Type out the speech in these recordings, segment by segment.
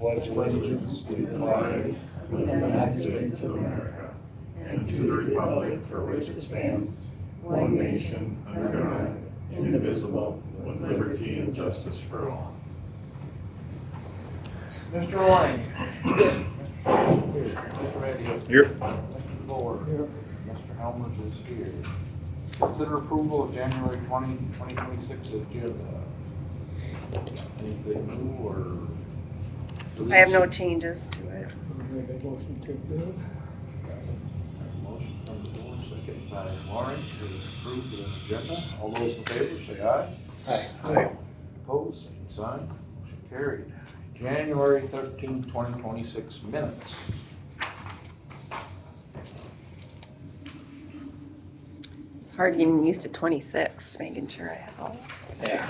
pledge allegiance to the flag of the United States of America and to the republic for which it stands, one nation, under God, indivisible, with liberty and justice for all. Mr. Lang. Mr. Radio. Here. Mr. Fuller. Here. Mr. Helmers is here. Consider approval of January 20, 2026 agenda. Anything new or? I have no changes to it. Make a motion to approve. Motion from the floor, second by Lawrence to approve the agenda. All those in favor say aye. Aye. Opposed, same sign. Motion carried. January 13, 2026 minutes. It's hard getting used to 26, making sure I have all. Yeah.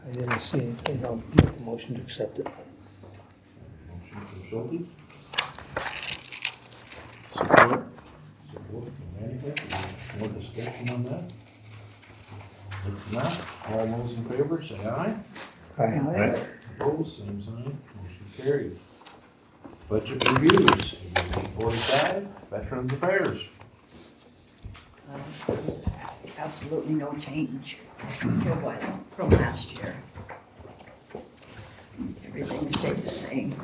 I didn't see anything. I'll make a motion to accept it. Motion from Schulte. Support. Support from Manning. More discussion on that? If not, all those in favor say aye. Aye. Opposed, same sign. Motion carried. Budget reviews, 45, Veterans Affairs. There's absolutely no change to what from last year. Everything stayed the same.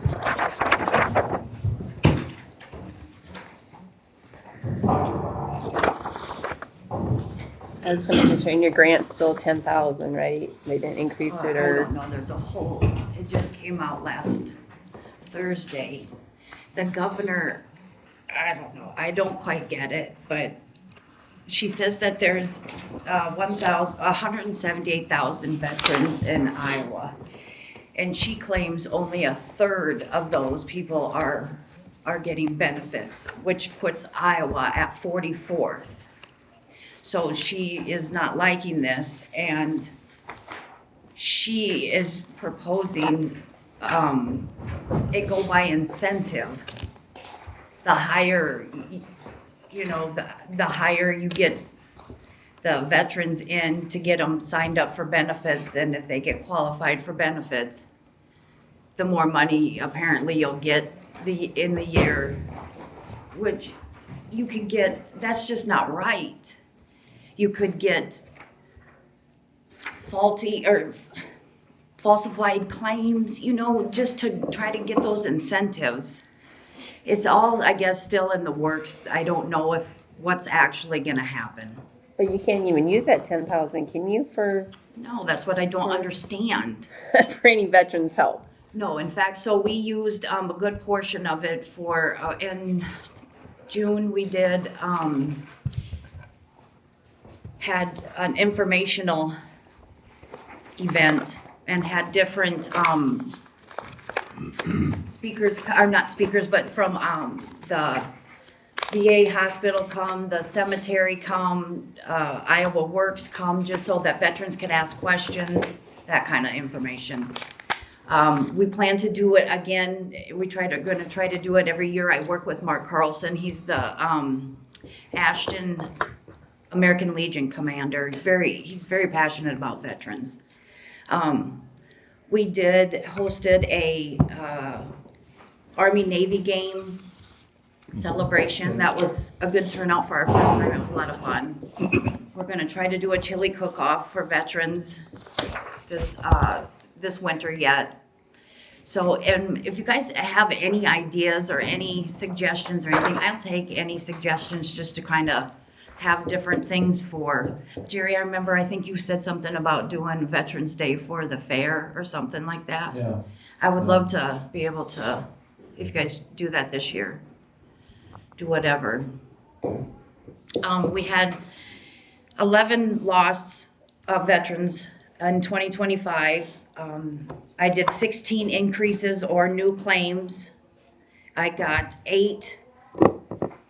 I just wanted to change your grant still 10,000, right? They didn't increase it I or? don't know, there's a whole, it just came out last Thursday. The governor, I don't know, I don't quite get it, but she says that there's 178,000 veterans in Iowa. And she claims only a third of those people are getting benefits, which puts Iowa at 44th. So she is not liking this, and she is proposing it go by incentive. The higher, the higher you get the veterans in to get them signed up for benefits, and if they get qualified for benefits, the more money apparently you'll get in the year, which you could get. That's just not right. You could get faulty or falsified claims, just to try to get those incentives. It's all, I guess, still in the works. I don't know what's actually going to happen. But you can't even use that 10,000, can you, No, that's what I don't understand. for any veterans help? No, in fact, so we used a good portion of it for, in June, we did, had an informational event and had different speakers, or not speakers, but from the VA hospital come, the cemetery come, Iowa Works come, just so that veterans can ask questions, that kind of information. We plan to do it again. We're going to try to do it every year. I work with Mark Carlson. He's the Ashton American Legion commander. He's very passionate about veterans. We hosted a Army-Navy game celebration. That was a good turnout for our first time. It was a lot of fun. We're going to try to do a chili cook-off for veterans this winter yet. So, and if you guys have any ideas or any suggestions or anything, I'll take any suggestions just to kind of have different things for. Jerry, I remember, I think you said something about doing Veterans Day for the fair or something like that. Yeah. I would love to be able to, if you guys do that this year, do whatever. We had 11 lost veterans in 2025. I did 16 increases or new claims. I got 8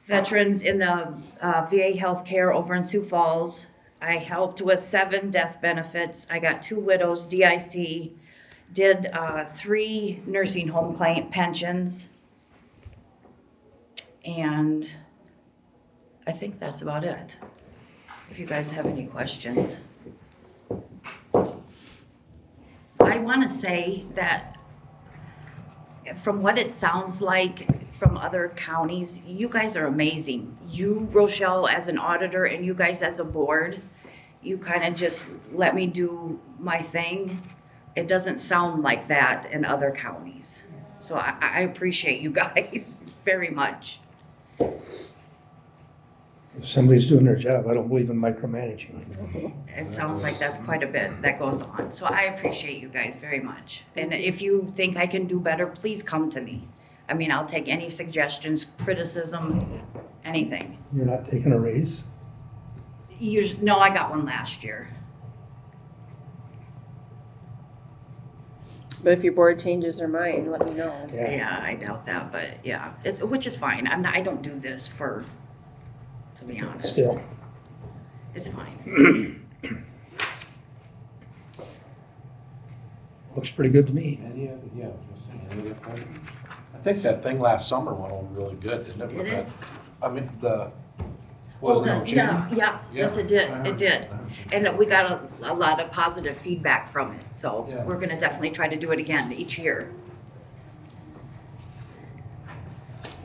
veterans in the VA healthcare over in Sioux Falls. I helped with 7 death benefits. I got 2 widows, DIC, did 3 nursing home pensions, and I think that's about it. If you guys have any questions. I want to say that from what it sounds like from other counties, you guys are amazing. You, Rochelle, as an auditor, and you guys as a board, you kind of just let me do my thing. It doesn't sound like that in other counties. So I appreciate you guys very much. If somebody's doing their job, I don't believe in micromanaging. It sounds like that's quite a bit that goes on. So I appreciate you guys very much. And if you think I can do better, please come to me. I mean, I'll take any suggestions, criticism, anything. You're not taking a raise? No, I got one last year. But if your board changes their mind, let me know. Yeah, I doubt that, but yeah, which is fine. I don't do this to be honest. Still. It's fine. Looks pretty good to me. Any other, yeah, any other questions? I think that thing last summer went over really good, didn't it? Did it? I mean, was it no change? Yeah, yes, it did. And we got a lot of positive feedback from it, so Yeah. we're gonna definitely try to do it again each year.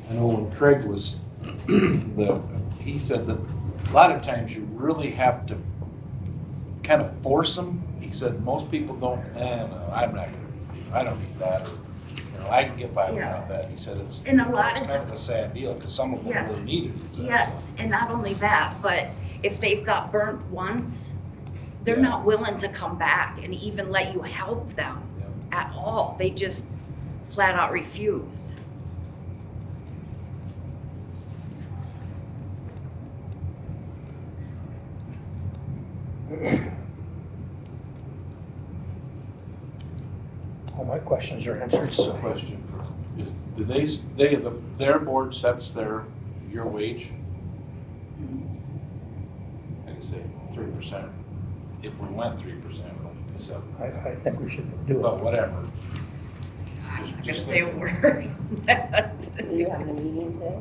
I know when Craig was, he said that a lot of times you really have to kind of force them. He said most people don't, no, I'm not gonna, I don't need that, or, you know, I can get by Yeah. without that. He said it's And a lot it's of kind of a sad deal, because some of them Yes. really need it. He said. Yes, and not only that, but if they've got burnt once, they're Yeah. not willing to come back and even let you help them Yeah. at all. They just flat out refuse. All my questions are answered, So so. question is, their board sets your wage? Like I say, 3%. If we went 3%, it would be 7. I think we should do But it. whatever. I'm not gonna Just say a think. word. Do you have a meeting today?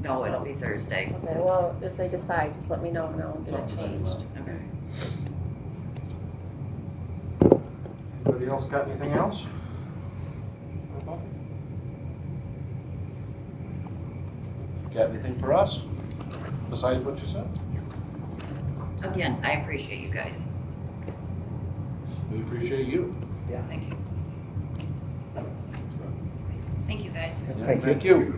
No, it'll be Thursday. Okay, well, if they decide, just let me know and I'll get it Something changed. like Okay. Anybody else got anything else? Got anything for us besides what you said? Again, I appreciate you guys. We appreciate you. Thank you. Thank you, guys. Yeah, thank you.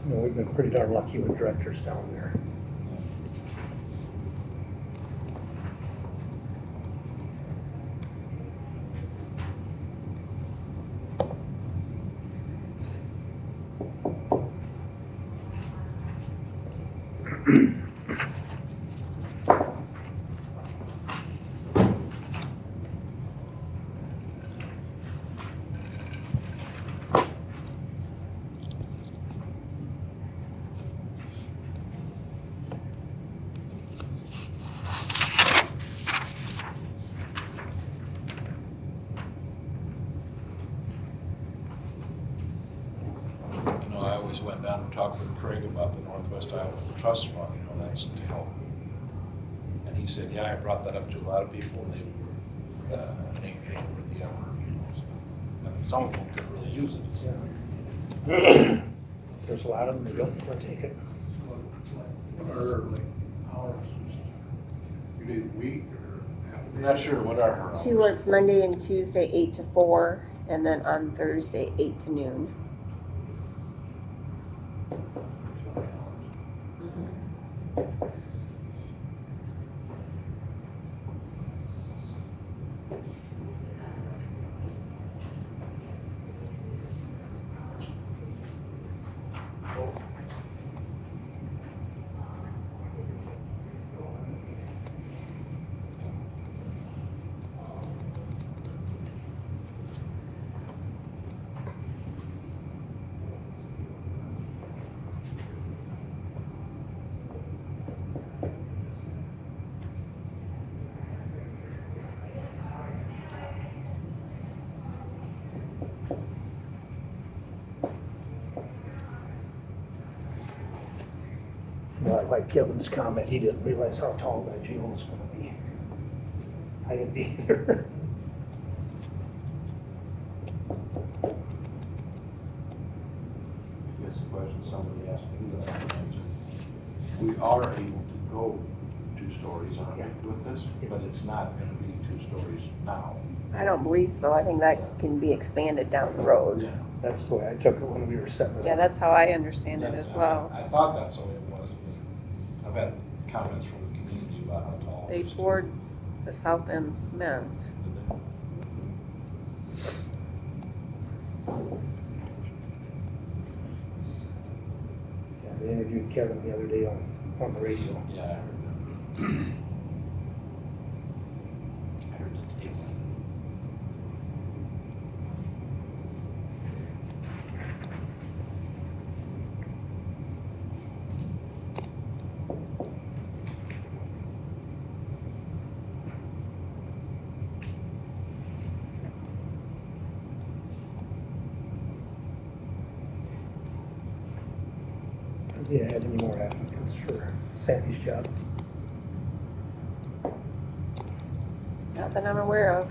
You know, we've been pretty darn lucky with directors down there. You know, I always went down and talked with Craig about the Northwest Iowa Trust Fund, you know, that's to help. And he said, yeah, I brought that up to a lot of people, and they, ain't worth the effort, you know, so. And some of them could really use it. He said. There's a lot of them that don't want to take it. What are like hours? 2 days a week or half a I'm day? not sure what are her hours. She works Monday and Tuesday, 8 to 4, and then on Thursday, 8 to noon. like Kevin's comment, he didn't realize how tall that jail was gonna be. I didn't either. I guess the question somebody asked me that I answered. We are able to go 2 stories, aren't we, with this? But it's not gonna be 2 stories now. I don't believe so. I think that can be expanded down the road. Yeah. That's the way I took it when we were setting it up. Yeah, that's how I understand it as well. I thought that's the way it was, but I've had comments from the community about how tall. They it is. poured the south end cement. Yeah, they interviewed Kevin the other day on the radio. Yeah, I heard that. I heard the tape. Have you had any more applicants for Sandy's job? Not that I'm aware of.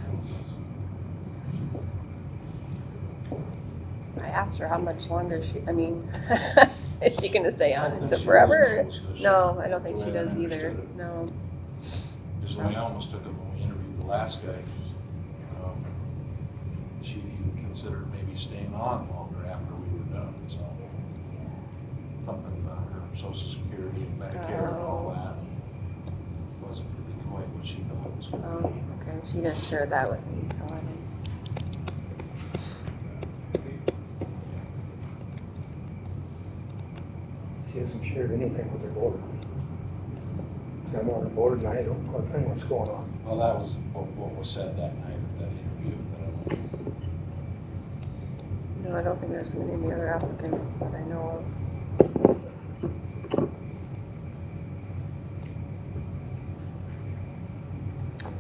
I asked her how much longer is she gonna stay I on don't until think she forever? really knows, does she? No, I don't think That's she the way I does either. understood it. No. Because the way I almost took it when we interviewed the last guy, she even considered maybe staying on longer after we were done, so. Something about her social security and Medicare and all that. Wasn't really quite what she thought it was gonna Oh, be. okay. She didn't share that with me, so I don't. She hasn't shared anything with her board. Because I'm on the board and I don't know a thing what's going on. Well, that was what was said that night at that interview that I went to. No, I don't think there's been any other applicants that I know of.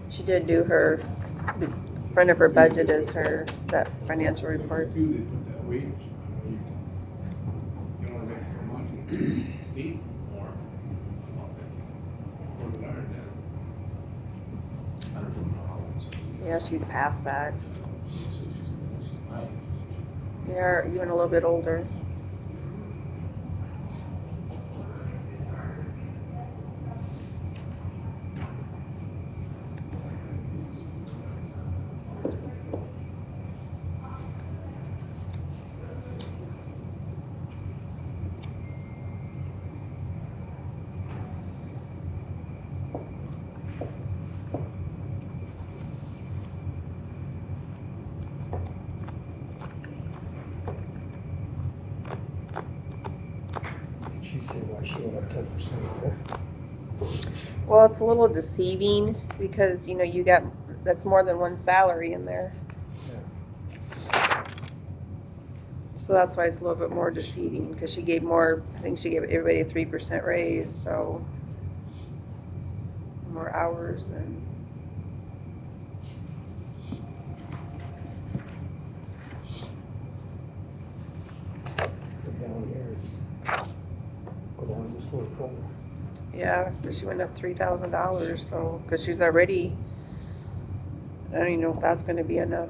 She did do her, the front of her budget is that financial report. They put that wage, you can only make so much, eat more. Or the iron I don't even know how old she is. Yeah, she's past that. So she's my age. Yeah, even a little bit older. Did she say why she went up 10% there? Well, it's a little deceiving because, that's more than one salary in there. So that's why it's a little bit more deceiving, because she gave more, I think she gave everybody a 3% raise, so more hours and. The down here is going on just a little further. Yeah, so she went up $3,000, so, because she's already, I don't even know if that's gonna be enough.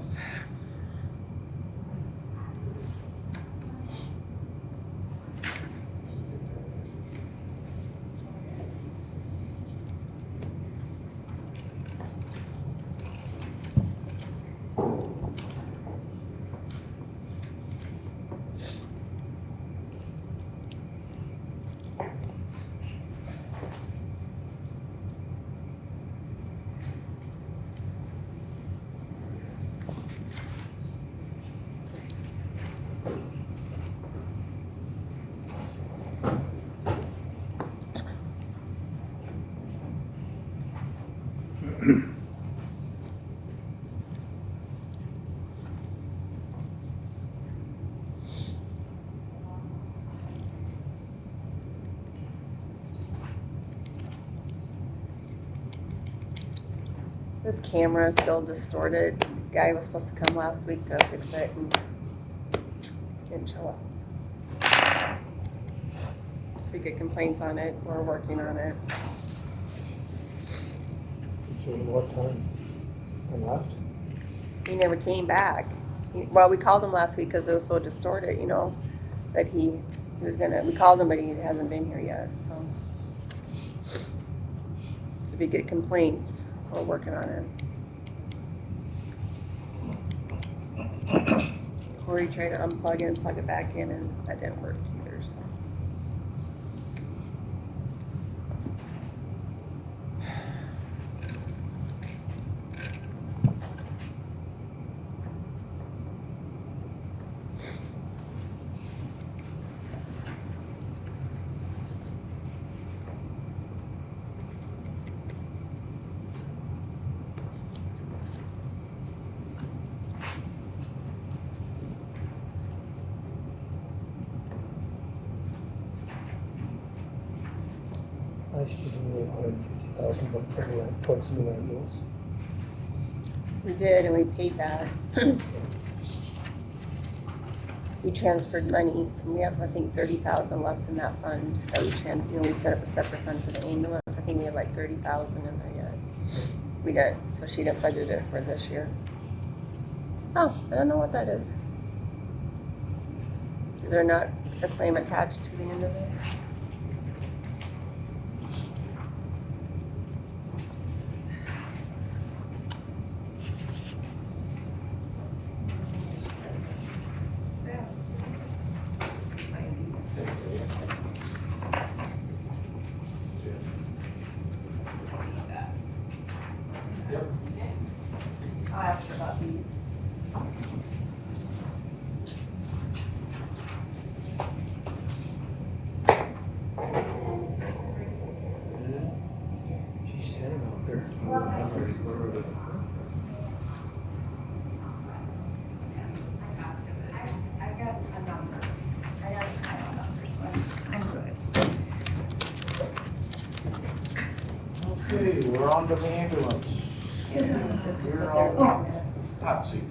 This camera is still distorted. Guy was supposed to come last week to fix it and didn't show up. we get complaints on it, we're working on it. So what time? And left? He never came back. Well, we called him last week because it was so distorted, you know, that he was gonna, we called him, but he hasn't been here yet, so. If we get complaints, we're working on it. Corey tried to unplug it and plug it back in, and that didn't work either, so. Last year, we were $150,000 for the land, towards the new ambulance. We did, and we paid that. We transferred money, and we have, I think, 30,000 left in that fund that we we set up a separate fund for the ambulance. I think we have like 30,000 in there yet. We did, so she didn't budget it for this year. Oh, I don't know what that is. Is there not a claim attached to the end of it? I'll ask her about these. She's standing out there. I got a number. I got a file number, so I'm good. Okay, we're on to the ambulance. This is what You're they're all looking at. hot seat.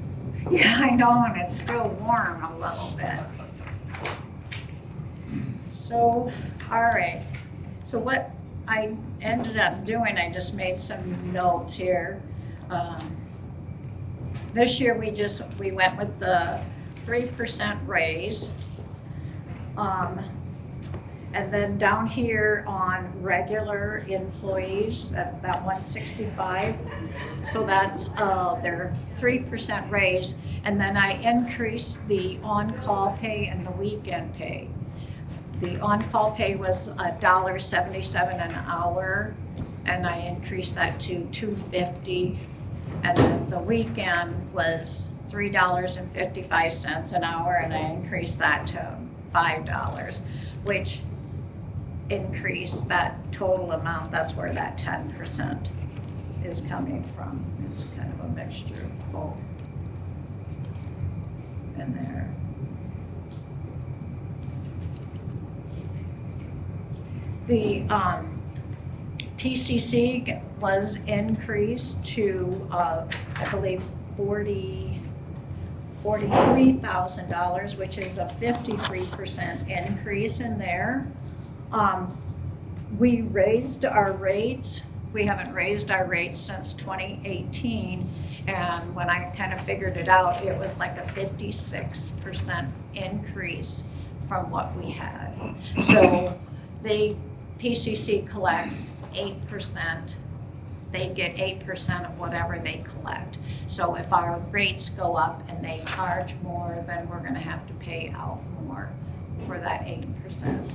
Yeah, I know, and it's still warm a little bit. So, all right. So what I ended up doing, I just made some notes here. This year we went with the 3% raise. And then down here on regular employees, that 165, so that's their 3% raise. And then I increased the on-call pay and the weekend pay. The on-call pay was $1.77 an hour, and I increased that to $2.50. And then the weekend was $3.55 an hour, and I increased that to $5, which increased that total amount. That's where that 10% is coming from. It's kind of a mixture of both in there. The PCC was increased to, I believe, $43,000, which is a 53% increase in there. We raised our rates. We haven't raised our rates since 2018, and when I kind of figured it out, it was like a 56% increase from what we had. So PCC collects 8%. They get 8% of whatever they collect. So if our rates go up and they charge more, then we're gonna have to pay out more for that 8%.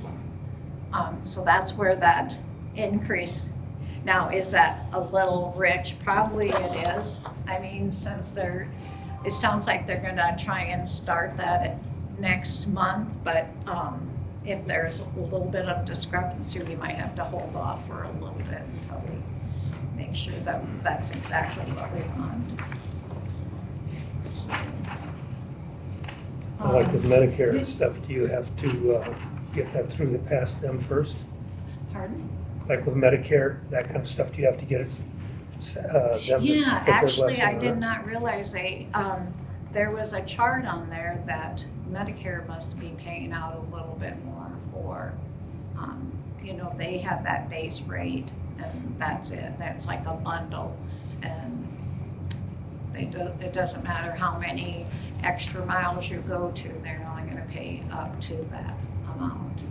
So that's where that increase. Now, is that a little rich? Probably it is. I mean, since it sounds like they're gonna try and start that next month, but if there's a little bit of discrepancy, we might have to hold off for a little bit until we make sure that that's exactly what we want. So, Like with Medicare and stuff, do you have to get that through to pass them first? Pardon? Like with Medicare, that kind of stuff, do you have to get it, them to Yeah, put their actually, blessing I on did it? not realize there was a chart on there that Medicare must be paying out a little bit more for You know, they have that base rate and that's it. That's like a bundle. And it doesn't matter how many extra miles you go to, they're only gonna pay up to that amount.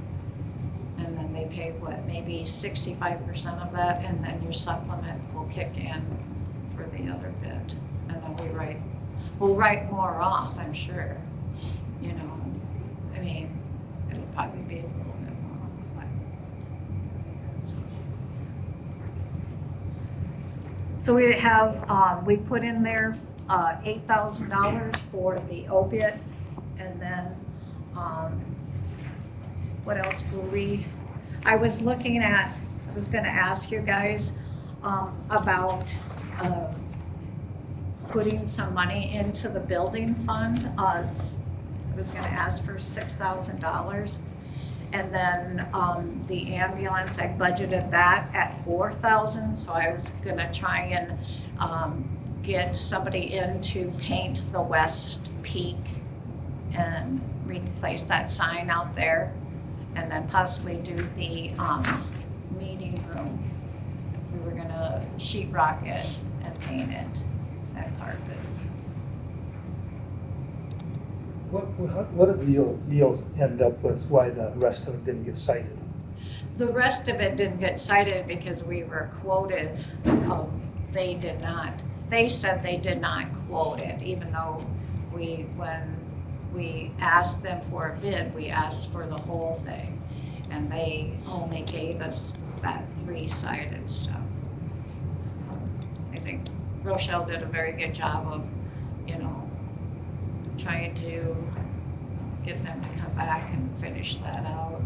And then they pay what, maybe 65% of that, and then your supplement will kick in for the other bit. And then we'll write more off, I'm sure, you know. I mean, it'll probably be a little bit more. So we have, we put in there $8,000 for the opiate, and then, what else were I was gonna ask you guys about putting some money into the building fund. I was gonna ask for $6,000. And then the ambulance, I budgeted that at $4,000, so I was gonna try and get somebody in to paint the west peak and replace that sign out there, and then possibly do the meeting room. We were gonna sheetrock it and paint it, that carpet. What did the deal end up with, why the rest of it didn't get cited? The rest of it didn't get cited because we were quoted, they said they did not quote it, even though when we asked them for a bid, we asked for the whole thing, and they only gave us that 3-sided stuff. I think Rochelle did a very good job of, you know, trying to get them to come back and finish that out.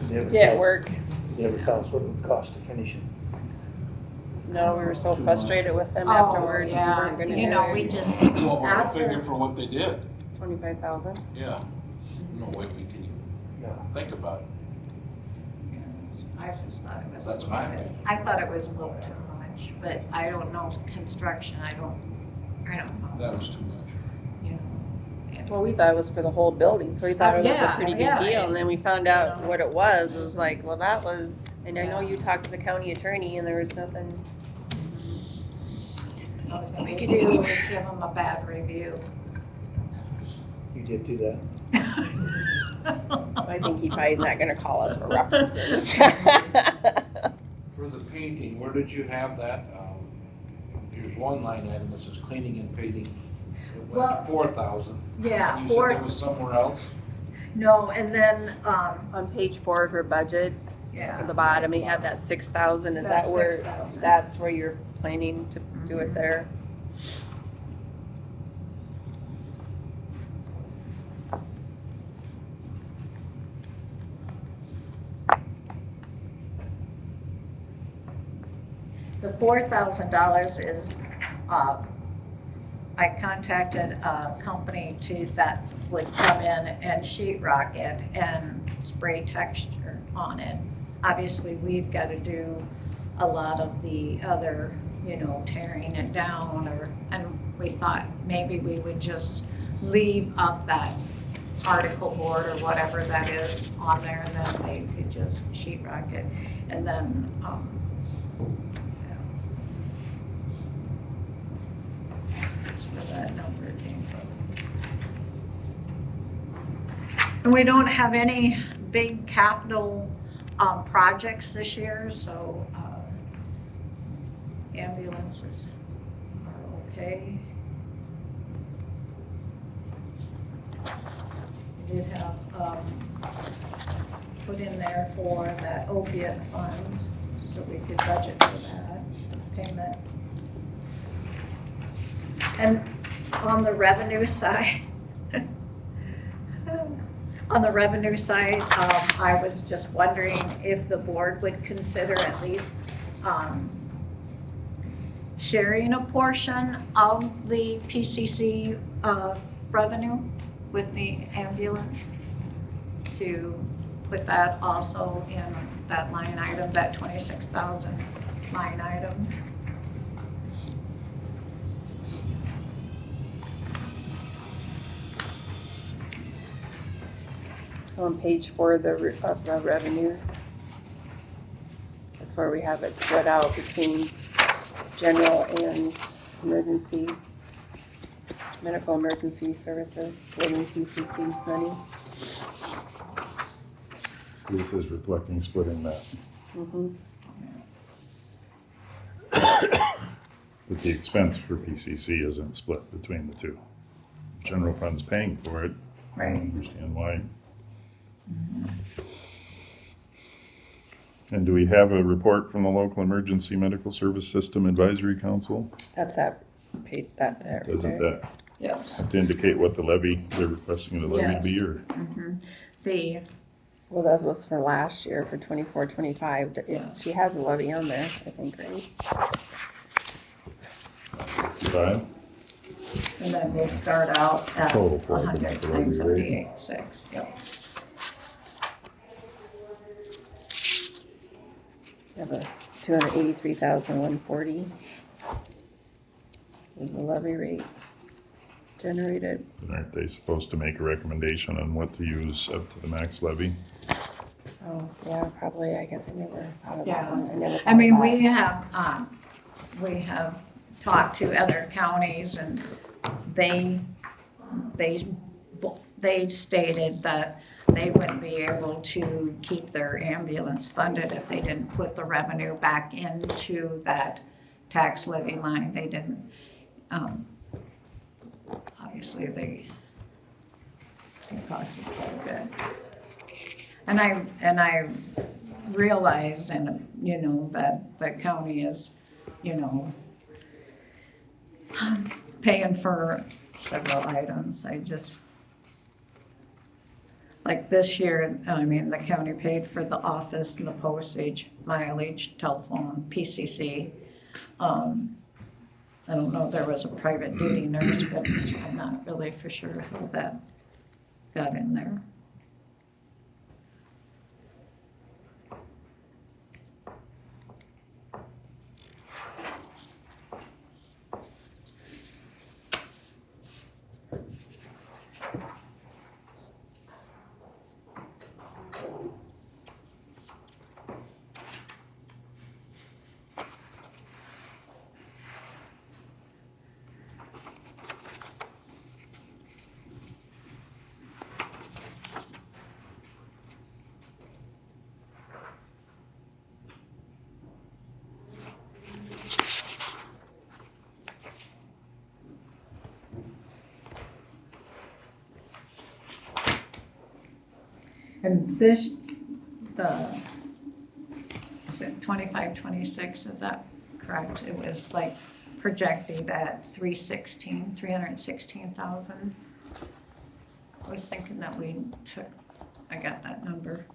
Didn't work. You ever tell us what it would cost to finish it? No, we were so Too frustrated with them Oh, afterwards. We yeah, weren't gonna you do know, it. we just, What was the after, figure for what they did? 25,000. Yeah, no way we can even No. think about it. I just thought it was. a That's little my bit- opinion. I thought it was a little too much, but I don't know construction, I don't know, That was too much. you know. And- Well, we thought it was for the whole building, so we thought it was a Yeah, pretty big yeah. deal, and then we found out Yeah. what it was. It was like, well, that was, and I know Yeah. you talked to the county attorney, and there was nothing. The only thing We we could could do- do is give them a bad review. You did do that? I think he's probably not gonna call us for references. For the painting, where did you have that? Here's one line item that says cleaning and painting. It went Well, to 4,000. Yeah, You said it was somewhere else? no, and then, On page 4 of her budget, yeah. at the bottom, you have that 6,000. Is that That's where, 6,000. that's where you're planning to do it there? The $4,000 is, I contacted a company that would come in and sheetrock it and spray texture on it. Obviously, we've got to do a lot of the other, you know, tearing it down, and we thought maybe we would just leave up that particle board or whatever that is on there, and then they could just sheetrock it. And then, where that number came from. And we don't have any big capital projects this year, so ambulances are okay. We did have put in there for that opiate funds, so we could budget for that payment. And on the revenue side, I was just wondering if the board would consider at least sharing a portion of the PCC revenue with the ambulance, to put that also in that line item, that 26,000 line item. So on page 4 of the revenues, that's where we have it split out between general and emergency, medical emergency services, splitting PCC's money. This is reflecting splitting that. Mm-hmm. But the expense for PCC isn't split between the two. General fund's paying for it. I Right. don't understand why. And do we have a report from the local emergency medical service system advisory council? That's that page, that there. Doesn't that Yes. have to indicate what the levy, they're requesting the levy be, Yes. or? The, Well, that was for last year, for 24-25. She has a levy on there, I think, right? 5? and then we'll start out at Total for it, 100 the levy times rate. 78.6, yep. We have a 283,140 is the levy rate generated. And aren't they supposed to make a recommendation on what to use up to the max levy? Oh, yeah, probably, I guess I never thought of that Yeah. one. I never I thought mean, of we have talked to other counties and they stated that they wouldn't be able to keep their ambulance funded if they didn't put the revenue back into that tax levy line. They didn't, obviously it costs us quite a bit. And I realize, and you know, that the county is, you know, paying for several items. I just, like this year, I mean, the county paid for the office and the postage, mileage, telephone, PCC. I don't know if there was a private duty nurse, but I'm not really for sure how that got in there. And this, is it 25, 26, is that correct? It was like projected at 316,000. I was thinking that I got that number.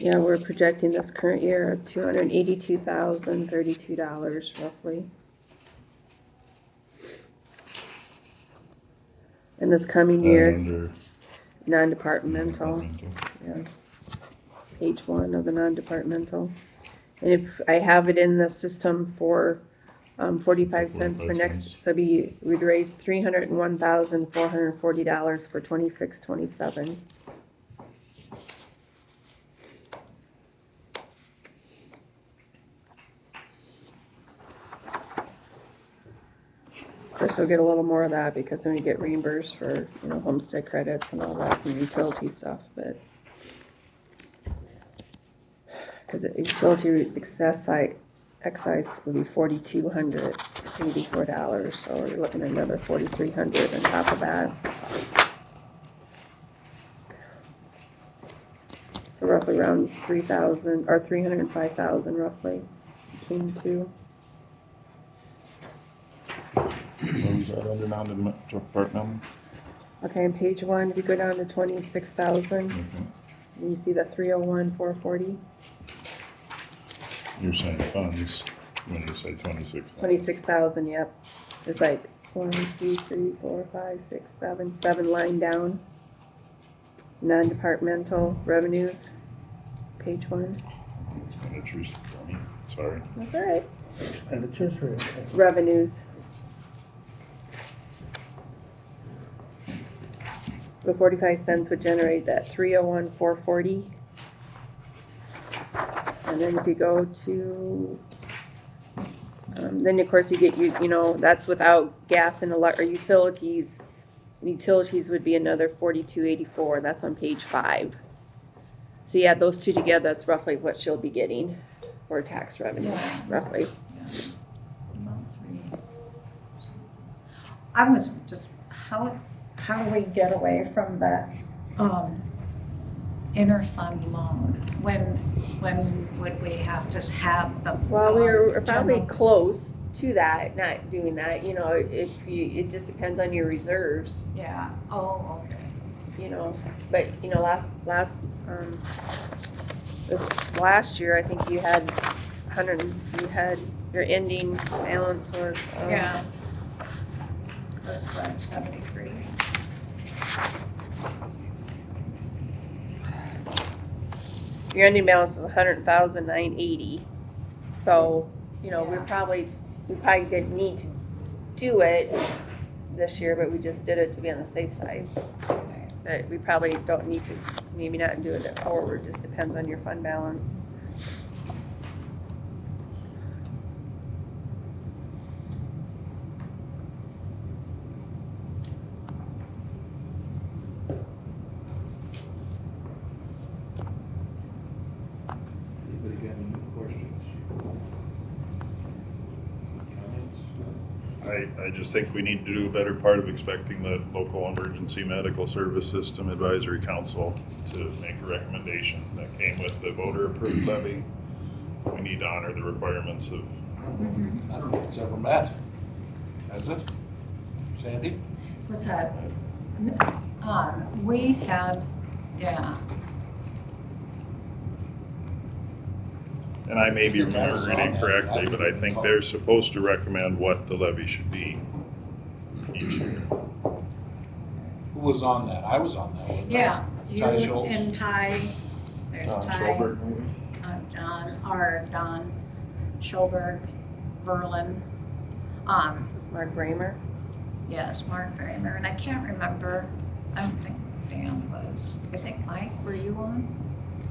Yeah, we're projecting this current year of $282,032 roughly. And this coming year, Under non-departmental, yeah. Page 1 of the non-departmental. And if I have it in the system for 45 cents for 45 next, cents. so we'd raise $301,440 for 26-27. Of course, we'll get a little more of that because then we get reimbursed for, you know, homestead credits and all that and utility stuff, but because the utility excise would be $4,284, so we're looking at another $4,300 on top of that. So roughly around 3,000 or 305,000 roughly between the two. What was that under non-departmental? Okay, on page 1, if you go down to 26,000, Okay. You see the 301, 440, You're saying funds, when you say 26,000. 26,000, yep. It's like 1, 2, 3, 4, 5, 6, 7, 7 line down. Non-departmental revenues, page 1. Expenditures, sorry. That's all right. Expenditures or income? Revenues. The 45 cents would generate that 301, 440. And then if you go to, then of course you get, you know, that's without gas and or utilities. Utilities would be another 42.84. That's on page 5. So you add those two together, that's roughly what she'll be getting for tax revenue, Yeah. roughly. About 3. I was just, how do we get away from that, interfund loan? When would we have to have the? Well, we're probably general- close to that, not doing that, you know, it just depends on your reserves, Yeah, oh, okay. you know, but, you know, last year, I think you had your ending balance was, Yeah. That's what, 73. your ending balance is 100,980. So, you know, we probably didn't need to do it this year, but we just did it to be on the safe side. But we probably don't need to, maybe not do it forward, just depends on your fund balance. Anybody got any questions? Comments? I just think we need to do a better part of expecting the local emergency medical service system advisory council to make a recommendation that came with the voter approved levy. We need to honor the requirements of, I don't know if it's ever met. Has it? Sandy? What's that? We had, yeah, and I may be I think I was remembering on it that. correctly, I but I don't think recall. they're supposed to recommend what the levy should be each year. Who was on that? I was on that one. yeah. You Ty Schultz? and Ty, there's Ty. Schulberg, maybe? Don Schulberg, Berlin. Mark Bramer. Yes, Mark Kramer, and I can't remember, I don't think Dan was, I think Mike, were you on?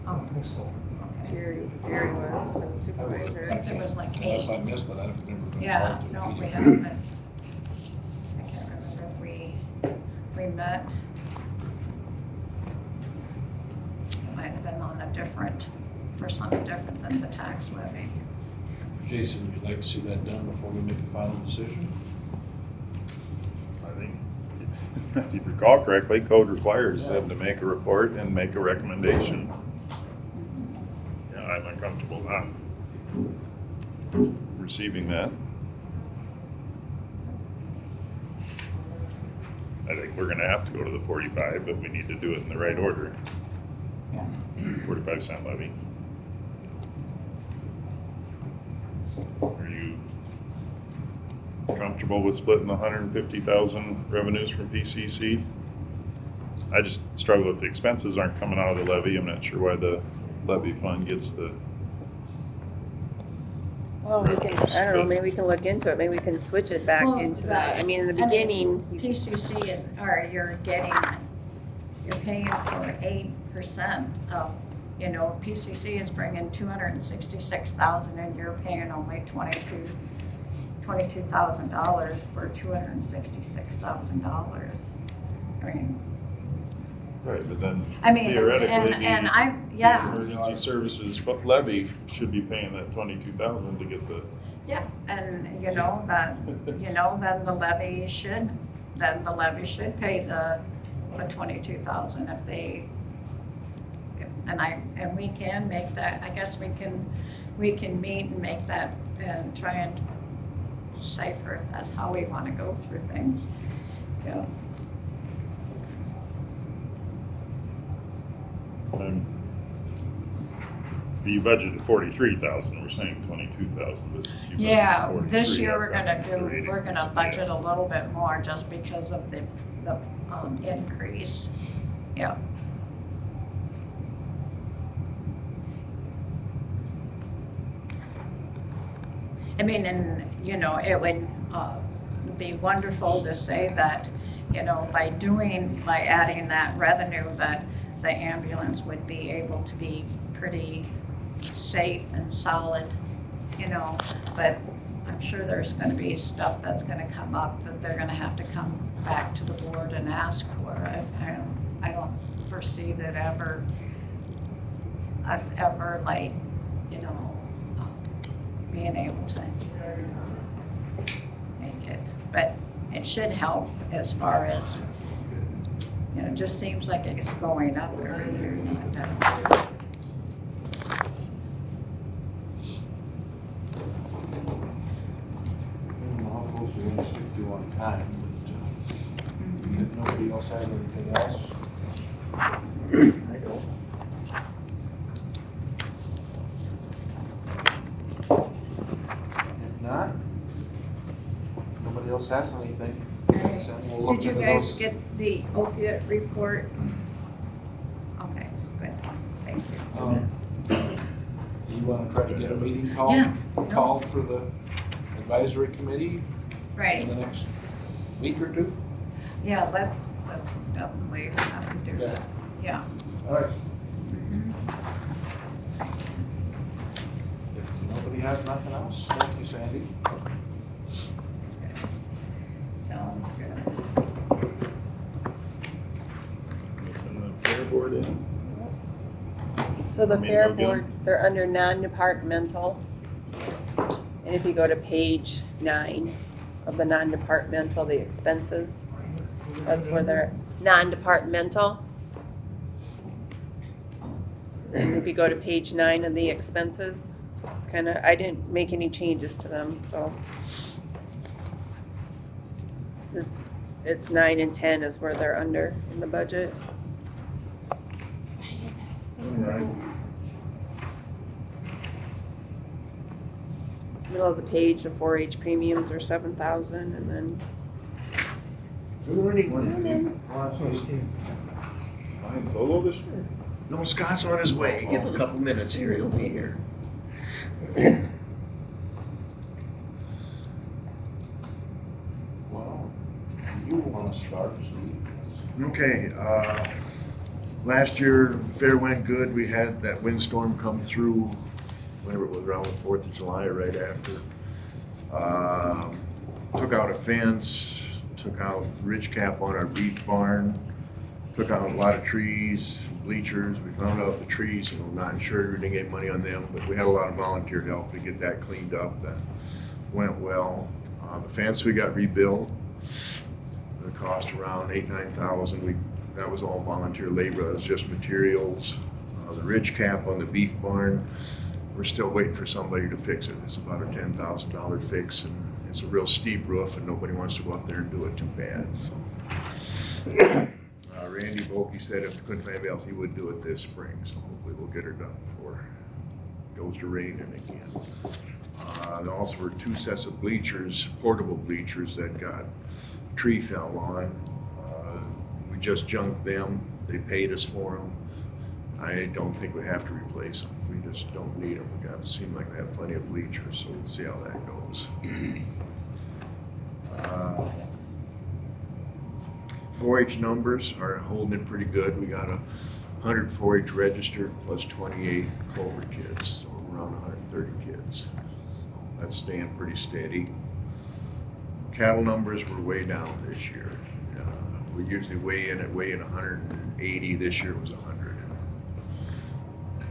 I don't think so. Okay. Jerry was the I think supervisor. there was like Unless I 8. missed it, I don't remember. Yeah, no, we haven't been, I can't remember if we met. It might have been on a different, for something different than the tax levy. Jason, would you like to see that done before we make a final decision? I think, if you recall correctly, code requires them to make a report and make a recommendation. Yeah, I'm uncomfortable not receiving that. I think we're gonna have to go to the 45, but we need to do it in the right order. Yeah. 45-cent levy. Are you comfortable with splitting the 150,000 revenues from PCC? I just struggle with the expenses aren't coming out of the levy. I'm not sure why the levy fund gets the. Well, we can, I don't know, maybe we can look into it, maybe we can switch it back Well, into that. I mean, in the I mean, beginning, PCC is, or you're paying for 8% of, you know, PCC is bringing 266,000 and you're paying only $22,000 for $266,000. I mean, Right, but then I mean, theoretically, and the I, yeah, emergency services levy should be paying that 22,000 to get the. yeah, and then the levy should pay the 22,000 if they, and we can make that, I guess we can meet and make that and try and decipher if that's how we want to go through things. Yeah. I'm You budgeted 43,000, we're saying 22,000. Yeah, this year we're we're gonna budget a little bit more just because of the increase. Yeah. I mean, and, you know, it would be wonderful to say that, you know, by adding that revenue, that the ambulance would be able to be pretty safe and solid, you know, but I'm sure there's gonna be stuff that's gonna come up that they're gonna have to come back to the board and ask for. I don't foresee that us ever like, you know, being able to make it, but it should help as far as, you know, it just seems like it's going up every year, not down. How close we're gonna stick to on time, but if nobody else has anything else, I don't. if not, nobody else has anything. So we'll look Did you into guys those. get the opiate report? Okay, good, thank you. Do you wanna try to get a meeting Yeah. called for the advisory committee in Right, the next week or two? yeah, let's definitely have to do that, yeah. All right. If nobody has nothing else, thank you, Sandy. Sounds good. And the fair board in. So the I mean, fair they'll get 'em. board, they're under non-departmental. And if you go to page 9 of the non-departmental, the expenses, that's where they're non-departmental. And if you go to page 9 of the expenses, it's kind of, I didn't make any changes to them, so. It's 9 and 10 is where they're under in the budget. Middle of the page, the 4-H premiums are 7,000, and then Good morning. So Steve, Flying solo this year? No, Scott's on his way. Give him a couple minutes here. He'll be here. Well, you wanna start, Steve? Okay, last year, fair went good. We had that windstorm come through, whenever it was around the 4th of July, or right after. Took out a fence, took out ridge cap on our beef barn, took out a lot of trees, bleachers. We found out the trees, not insured, we didn't get money on them, but we had a lot of volunteer help to get that cleaned up. That went well. The fence we got rebuilt. It cost around $8,000-9,000. That was all volunteer labor. That was just materials. The ridge cap on the beef barn, we're still waiting for somebody to fix it. It's about a $10,000 fix, and it's a real steep roof, and nobody wants to go up there and do it too bad. So, Randy Volke said if he couldn't find anybody else, he would do it this spring. So hopefully we'll get her done before it goes to raining again. There also were 2 sets of bleachers, portable bleachers, that got tree fell on. We just junked them. They paid us for them. I don't think we have to replace them. We just don't need them. It seems like we have plenty of bleachers, so we'll see how that goes. 4-H numbers are holding it pretty good. We got 100 4-H registered plus 28 Clover kids, so around 130 kids. So that's staying pretty steady. Cattle numbers were way down this year. We usually weigh in 180. This year it was 100.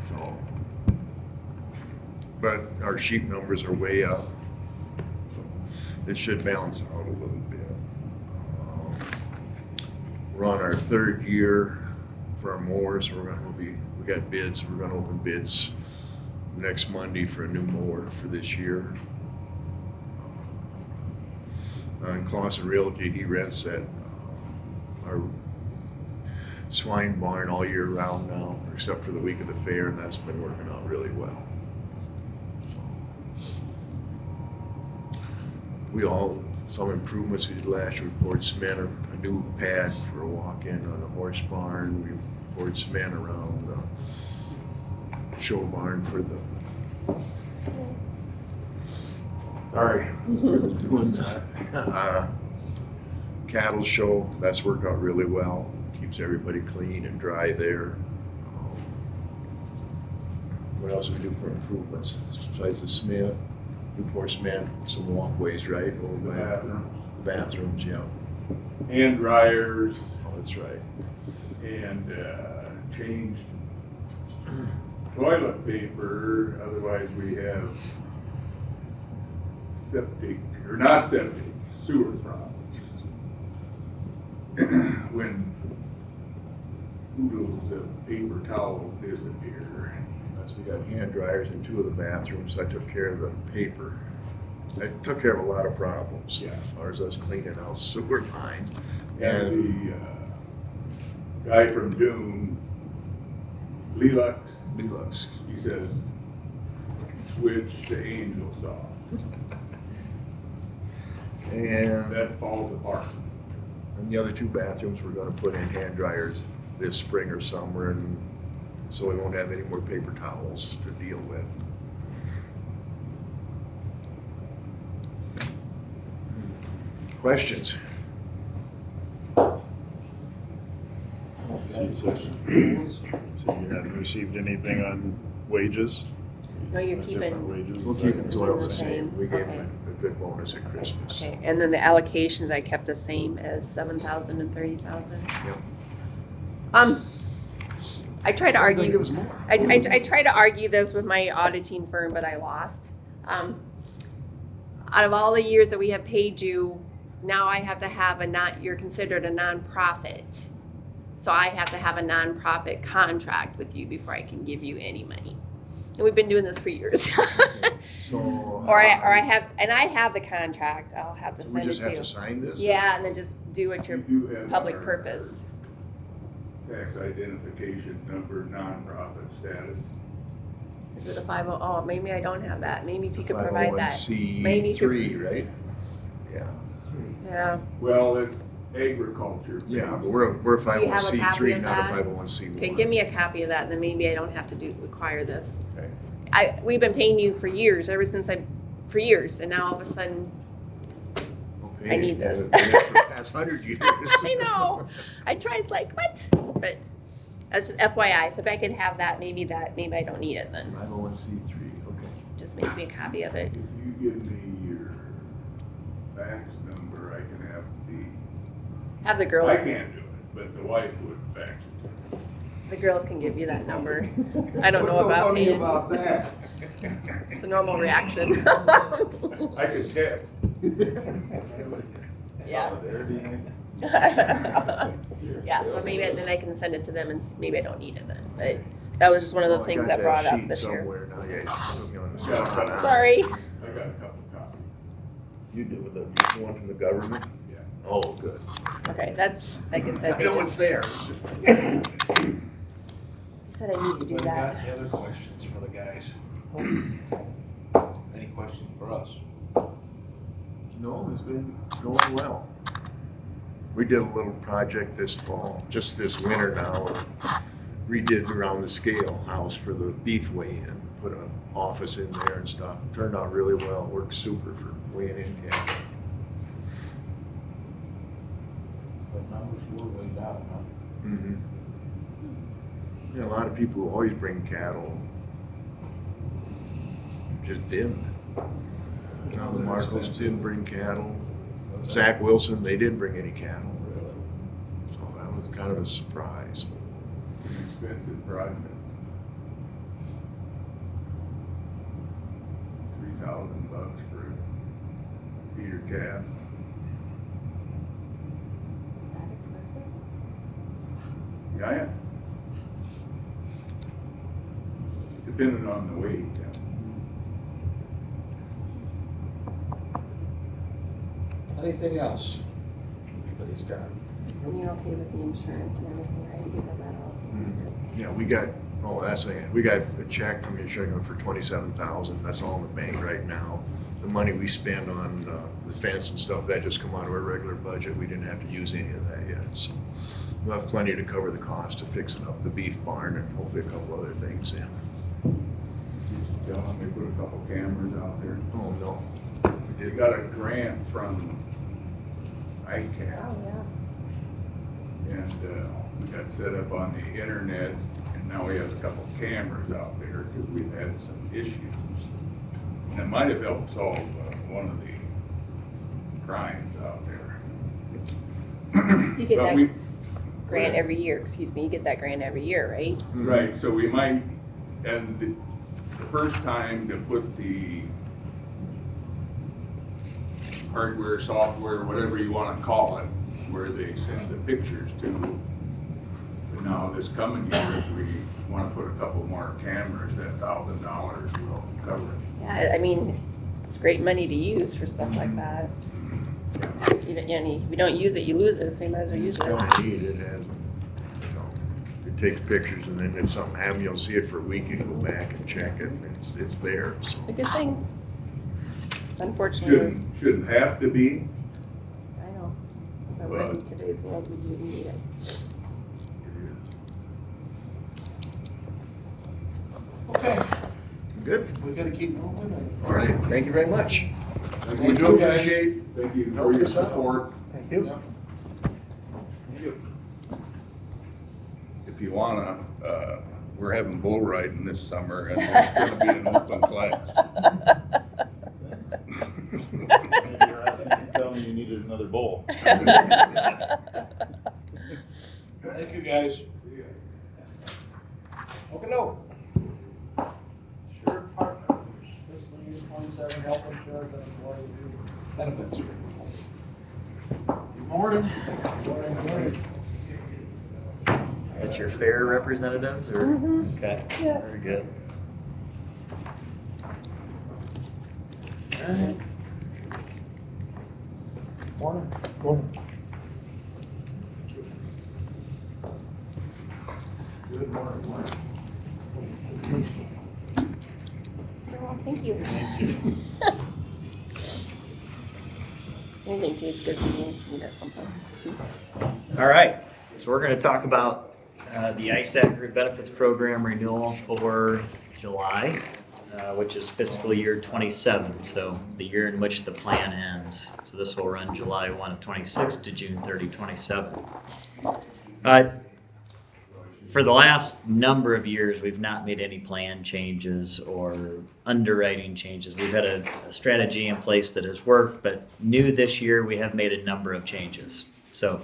So, but our sheep numbers are way up, so it should balance out a little bit. We're on our 3rd year for our mowers. We got bids. We're gonna open bids next Monday for a new mower for this year. And Clausen Realty, he rents that. Our swine barn all year round now, except for the week of the fair, and that's been working out really well. So, some improvements we did last year, we poured cement, a new pad for a walk-in on the horse barn. We poured cement around the show barn for the doing the cattle show. That's worked out really well. Keeps everybody clean and dry there. What else do we do for improvements besides the cement? We pour cement, some walkways, right? Over The by bathrooms. the bathrooms, yeah. Hand dryers Oh, that's right. and changed toilet paper, otherwise we have septic, or not septic, sewer problems. When oodles of paper towels disappear. So we got hand dryers in 2 of the bathrooms. I took care of the paper. I took care of a lot of problems Yeah. as far as us cleaning out sewer lines. And the guy from Dune, Lelux, Deluxe. he says, switch to Angel Soft. And That falls apart. the other 2 bathrooms, we're gonna put in hand dryers this spring or summer, and so we won't have any more paper towels to deal with. Questions? So you hadn't received anything on wages? No, you're On keeping, different wages? We'll keep it well the The same. same, We gave okay. them a good bonus at Christmas. okay, and then the allocations I kept the same as 7,000 and 30,000. Yep. I tried to I think argue, it was more. I tried to argue this with my auditing firm, but I lost. Out of all the years that we have paid you, now I have to have you're considered a nonprofit. So I have to have a nonprofit contract with you before I can give you any money. And we've been doing this for years. So. Or I have the contract, I'll have to So we send it just to have you. to sign this? Yeah, and then just do it your You do have public our purpose. Tax identification number, nonprofit status. Is it a 50? Oh, maybe I don't have that. Maybe if you could provide that. Maybe you could- 501c3, right? Yeah. Yeah. Well, it's agriculture. Yeah, but we're a you have a copy 501c3, of not a that? 501c1. Okay, give me a copy of that, and then maybe I don't have to require this. Okay. We've been paying you for years, for years, and now all of a sudden, Okay, I need this. and it's been for the past 100 years. I know. I try, it's like, what? But that's just FYI, so if I could have that, maybe I don't need it then. 501c3, okay. Just make me a copy of it. If you give me your fax number, I can have Have the girls, I can't do it, but the wife would fax it. the girls can give you that number. I don't know What's so about funny paying. about that? It's a normal reaction. I could text. Yeah. Yeah, so maybe then I can send it to them and maybe I don't need it then. But that was just one of the Well, I things got that brought up sheet this year. somewhere now, yeah, you put me on the Yeah. spot. Sorry. I got a couple copies. You do the one from the government? Yeah. Oh, good. Okay, that's, like I said. I know it's there. He said I need to do We got that. any other questions for the guys? Any questions for us? No, it's been going well. We did a little project this fall, just this winter now, redid around the scale house for the beef weigh-in, put an office in there and stuff. Turned out really well, worked super for weighing in cattle. But numbers were way down, huh? Mm-hmm. Yeah, a lot of people who always bring cattle just didn't. Now the Marcos didn't bring cattle. Zach Wilson, they didn't bring any cattle. So that was kind of a surprise. An expensive project. $3,000 for a feeder calf. Yeah. Depending on the weight, yeah. Anything else? Anybody's got? And you're okay with the insurance and everything, right? Yeah, we got, oh, that's it, we got a check from insurance for 27,000, that's all in the bank right now. The money we spend on the fence and stuff, that just come out of our regular budget, we didn't have to use any of that yet, so. We'll have plenty to cover the cost of fixing up the beef barn and hopefully a couple other things in. Tell them they put a couple cameras out there. Oh, no. They got a grant from ICAP. Oh, yeah. And we got set up on the internet, and now we have a couple cameras out there because we've had some issues. And it might have helped solve one of the crimes out there. So you get But that we- grant every year, excuse me, you get that grant every year, right? Right, so we might, and the first time to put the hardware, software, whatever you want to call it, where they send the pictures to. But now this coming year, if we want to put a couple more cameras, that $1,000 will cover it. Yeah, I mean, it's great money to use for stuff like that. You know, if you don't use it, you lose it, so you might as well use It's it. kind of neat, it has, you know, it takes pictures and then if something happens, you'll see it for a week, you can go back and check it, and it's there, so. It's a good thing. Unfortunately, Shouldn't have to be. I know, if I lived in today's world, we wouldn't need it. Okay, Good, we gotta keep moving. all right, thank you very much. Thank We you, do guys. appreciate Thank you for helping your us out. support. Thank you. If you wanna, we're having bull riding this summer, and there's gonna be an open class. Tell me you needed another bowl. Thank you, guys. Okay, no. Sheriff Partners, fiscal year 27 health insurance and employee benefits. Good morning. That's your fair representative, or? Mhm. Okay, Yeah. very good. Alright. Morning. Morning. Good morning. Well, thank you. Anything tastes good to me, you know, something. All right, so we're gonna talk about the ISAC Group Benefits Program renewal for July, which is fiscal year 27, so the year in which the plan ends. So this will run July 1 of 26 to June 30, 27. For the last number of years, we've not made any plan changes or underwriting changes. We've had a strategy in place that has worked, but new this year, we have made a number of changes. So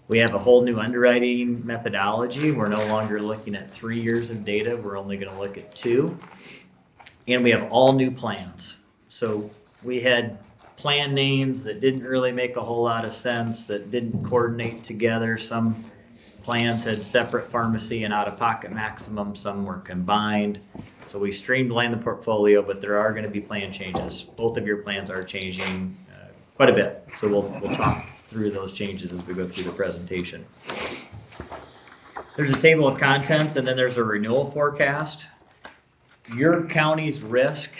we have a whole new underwriting methodology. We're no longer looking at 3 years of data. We're only going to look at 2. And we have all new plans. So we had plan names that didn't really make a whole lot of sense, that didn't coordinate together. Some plans had separate pharmacy and out-of-pocket maximum, some were combined. So we streamlined the portfolio, but there are going to be plan changes. Both of your plans are changing quite a bit. So we'll talk through those changes as we go through the presentation. There's a table of contents and then there's a renewal forecast. Your county's risk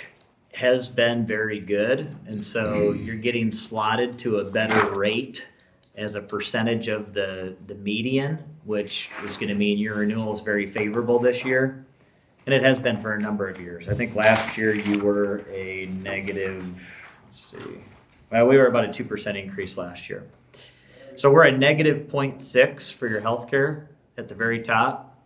has been very good, and so you're getting slotted to a better rate as a percentage of the median, which is going to mean your renewal is very favorable this year. And it has been for a number of years. I think last year you were a negative, let's see, well, we were about a 2% increase last year. So we're a negative 0.6 for your healthcare at the very top.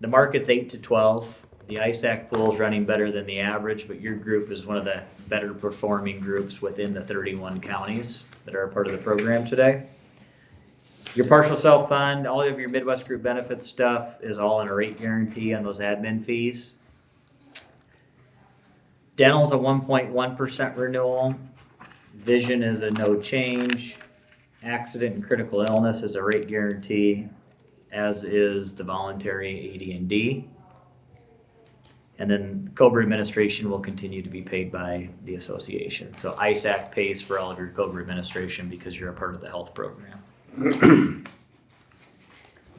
The market's 8 to 12. The ISAC pool is running better than the average, but your group is one of the better performing groups within the 31 counties that are a part of the program today. Your partial self-fund, all of your Midwest group benefits stuff is all in a rate guarantee on those admin fees. Dental's a 1.1% renewal. Vision is a no change. Accident and critical illness is a rate guarantee, as is the voluntary AD&D. And then COBRA administration will continue to be paid by the association. So ISAC pays for all of your COBRA administration because you're a part of the health program.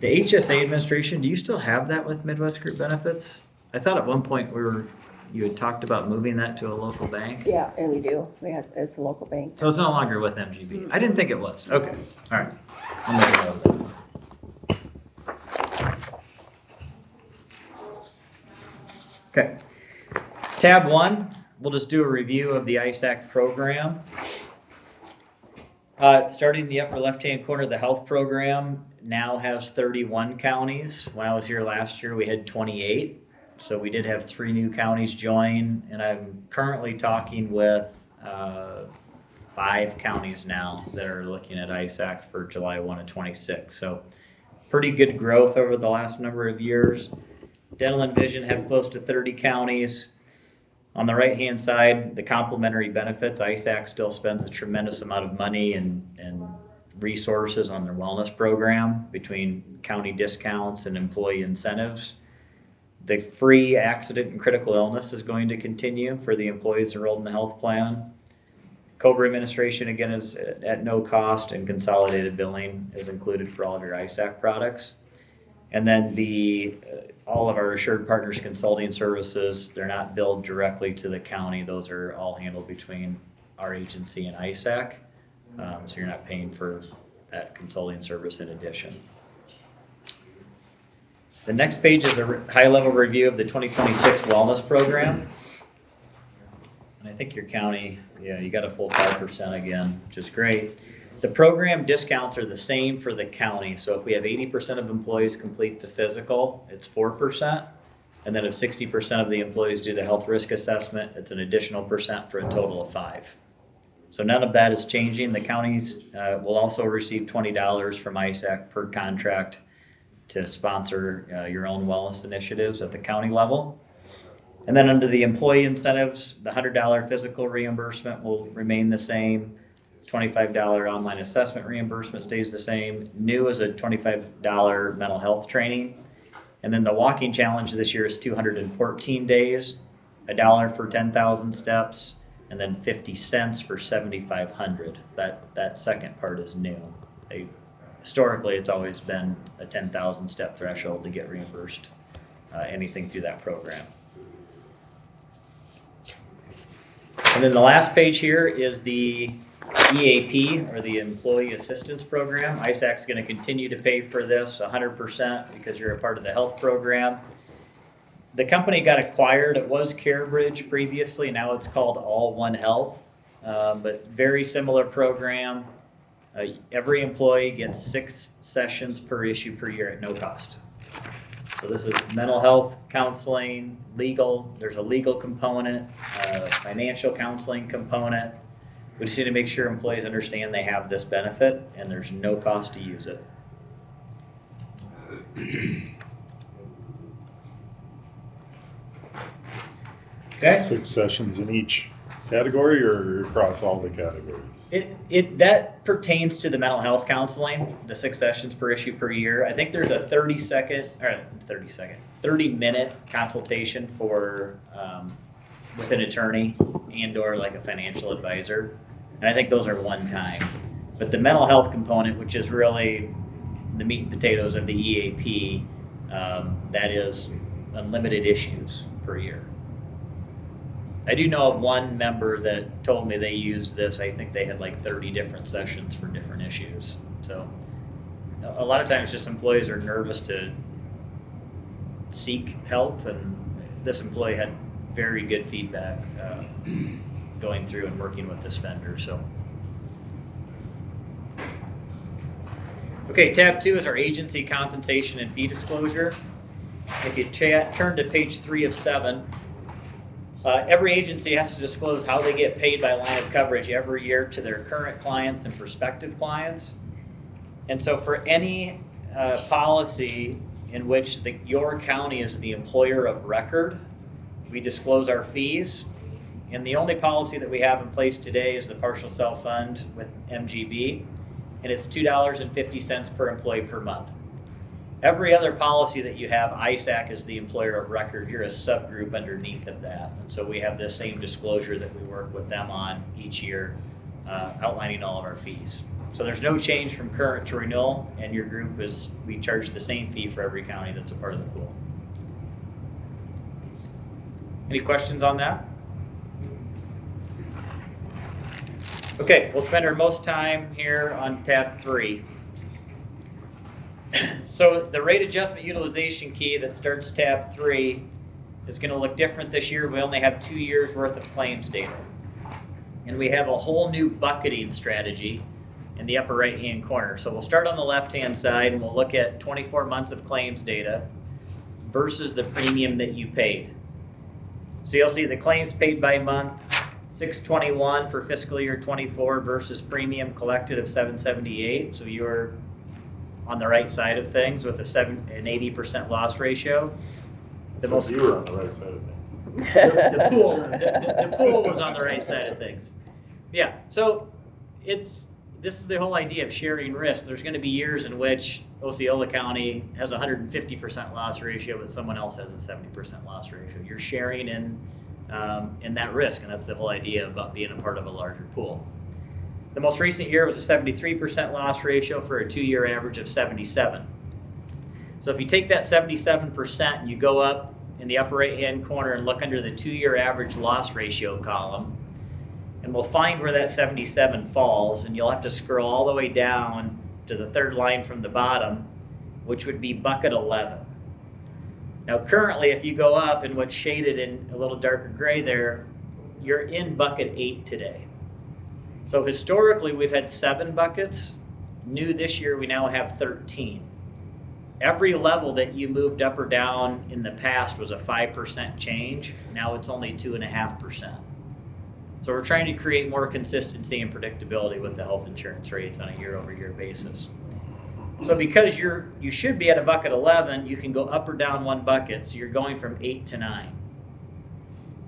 The HSA administration, do you still have that with Midwest Group Benefits? I thought at one point you had talked about moving that to a local bank. Yeah, and we do. It's a local bank. So it's no longer with MGB. I didn't think it was. Okay, all right. I'll make a note of that. Okay. Tab 1, we'll just do a review of the ISAC program. Starting in the upper left-hand corner, the health program now has 31 counties. When I was here last year, we had 28. So we did have 3 new counties join, and I'm currently talking with 5 counties now that are looking at ISAC for July 1 of 26. So pretty good growth over the last number of years. Dental and vision have close to 30 counties. On the right-hand side, the complementary benefits, ISAC still spends a tremendous amount of money and resources on their wellness program between county discounts and employee incentives. The free accident and critical illness is going to continue for the employees enrolled in the health plan. COBRA administration, again, is at no cost, and consolidated billing is included for all of your ISAC products. And then all of our Assured Partners consulting services, they're not billed directly to the county. Those are all handled between our agency and ISAC. So you're not paying for that consulting service in addition. The next page is a high-level review of the 2026 wellness program. And I think your county, yeah, you got a full 5% again, which is great. The program discounts are the same for the county. So if we have 80% of employees complete the physical, it's 4%. And then if 60% of the employees do the health risk assessment, it's an additional percent for a total of 5%. So none of that is changing. The counties will also receive $20 from ISAC per contract to sponsor your own wellness initiatives at the county level. And then under the employee incentives, the $100 physical reimbursement will remain the same. $25 online assessment reimbursement stays the same. New is a $25 mental health training. And then the walking challenge this year is 214 days, $1 for 10,000 steps, and then 50 cents for 7,500. That second part is new. Historically, it's always been a 10,000 step threshold to get reimbursed anything through that program. And then the last page here is the EAP, or the Employee Assistance Program. ISAC's going to continue to pay for this 100% because you're a part of the health program. The company got acquired. It was CareBridge previously. Now it's called All One Health, but very similar program. Every employee gets 6 sessions per issue per year at no cost. So this is mental health counseling, legal. There's a legal component, financial counseling component. We just need to make sure employees understand they have this benefit and there's no cost to use it. Okay. 6 sessions in each category or across all the categories? That pertains to the mental health counseling, the 6 sessions per issue per year. I think there's a 30-minute consultation for with an attorney and/or like a financial advisor. And I think those are one time. But the mental health component, which is really the meat and potatoes of the EAP, that is unlimited issues per year. I do know of one member that told me they used this. I think they had like 30 different sessions for different issues. So a lot of times just employees are nervous to seek help, and this employee had very good feedback going through and working with this vendor. So, okay, tab 2 is our agency compensation and fee disclosure. If you turn to page 3 of 7, every agency has to disclose how they get paid by line of coverage every year to their current clients and prospective clients. And so for any policy in which your county is the employer of record, we disclose our fees. And the only policy that we have in place today is the partial self-fund with MGB, and it's $2.50 per employee per month. Every other policy that you have, ISAC is the employer of record. You're a subgroup underneath of that. And so we have the same disclosure that we work with them on each year, outlining all of our fees. So there's no change from current to renewal, and your group is, we charge the same fee for every county that's a part of the pool. Any questions on that? Okay, we'll spend our most time here on tab 3. So the rate adjustment utilization key that starts tab 3 is going to look different this year. We only have 2 years worth of claims data. And we have a whole new bucketing strategy in the upper right hand corner. So we'll start on the left hand side and we'll look at 24 months of claims data versus the premium that you paid. So you'll see the claims paid by month, $621 for fiscal year 24 versus premium collected of $778. So you're on the right side of things with an 80% loss ratio. So you were on the right side of things. The pool was on the right side of things. Yeah, so this is the whole idea of sharing risk. There's going to be years in which Osceola County has a 150% loss ratio, but someone else has a 70% loss ratio. You're sharing in that risk, and that's the whole idea about being a part of a larger pool. The most recent year was a 73% loss ratio for a 2-year average of 77. So if you take that 77% and you go up in the upper right-hand corner and look under the 2-year average loss ratio column, and we'll find where that 77 falls, and you'll have to scroll all the way down to the third line from the bottom, which would be bucket 11. Now currently, if you go up and what's shaded in a little darker gray there, you're in bucket 8 today. So historically, we've had 7 buckets. New this year, we now have 13. Every level that you moved up or down in the past was a 5% change. Now it's only 2.5%. So we're trying to create more consistency and predictability with the health insurance rates on a year-over-year basis. So because you should be at a bucket 11, you can go up or down 1 bucket. So you're going from 8 to 9.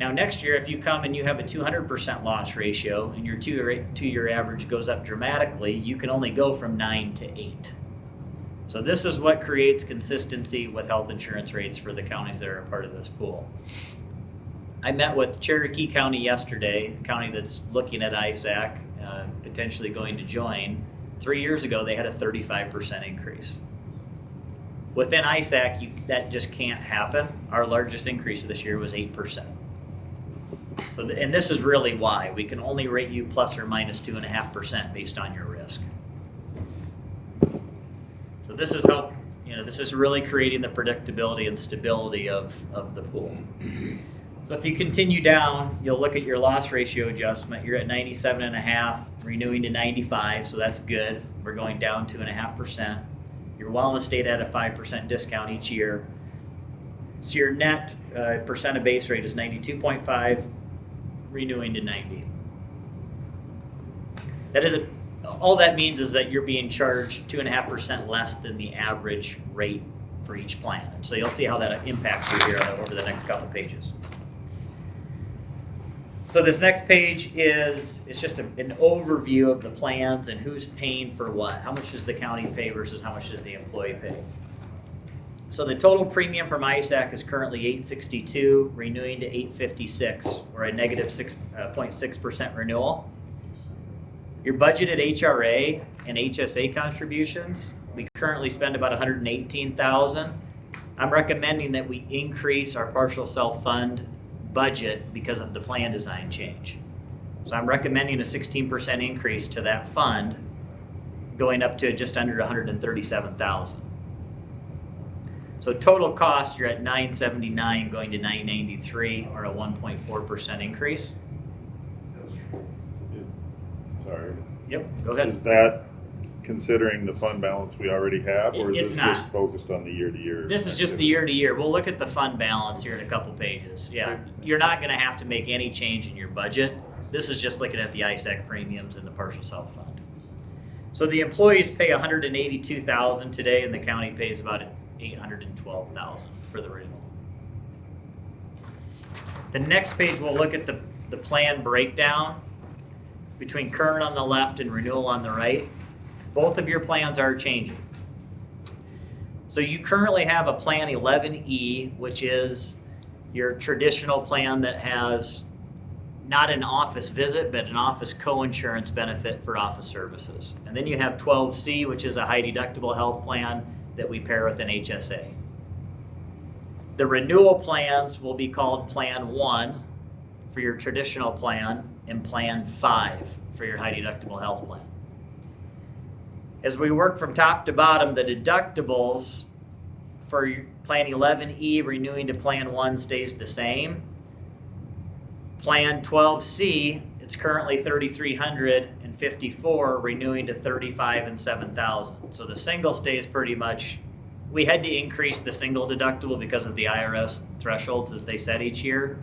Now next year, if you come and you have a 200% loss ratio and your 2-year average goes up dramatically, you can only go from 9 to 8. So this is what creates consistency with health insurance rates for the counties that are a part of this pool. I met with Cherokee County yesterday, a county that's looking at ISAC, potentially going to join. 3 years ago, they had a 35% increase. Within ISAC, that just can't happen. Our largest increase this year was 8%. So, and this is really why. We can only rate you plus or minus 2.5% based on your risk. So this is how, this is really creating the predictability and stability of the pool. So if you continue down, you'll look at your loss ratio adjustment. You're at 97.5, renewing to 95, so that's good. We're going down 2.5%. Your wellness data at a 5% discount each year. So your net percent of base rate is 92.5, renewing to 90. That isn't, all that means is that you're being charged 2.5% less than the average rate for each plan. So you'll see how that impacts you here over the next couple pages. So this next page is just an overview of the plans and who's paying for what. How much does the county pay versus how much does the employee pay? So the total premium from ISAC is currently $862, renewing to $856, or a negative 6.6% renewal. Your budgeted HRA and HSA contributions, we currently spend about $118,000. I'm recommending that we increase our partial self-fund budget because of the plan design change. So I'm recommending a 16% increase to that fund, going up to just under $137,000. So total cost, you're at $979 going to $993, or a 1.4% increase. Sorry. Yep, go ahead. Is that considering the fund balance we already have, or is It's this not. just focused on the year-to-year? This is just the year-to-year. We'll look at the fund balance here in a couple pages. Yeah, you're not going to have to make any change in your budget. This is just looking at the ISAC premiums and the partial self-fund. So the employees pay $182,000 today, and the county pays about $812,000 for the renewal. The next page, we'll look at the plan breakdown between current on the left and renewal on the right. Both of your plans are changing. So you currently have a plan 11E, which is your traditional plan that has not an office visit, but an office co-insurance benefit for office services. And then you have 12C, which is a high deductible health plan that we pair with an HSA. The renewal plans will be called Plan 1 for your traditional plan and Plan 5 for your high deductible health plan. As we work from top to bottom, the deductibles for Plan 11E renewing to Plan 1 stays the same. Plan 12C, it's currently $3,354, renewing to $35,000 and $7,000. So the single stays pretty much. We had to increase the single deductible because of the IRS thresholds that they set each year.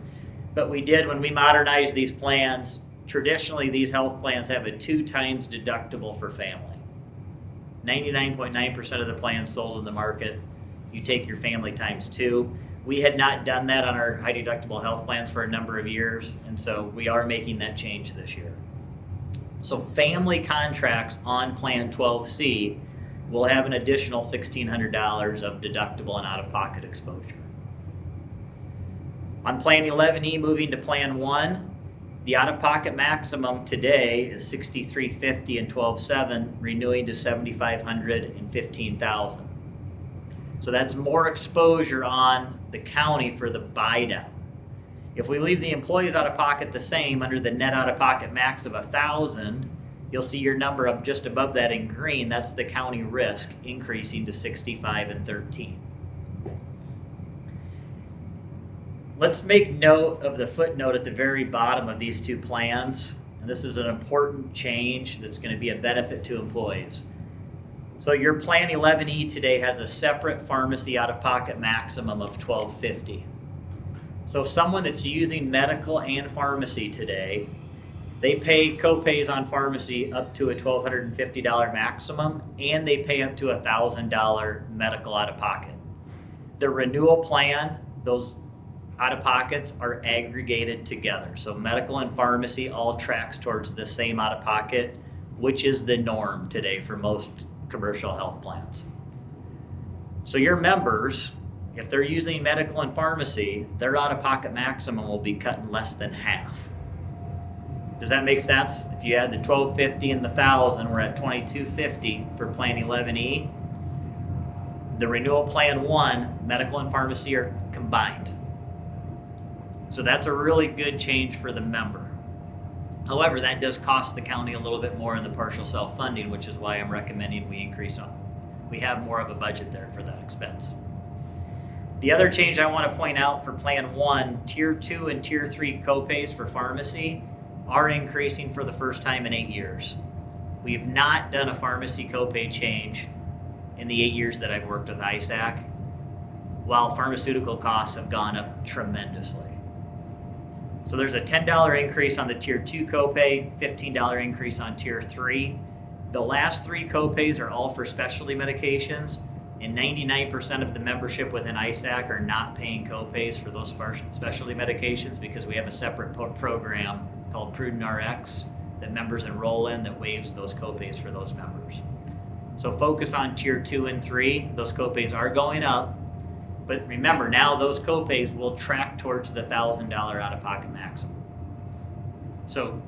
But we did when we modernized these plans. Traditionally, these health plans have a 2 times deductible for family. 99.9% of the plans sold in the market, you take your family times 2. We had not done that on our high deductible health plans for a number of years, and so we are making that change this year. So family contracts on Plan 12C will have an additional $1,600 of deductible and out-of-pocket exposure. On Plan 11E, moving to Plan 1, the out-of-pocket maximum today is $6,350 and 12/7, renewing to $7,500 and $15,000. So that's more exposure on the county for the buy-down. If we leave the employees out-of-pocket the same under the net out-of-pocket max of $1,000, you'll see your number up just above that in green. That's the county risk increasing to $65 and $13. Let's make note of the footnote at the very bottom of these 2 plans. And this is an important change that's going to be a benefit to employees. So your Plan 11E today has a separate pharmacy out-of-pocket maximum of $1,250. So someone that's using medical and pharmacy today, they pay co-pays on pharmacy up to a $1,250 maximum, and they pay up to a $1,000 medical out-of-pocket. The renewal plan, those out-of-pockets are aggregated together. So medical and pharmacy all tracks towards the same out-of-pocket, which is the norm today for most commercial health plans. So your members, if they're using medical and pharmacy, their out-of-pocket maximum will be cut in less than half. Does that make sense? If you add the $1,250 and the $1,000, we're at $2,250 for Plan 11E. The renewal Plan 1, medical and pharmacy are combined. So that's a really good change for the member. However, that does cost the county a little bit more in the partial self-funding, which is why I'm recommending we increase on. We have more of a budget there for that expense. The other change I want to point out for Plan 1, Tier 2 and Tier 3 copays for pharmacy are increasing for the first time in 8 years. We have not done a pharmacy copay change in the 8 years that I've worked with ISAC, while pharmaceutical costs have gone up tremendously. So there's a $10 increase on the Tier 2 copay, $15 increase on Tier 3. The last 3 copays are all for specialty medications, and 99% of the membership within ISAC are not paying copays for those specialty medications because we have a separate program called Prudent RX that members enroll in that waives those copays for those members. So focus on Tier 2 and 3. Those copays are going up. But remember, now those copays will track towards the $1,000 out-of-pocket maximum. So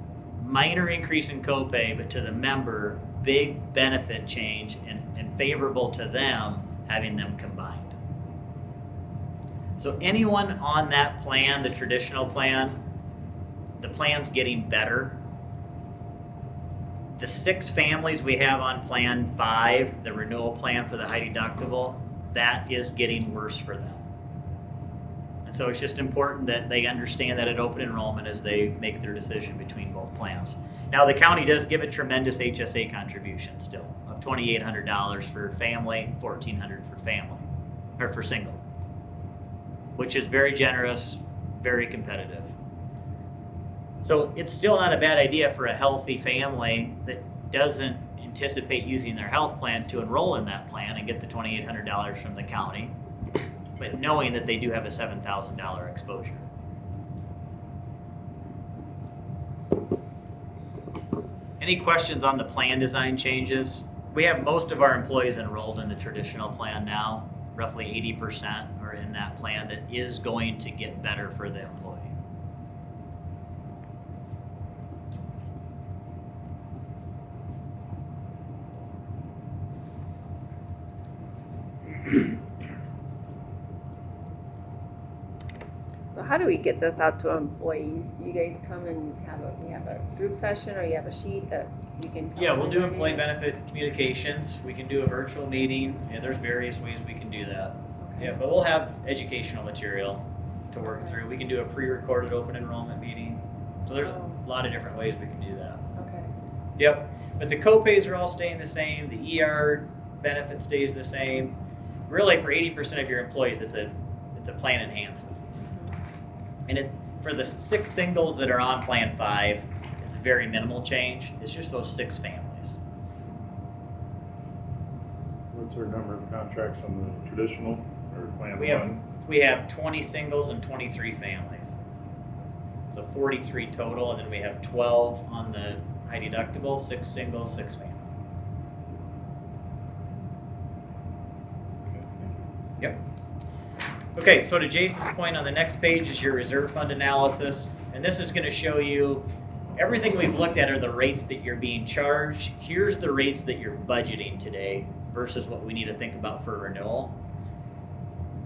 minor increase in copay, but to the member, big benefit change and favorable to them having them combined. So anyone on that plan, the traditional plan, the plan's getting better. The 6 families we have on Plan 5, the renewal plan for the high deductible, that is getting worse for them. And so it's just important that they understand that at open enrollment as they make their decision between both plans. Now the county does give a tremendous HSA contribution still of $2,800 for family, $1,400 for family, or for single, which is very generous, very competitive. So it's still not a bad idea for a healthy family that doesn't anticipate using their health plan to enroll in that plan and get the $2,800 from the county, but knowing that they do have a $7,000 exposure. Any questions on the plan design changes? We have most of our employees enrolled in the traditional plan now. Roughly 80% are in that plan that is going to get better for the employee. how do we get this out to employees? Do you guys come and we have a group session, or you have a sheet that you can tell Yeah, we'll do everybody? employee benefit communications, we can do a virtual meeting, and there's various ways we can do that. Okay. Yeah, but we'll have educational material to work through. We can do a pre-recorded open enrollment meeting. So there's Oh. a lot of different ways we can do that. Okay. Yep, but the co-pays are all staying the same, the ER benefit stays the same. Really, for 80% of your employees, it's a plan enhancement. And for the 6 singles that are on Plan 5, it's very minimal change. It's just those 6 families. What's our number of contracts on the traditional or plan We have, one? we have 20 singles and 23 families. So 43 total, and then we have 12 on the high deductible, 6 singles, 6 families. Yep. Okay, so to Jason's point, on the next page is your reserve fund analysis. And this is going to show you everything we've looked at are the rates that you're being charged. Here's the rates that you're budgeting today versus what we need to think about for renewal.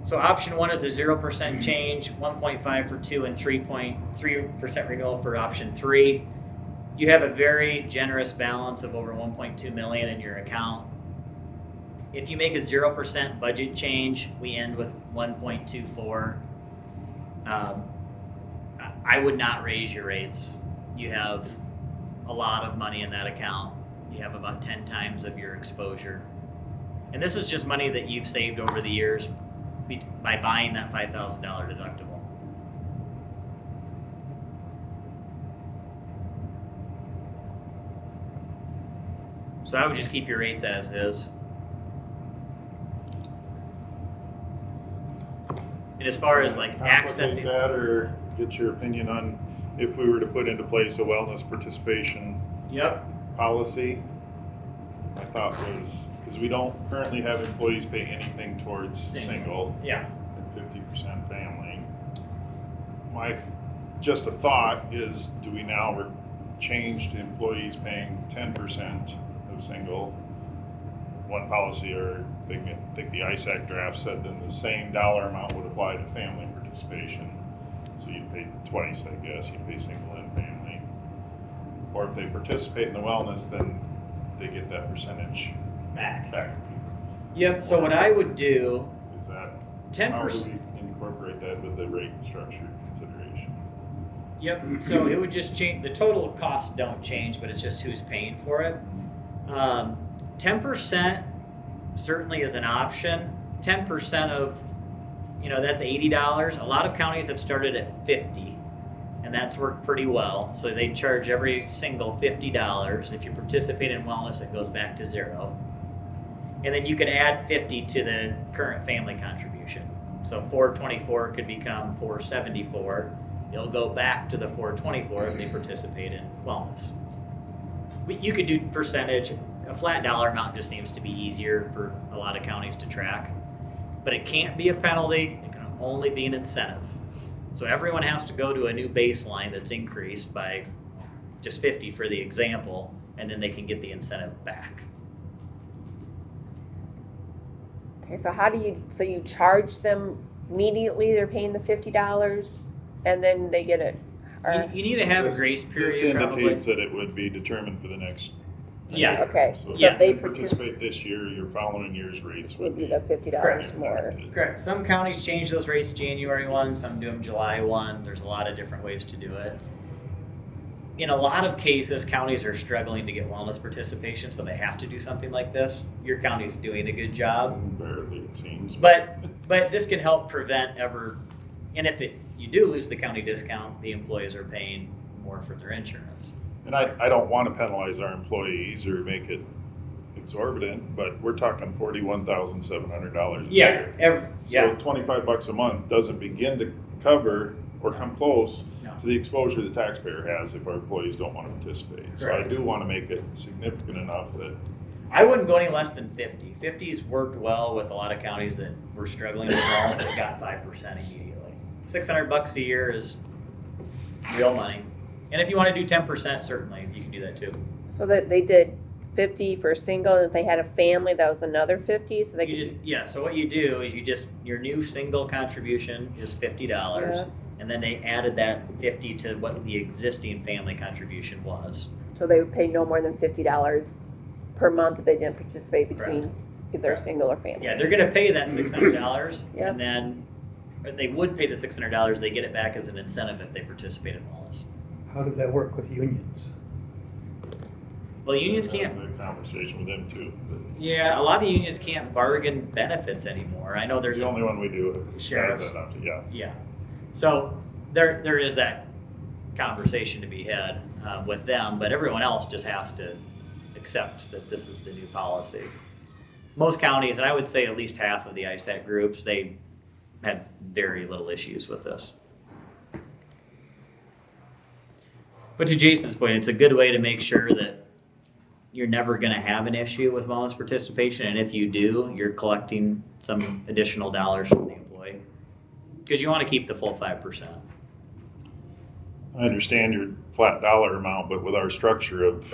So option 1 is a 0% change, 1.5 for 2, and 3.3% renewal for option 3. You have a very generous balance of over 1.2 million in your account. If you make a 0% budget change, we end with 1.24. I would not raise your rates. You have a lot of money in that account. You have about 10 times of your exposure. And this is just money that you've saved over the years by buying that $5,000 deductible. So I would just keep your rates as is. And as far as like Complicate accessing, that, or get your opinion on if we were to put into place a wellness participation yep, policy. My thought was, because we don't currently have employees pay anything towards single yeah, and 50% family. Just a thought is, do we now change to employees paying 10% of single? One policy, or I think the ISAC draft said then the same dollar amount would apply to family participation. So you'd pay twice, I guess. You'd pay single and family. Or if they participate in the wellness, then they get that percentage back. back. Yep, so what I would do, Is that, 10%. how do we incorporate that with the rate structure consideration? Yep, so it would just change, the total costs don't change, but it's just who's paying for it. 10% certainly is an option. 10% of, that's $80. A lot of counties have started at $50, and that's worked pretty well. So they charge every single $50. If you participate in wellness, it goes back to 0. And then you can add 50 to the current family contribution. So 424 could become 474. It'll go back to the 424 if they participate in wellness. You could do percentage. A flat dollar amount just seems to be easier for a lot of counties to track. But it can't be a penalty. It can only be an incentive. So everyone has to go to a new baseline that's increased by just 50 for the example, and then they can get the incentive back. Okay, so so you charge them immediately, they're paying the $50, and then they get it? You need to have a grace period. This probably. indicates that it would be determined for the next Yeah. year. Okay, So so if they you participate this year, your following year's rates would would be the $50 Correct. more. Correct. Some counties change those rates January 1, some do them July 1. There's a lot of different ways to do it. In a lot of cases, counties are struggling to get wellness participation, so they have to do something like this. Your county's doing a good job. Barely, it seems. But this can help prevent and if you do lose the county discount, the employees are paying more for their insurance. And I don't want to penalize our employees or make it exorbitant, but we're talking $41,700 a year. So $25 a month doesn't begin to cover or come close No. to the exposure the taxpayer has if our employees don't want to participate. So I Correct. do want to make it significant enough that I wouldn't go any less than 50. 50's worked well with a lot of counties that were struggling with wellness that got 5% immediately. $600 a year is real money. And if you want to do 10%, certainly you can do that too. So that they did 50 for single, and if they had a family, that was another 50, so they could. So what you do is your new single contribution is $50. Yeah. And then they added that 50 to what the existing family contribution was. So they would pay no more than $50 per month if they didn't participate between, Correct. if they're Correct. single or family. Yeah, they're gonna pay that $600, Yep. and then, or they would pay the $600, they get it back as an incentive if they participate in wellness. How did that work with unions? Well, unions can't, Have a conversation with them too. yeah, a lot of unions can't bargain benefits anymore. I know there's The only one we do has Sheriffs. that option, yeah. Yeah, so there is that conversation to be had with them, but everyone else just has to accept that this is the new policy. Most counties, and I would say at least half of the ISAC groups, they had very little issues with this. But to Jason's point, it's a good way to make sure that you're never going to have an issue with wellness participation, and if you do, you're collecting some additional dollars from the employee. Because you want to keep the full 5%. I understand your flat dollar amount, but with our structure of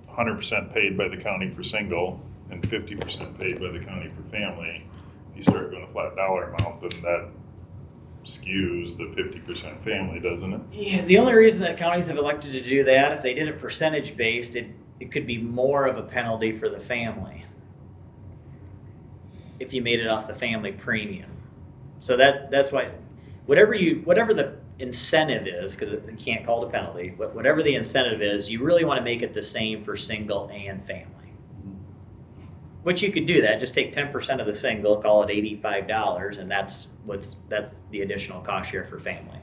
100% paid by the county for single and 50% paid by the county for family, if you start doing a flat dollar amount, then that skews the 50% family, doesn't it? Yeah, the only reason that counties have elected to do that, if they did it percentage based, it could be more of a penalty for the family if you made it off the family premium. So that's why, whatever the incentive is, because you can't call it a penalty, but whatever the incentive is, you really want to make it the same for single and family. Which you could do that, just take 10% of the single, call it $85, and that's the additional cost share for family.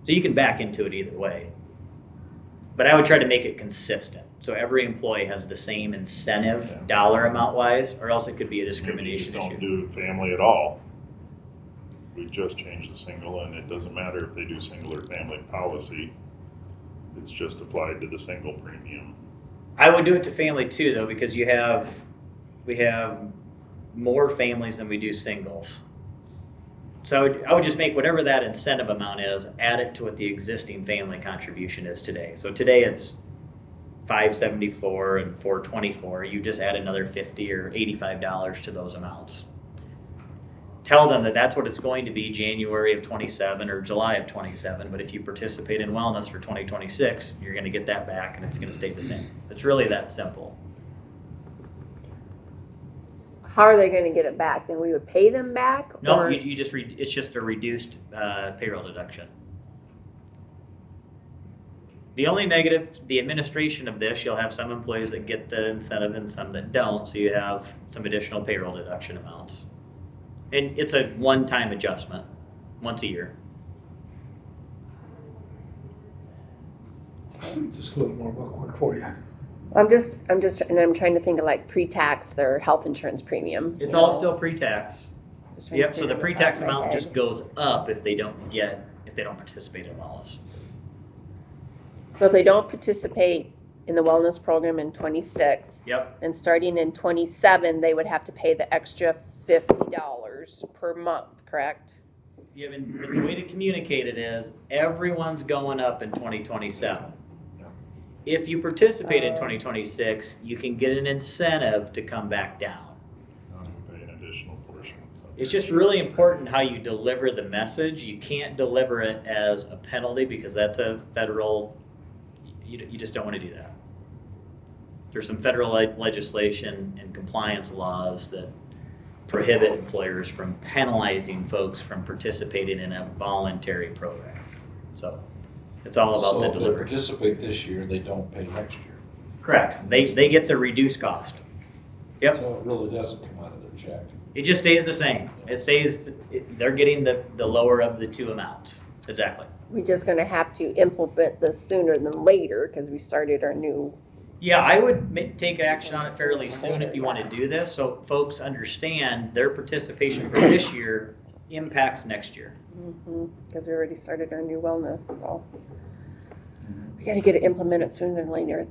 So you can back into it either way. But I would try to make it consistent, so every employee has the same incentive, dollar amount wise, or else it could be a discrimination Maybe you issue. just don't do family at all. We just changed the single, and it doesn't matter if they do single or family policy. It's just applied to the single premium. I would do it to family too, though, because we have more families than we do singles. So I would just make whatever that incentive amount is, add it to what the existing family contribution is today. So today it's $574 and $424. You just add another $50 or $85 to those amounts. Tell them that that's what it's going to be January of 27 or July of 27. But if you participate in wellness for 2026, you're going to get that back, and it's going to stay the same. It's really that simple. How are they gonna get it back? Then we would pay them back? No, or- you just it's just a reduced payroll deduction. The only negative, the administration of this, you'll have some employees that get the incentive and some that don't, so you have some additional payroll deduction amounts. And it's a one-time adjustment, once a year. Just a little more backward for you. I'm trying to think of like pre-tax, their health insurance premium. It's you all know? still pre-tax. Just trying to Yep, so the figure this out pre-tax in my amount head. just goes up if they don't participate in wellness. So if they don't participate in the wellness program in 26, Yep, and starting in 27, they would have to pay the extra $50 per month, correct? yeah, but the way to communicate it is, everyone's going up in 2027. If you participate in 2026, you can get an incentive to come back down. Pay an additional portion. It's just really important how you deliver the message. You can't deliver it as a penalty because that's a federal, you just don't want to do that. There's some federal legislation and compliance laws that prohibit employers from penalizing folks from participating in a voluntary program. So it's all about the So if they delivery. participate this year, they don't pay next year. Correct. They get the reduced cost. Yep. So it really doesn't come out of their check. It just stays the same. It stays, they're getting the lower of the two amounts. Exactly. We're just gonna have to implement this sooner than later because we started our new. Yeah, I would take action on it fairly soon if you want to do this, so folks understand their participation for this year impacts next year. Because we already started our new wellness, so we gotta get it implemented sooner than later,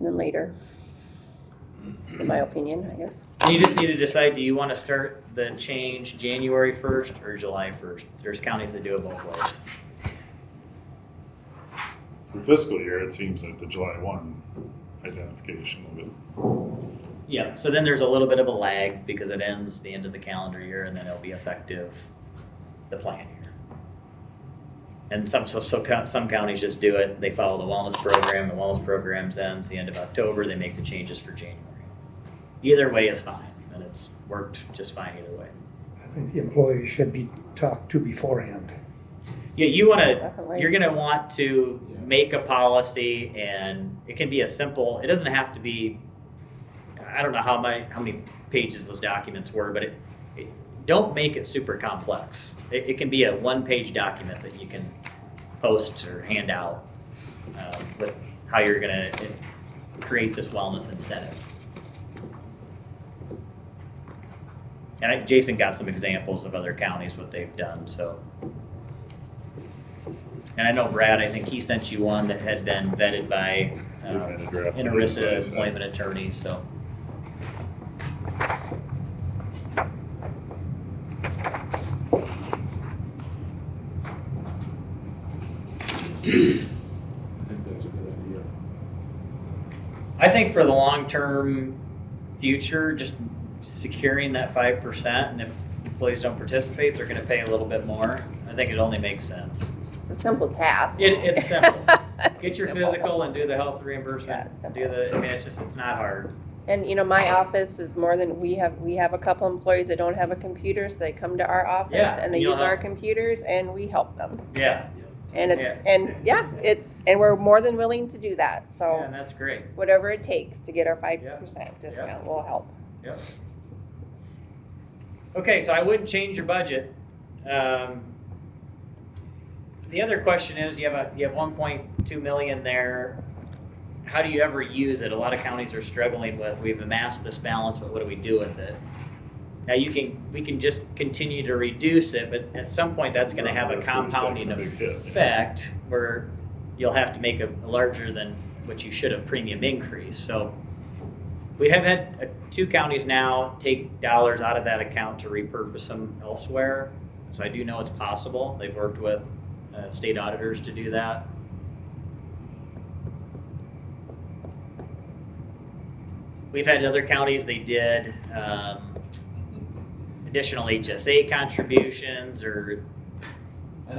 in my opinion, I guess. You just need to decide, do you want to start the change January 1st or July 1st? There's counties that do it both ways. For fiscal year, it seems like the July 1 identification of it. Yeah, so then there's a little bit of a lag because it ends the end of the calendar year and then it'll be effective the plan year. And some counties just do it, they follow the wellness program, the wellness program ends the end of October, they make the changes for January. Either way is fine, and it's worked just fine either way. I think the employees should be talked to beforehand. Yeah, you wanna, Definitely. you're gonna want to make a policy, and it can be a simple, it doesn't have to be, I don't know how many pages those documents were, but don't make it super complex. It can be a one-page document that you can post or hand out with how you're gonna create this wellness incentive. And Jason got some examples of other counties, what they've done, so. And I know Brad, I think he sent you one that had been vetted by an ERISA employment attorney, so. I think that's a good idea. I think for the long-term future, just securing that 5%, and if employees don't participate, they're gonna pay a little bit more. I think it only makes sense. It's a simple task. It's simple. Get your Simple. physical and do the health Yeah, reimbursement, it's it's not hard. And, you know, my office is more than, we have a couple employees that don't have a computer, so they come to our office Yeah, and they you'll use our help. computers and we help them. Yeah, And and we're more than willing to do that, yeah, so and that's great. whatever it takes to get our 5% discount will help. Yep. Okay, so I wouldn't change your budget. The other question is, you have 1.2 million there. How do you ever use it? A lot of counties are struggling with, we've amassed this balance, but what do we do with it? Now we can just continue to reduce it, but at some point that's gonna have a compounding effect where you'll have to make a larger than what you should have premium increase. So we have had 2 counties now take dollars out of that account to repurpose them elsewhere. So I do know it's possible. They've worked with state auditors to do that. We've had other counties, they did additional HSA contributions or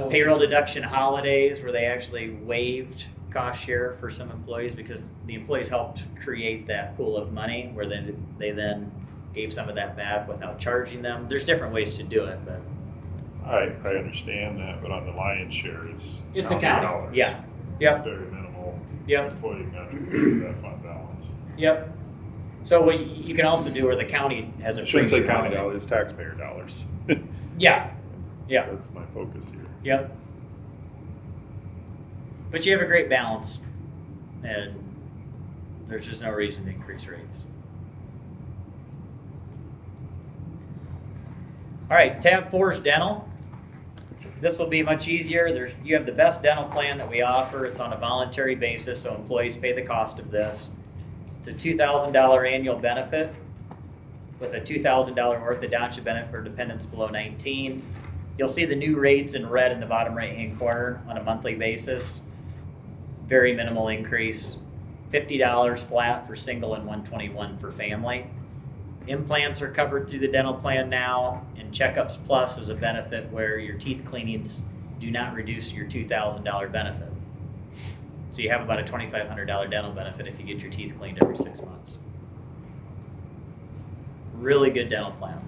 payroll deduction holidays where they actually waived cost share for some employees because the employees helped create that pool of money where they then gave some of that back without charging them. There's different ways to do it, but. I understand that, but on the lion's share, It's the county county, dollars. yeah, yep, Very minimal yep, employee contribution to that fund balance. yep. So what you can also do where the county has a. I shouldn't say premium county holiday. dollars, taxpayer dollars. Yeah, yeah, That's my focus here. yep. But you have a great balance and there's just no reason to increase rates. All right, tab 4 is dental. This will be much easier. You have the best dental plan that we offer. It's on a voluntary basis, so employees pay the cost of this. It's a $2,000 annual benefit with a $2,000 orthodontia benefit for dependents below 19. You'll see the new rates in red in the bottom right-hand corner on a monthly basis. Very minimal increase. $50 flat for single and $121 for family. Implants are covered through the dental plan now, and Checkups Plus is a benefit where your teeth cleanings do not reduce your $2,000 benefit. So you have about a $2,500 dental benefit if you get your teeth cleaned every 6 months. Really good dental plan.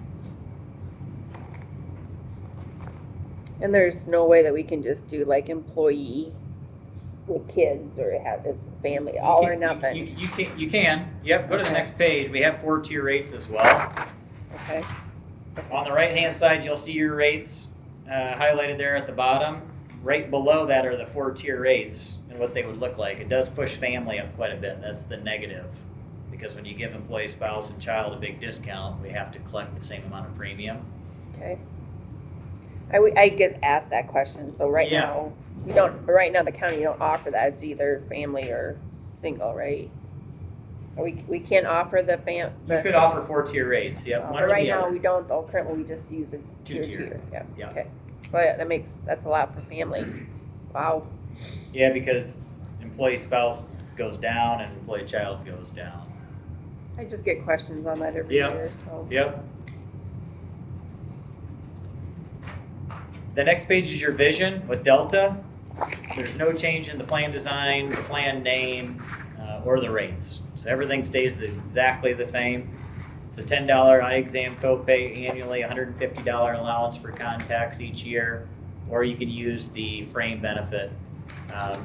And there's no way that we can just do like employee with kids or have this family, all or nothing. You can. Yep, go to the next page. We have 4-tier rates as well. Okay. On the right-hand side, you'll see your rates highlighted there at the bottom. Right below that are the 4-tier rates and what they would look like. It does push family up quite a bit. That's the negative. Because when you give employee, spouse, and child a big discount, we have to collect the same amount of premium. Okay. I get asked that question, so right Yeah. now, right now the county don't offer that, it's either family or single, right? Or we can't offer the You could offer 4-tier rates, yep, one but or right the now, other. we don't though, currently we just use a tier. 2-tier. Yeah, Yeah. okay. But that's a lot for family. Wow. Yeah, because employee spouse goes down and employee child goes down. I just get questions on that every Yep. year, so. Yep. The next page is your vision with Delta. There's no change in the plan design, the plan name, or the rates. So everything stays exactly the same. It's a $10 eye exam copay annually, $150 allowance for contacts each year, or you can use the frame benefit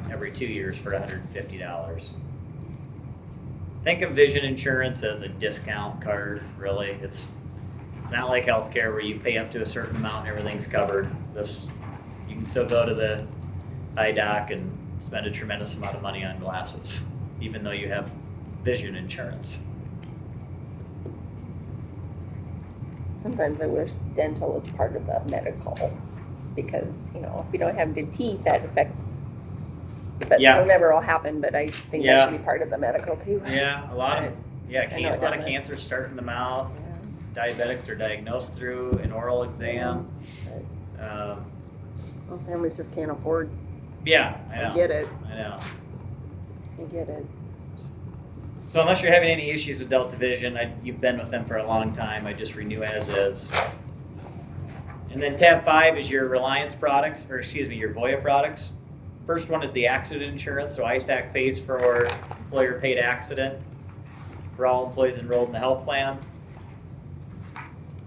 every 2 years for $150. Think of vision insurance as a discount card, really. It's not like healthcare where you pay up to a certain amount and everything's covered. You can still go to the eye doc and spend a tremendous amount of money on glasses, even though you have vision insurance. Sometimes I wish dental was part of the medical, because, you know, if we don't have good teeth, that affects, but Yeah. it'll never all happen, but I think Yeah. that should be part of the medical too. Yeah, a lot of it doesn't. cancers start in the mouth. Yeah. Diabetics are diagnosed through an oral exam. Well, families just can't afford. Yeah, I know. I get it. I know. I get it. So unless you're having any issues with Delta Vision, you've been with them for a long time, I just renew as is. And then tab 5 is your Reliance products, or excuse me, your Voya products. First one is the accident insurance, so ISAC pays for employer paid accident for all employees enrolled in the health plan.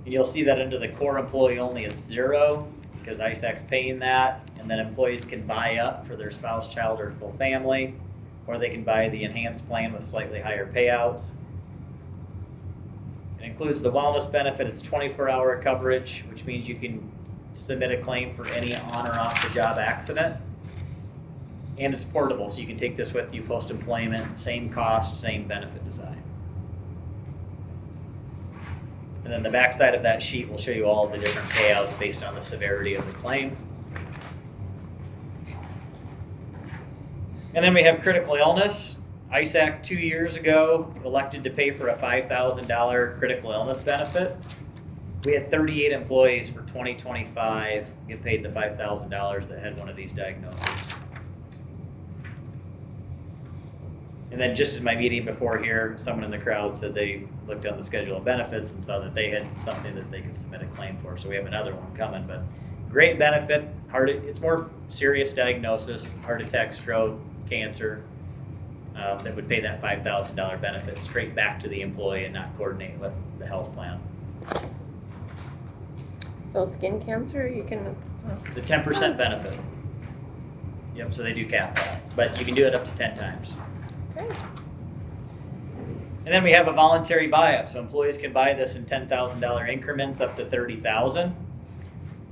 And you'll see that under the core employee only, it's 0, because ISAC's paying that, and then employees can buy up for their spouse, child, or full family, or they can buy the enhanced plan with slightly higher payouts. It includes the wellness benefit. It's 24-hour coverage, which means you can submit a claim for any on or off the job accident. And it's portable, so you can take this with you post-employment, same cost, same benefit design. And then the backside of that sheet will show you all the different payouts based on the severity of the claim. And then we have critical illness. ISAC 2 years ago elected to pay for a $5,000 critical illness benefit. We had 38 employees for 2025 get paid the $5,000 that had one of these diagnoses. And then just in my meeting before here, someone in the crowd said they looked on the schedule of benefits and saw that they had something that they could submit a claim for. So we have another one coming, but great benefit. It's more serious diagnosis, heart attack, stroke, cancer, that would pay that $5,000 benefit straight back to the employee and not coordinate with the health plan. So skin cancer, you can. It's a 10% benefit. Yep, so they do cap that, but you can do it up to 10 times. Okay. And then we have a voluntary buy-up, so employees can buy this in $10,000 increments up to $30,000.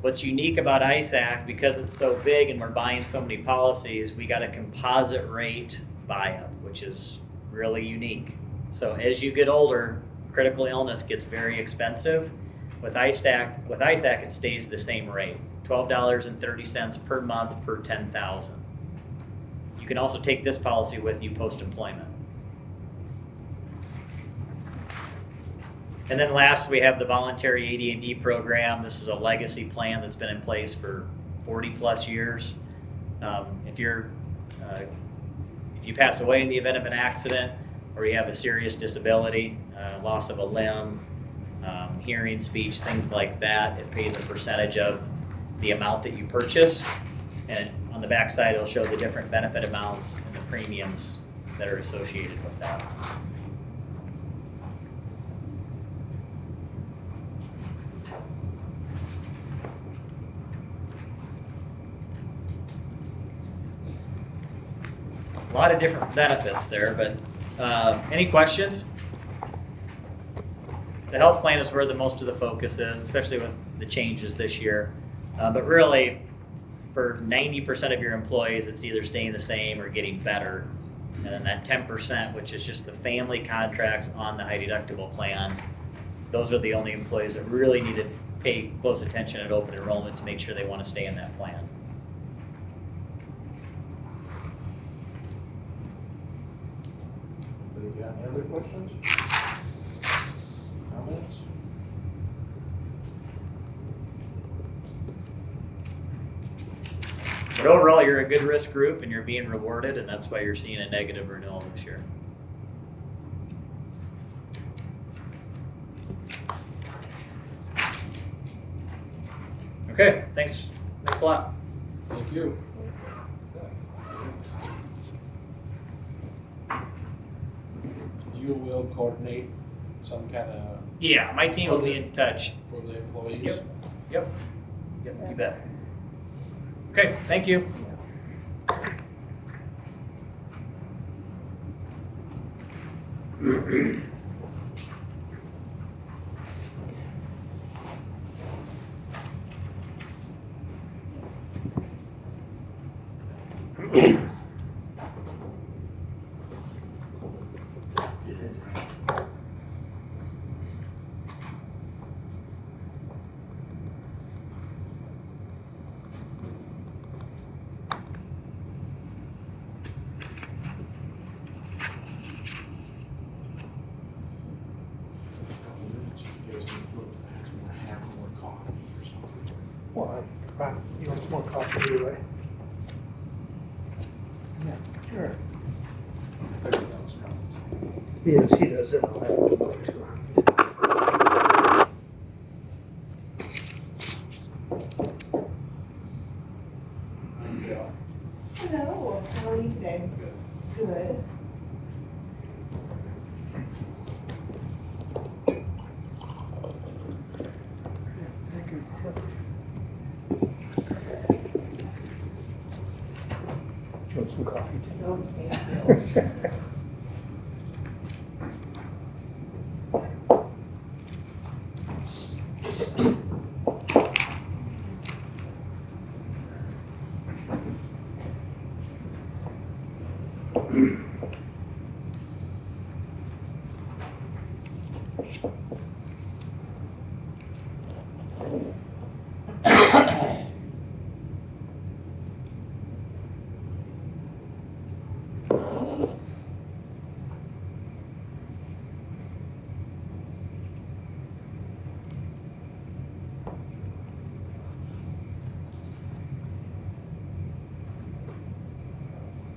What's unique about ISAC, because it's so big and we're buying so many policies, we got a composite rate buy-up, which is really unique. So as you get older, critical illness gets very expensive. With ISAC, it stays the same rate, $12.30 per month per 10,000. You can also take this policy with you post-employment. And then last, we have the voluntary AD&D program. This is a legacy plan that's been in place for 40 plus years. If you pass away in the event of an accident, or you have a serious disability, loss of a limb, hearing, speech, things like that, it pays a percentage of the amount that you purchase. And on the back side, it'll show the different benefit amounts and the premiums that are associated with that. A lot of different benefits there, but any questions? The health plan is where the most of the focus is, especially with the changes this year. But really, for 90% of your employees, it's either staying the same or getting better. And then that 10%, which is just the family contracts on the high deductible plan, those are the only employees that really need to pay close attention at open enrollment to make sure they want to stay in that plan. Any other questions? Comments? But overall, you're a good risk group and you're being rewarded, and that's why you're seeing a negative renewal this year. Okay, thanks a lot. Thank you. you will coordinate some kind of Yeah, my team will be in touch. for the employees? Yep, you bet. Okay, thank you. Well, you want some more coffee anyway? Yeah, sure. Yes, he does it. I'll have to go too. Hello, how are you today? Good. Thank you. Do you want some coffee too? No, thank you.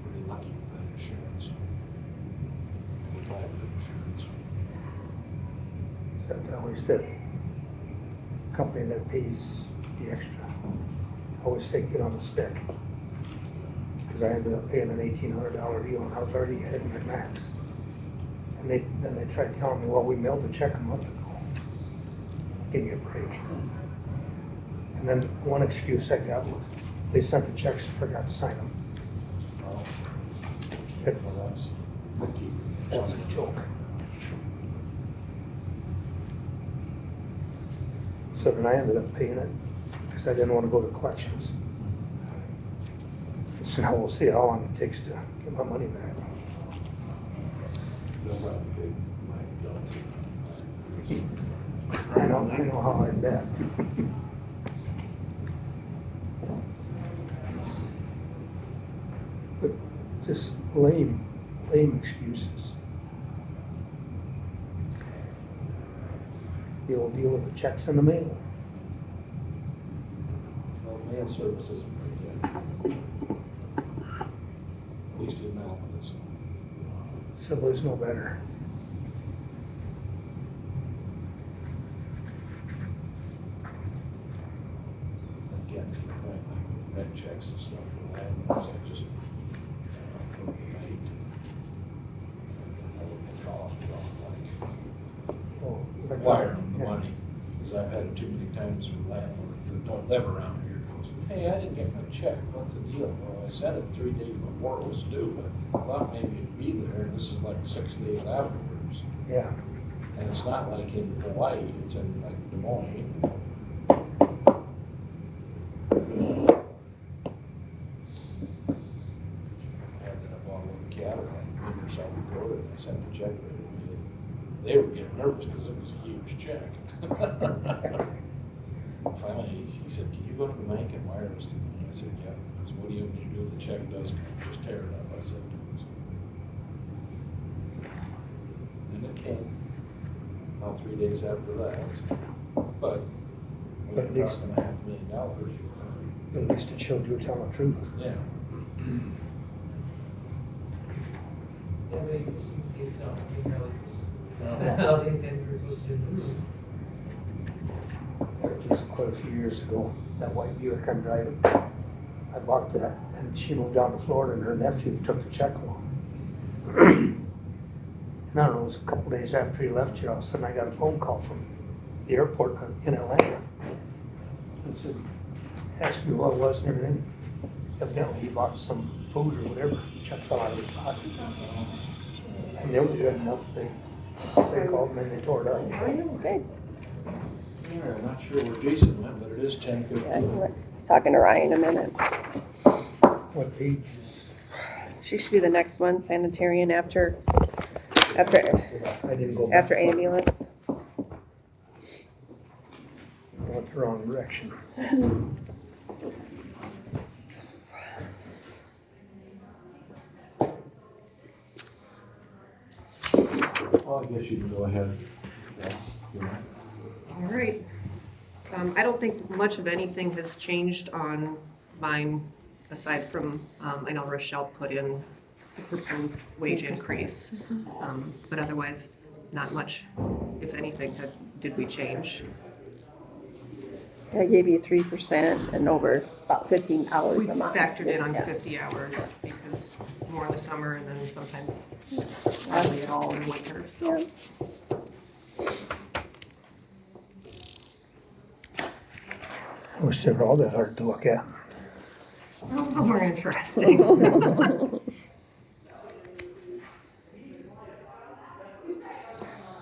Pretty lucky with that insurance. With life insurance. Except I always said, company that pays the extra, I always say get on the stick. Cause I ended up paying an $1,800 deal and I was already hitting my max. And then they tried telling me, well, we mailed a check a month ago. Give me a break. And then one excuse I got was, they sent the checks and forgot to sign them. Well, that's That's a joke. So then I ended up paying it, because I didn't want to go to collections. So now we'll see how long it takes to get my money back. I know how I bet. But just lame excuses. The old deal with the checks in the mail. Well, mail service isn't very good. At least in Melbourne, it's. Sibley's no better. Again, to the point, like with rent checks and stuff for landlords, I just, from the night. I wouldn't call it, Oh, like, wire them the money, because I've had it too many times with landlords that don't live around here, goes, hey, I didn't get my check, what's the deal? Well, I sent it 3 days before it was due, but I thought maybe it'd be there, and this is like 6 days afterwards. Yeah. And it's not like in Hawaii, it's in like Des Moines. I ended up all over Canada, in South Dakota, and I sent the check there. They were getting nervous because it was a huge check. Finally, he said, can you go to the bank and wire us the money? I said, yeah. He said, what do you want me to do if the check does come? Just tear it up. I said, and it came. About 3 days after that. But But at we're least- talking $500,000. At least it showed you were telling the truth. Yeah. Yeah, but it's not seeing No. how these things are supposed to do. Just quite a few years ago, that white Buick I'm driving, I bought that, and she moved down to Florida, and her nephew took the check along. And I don't know, it was a couple days after he left here, all of a sudden I got a phone call from the airport in Atlanta. It said, asked me who I was and everything. Evidently he bought some food or whatever, check fell out of his pocket. And they were good enough, they called and then they tore it up. Okay. Yeah, I'm not sure where Jason went, but it is 10:15. Yeah, he went. He's talking to Ryan in a minute. What page is? She should be the next one, sanitarian after I didn't go back. after ambulance. I went the wrong direction. Well, I guess you can go ahead. All right. I don't think much of anything has changed on mine, aside from, I know Rochelle put in the proposed wage increase. But otherwise, not much, if anything, did we change. I gave you 3% and over about 15 hours We a month. factored in on Yeah. 50 hours because it's more in the summer and then sometimes hardly at all in the winter, so. Yeah. I wish they were all that hard to look at. Some of them are interesting.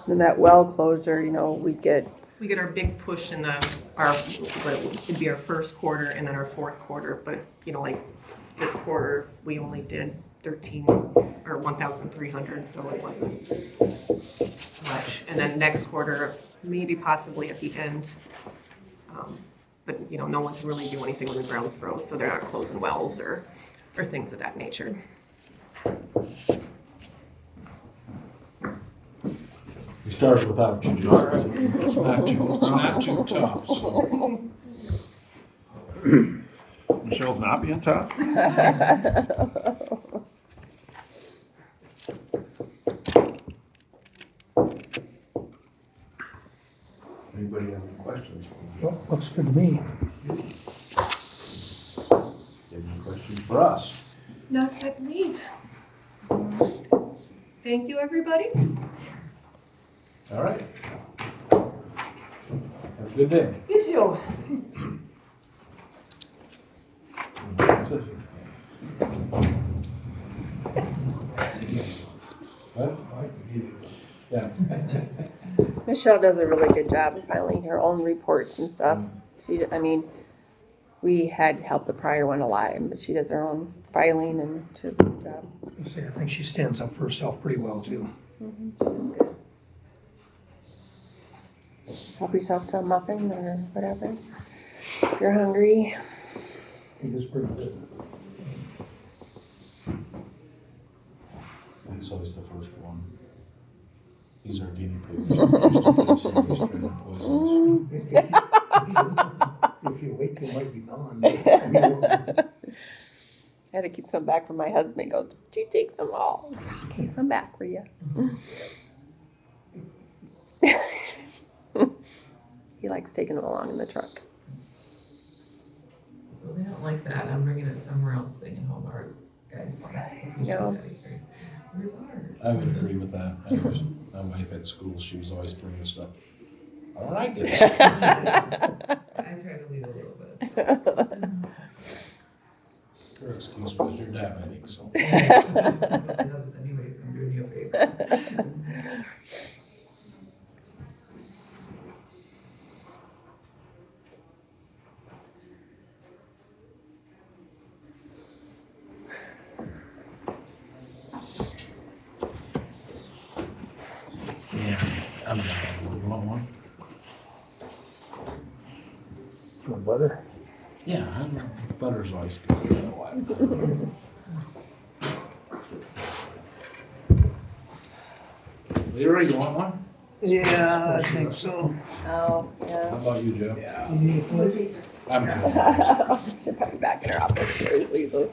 And that well closure, you know, we get, We get our big push in it'd be our first quarter and then our fourth quarter, but, you know, like this quarter, we only did 1,300, so it wasn't much. And then next quarter, maybe possibly at the end. But, you know, no one can really do anything when the ground's froze, so they're not closing wells or things of that nature. We started without you, John. It's not too tough, so. Michelle's not being tough? Anybody have any questions? Well, looks good to me. Any questions for us? Not I believe. Thank you, everybody. All right. Have a good day. You too. What? Yeah. Michelle does a really good job of filing her own reports and stuff. I mean, we had helped the prior one a lot, but she does her own filing and she does a good job. I think she stands up for herself pretty well too. She does good. Help yourself to a muffin or whatever. If you're hungry. It is pretty good. He's always the first one. These are guinea pigs. Just in case somebody's trying to poison If you wait, they might be gone. I had to keep some back from my husband. He goes, "Did you take them all?" Okay, some back for you. He likes taking them along in the truck. Well, they don't like that. I'm bringing it somewhere else, singing Hallmark, guys. Yeah. Where's ours? I would agree with that. My wife at school, she was always bringing stuff. I don't like this. I try to leave a little bit. Her excuse was your diabetic, so. I know this anyway, so I'm doing you a favor. Yeah, I'm done. You want one? For butter? Yeah, butter's always good. You know what? Leroy, you want one? Yeah, I think so. Oh, How yeah. about you, Joe? Yeah. You need a plate? I'm good. She'll probably be back in her office. She always leaves those.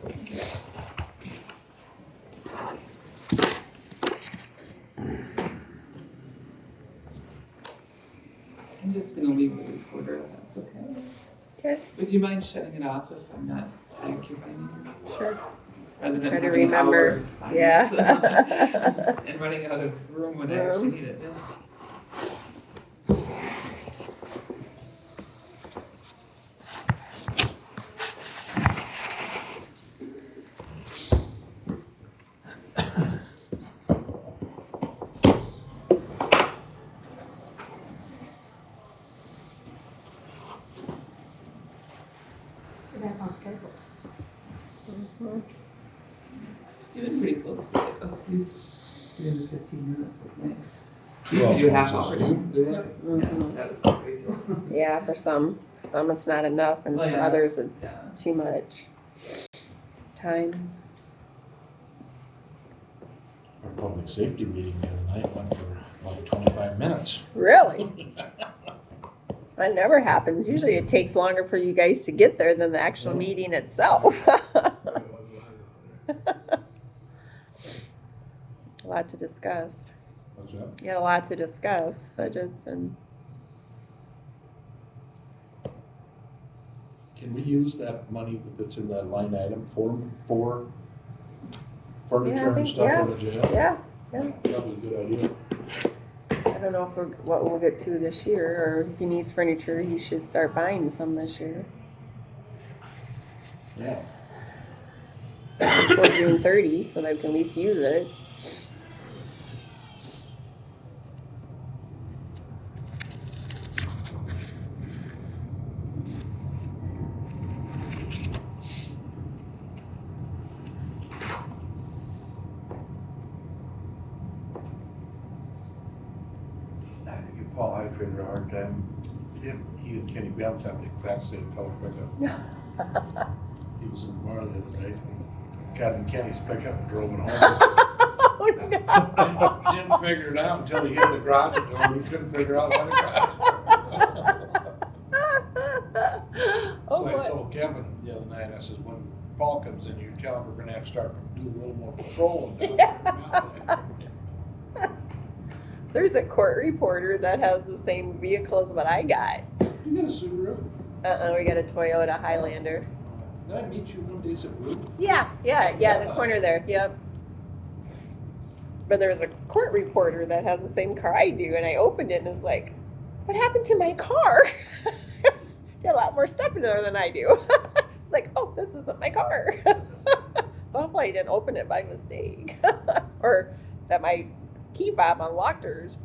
I'm just gonna leave the recorder if that's okay. Okay, Would you mind shutting it off if I'm not occupying you? sure. Rather than Try to having remember. hours silence. Yeah. And running out of room when I actually need it, yeah. We're back on schedule. Mhm. Getting pretty close to like us, you, in the 15 minutes, that's nice. We Who used to do else half wants hour. this? You do that? Yeah, Mhm. that was not great too. Yeah, for some it's not enough, and Oh, for yeah. others, it's Yeah. too much time. Our public safety meeting the other night went for about 25 minutes. Really? That never happens. Usually it takes longer for you guys to get there than the actual Yeah. meeting itself. A lot to discuss. What's that? You had a lot to discuss, budgets and, Can we use that money that's in that line item for furniture Yeah, I and think- stuff in the jail? yeah, yeah. Probably a good idea. I don't know what we'll get to this year, or if he needs furniture, he should start buying some this year. Yeah. Before June 30, so they can at least use it. I had to give Paul Hightrader a hard time. He and Kenny Benz have the exact same color pickup. He was in the bar the other night and got in Kenny's pickup and drove it home. Oh, no. Didn't figure it out until he hit the garage door and he couldn't figure out why the garage. Oh, So I boy. told Kevin the other night, I says, when Paul comes in, you tell him we're gonna have to start doing a little more patrolling down there. There's a court reporter that has the same vehicle as what I got. You got a Subaru? We got a Toyota Highlander. Did I meet you one day at Blue? Yeah, the corner there, yep. But there's a court reporter that has the same car I do, and I opened it and it's like, what happened to my car? Did a lot more stuff in there than I do. It's like, oh, this isn't my car. So hopefully I didn't open it by mistake. Or that my key fob unlocked hers.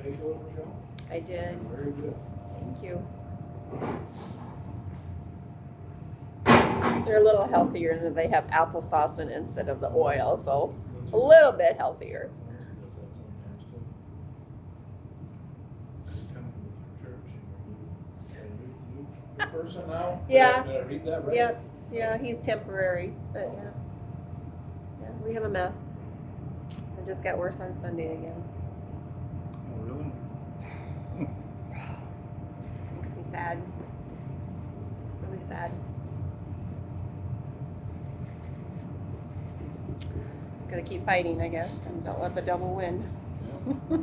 Did you make those, Michelle? I did. Very good. Thank you. They're a little healthier and they have applesauce in it instead of the oil, so a little bit healthier. New person now? Yeah. Did I read that right? Yep, yeah, he's temporary, but yeah. Yeah, we have a mess. It just got worse on Sunday again. Oh, really? Makes me sad. Really sad. Gotta keep fighting, I guess, and don't let the devil win. Yeah.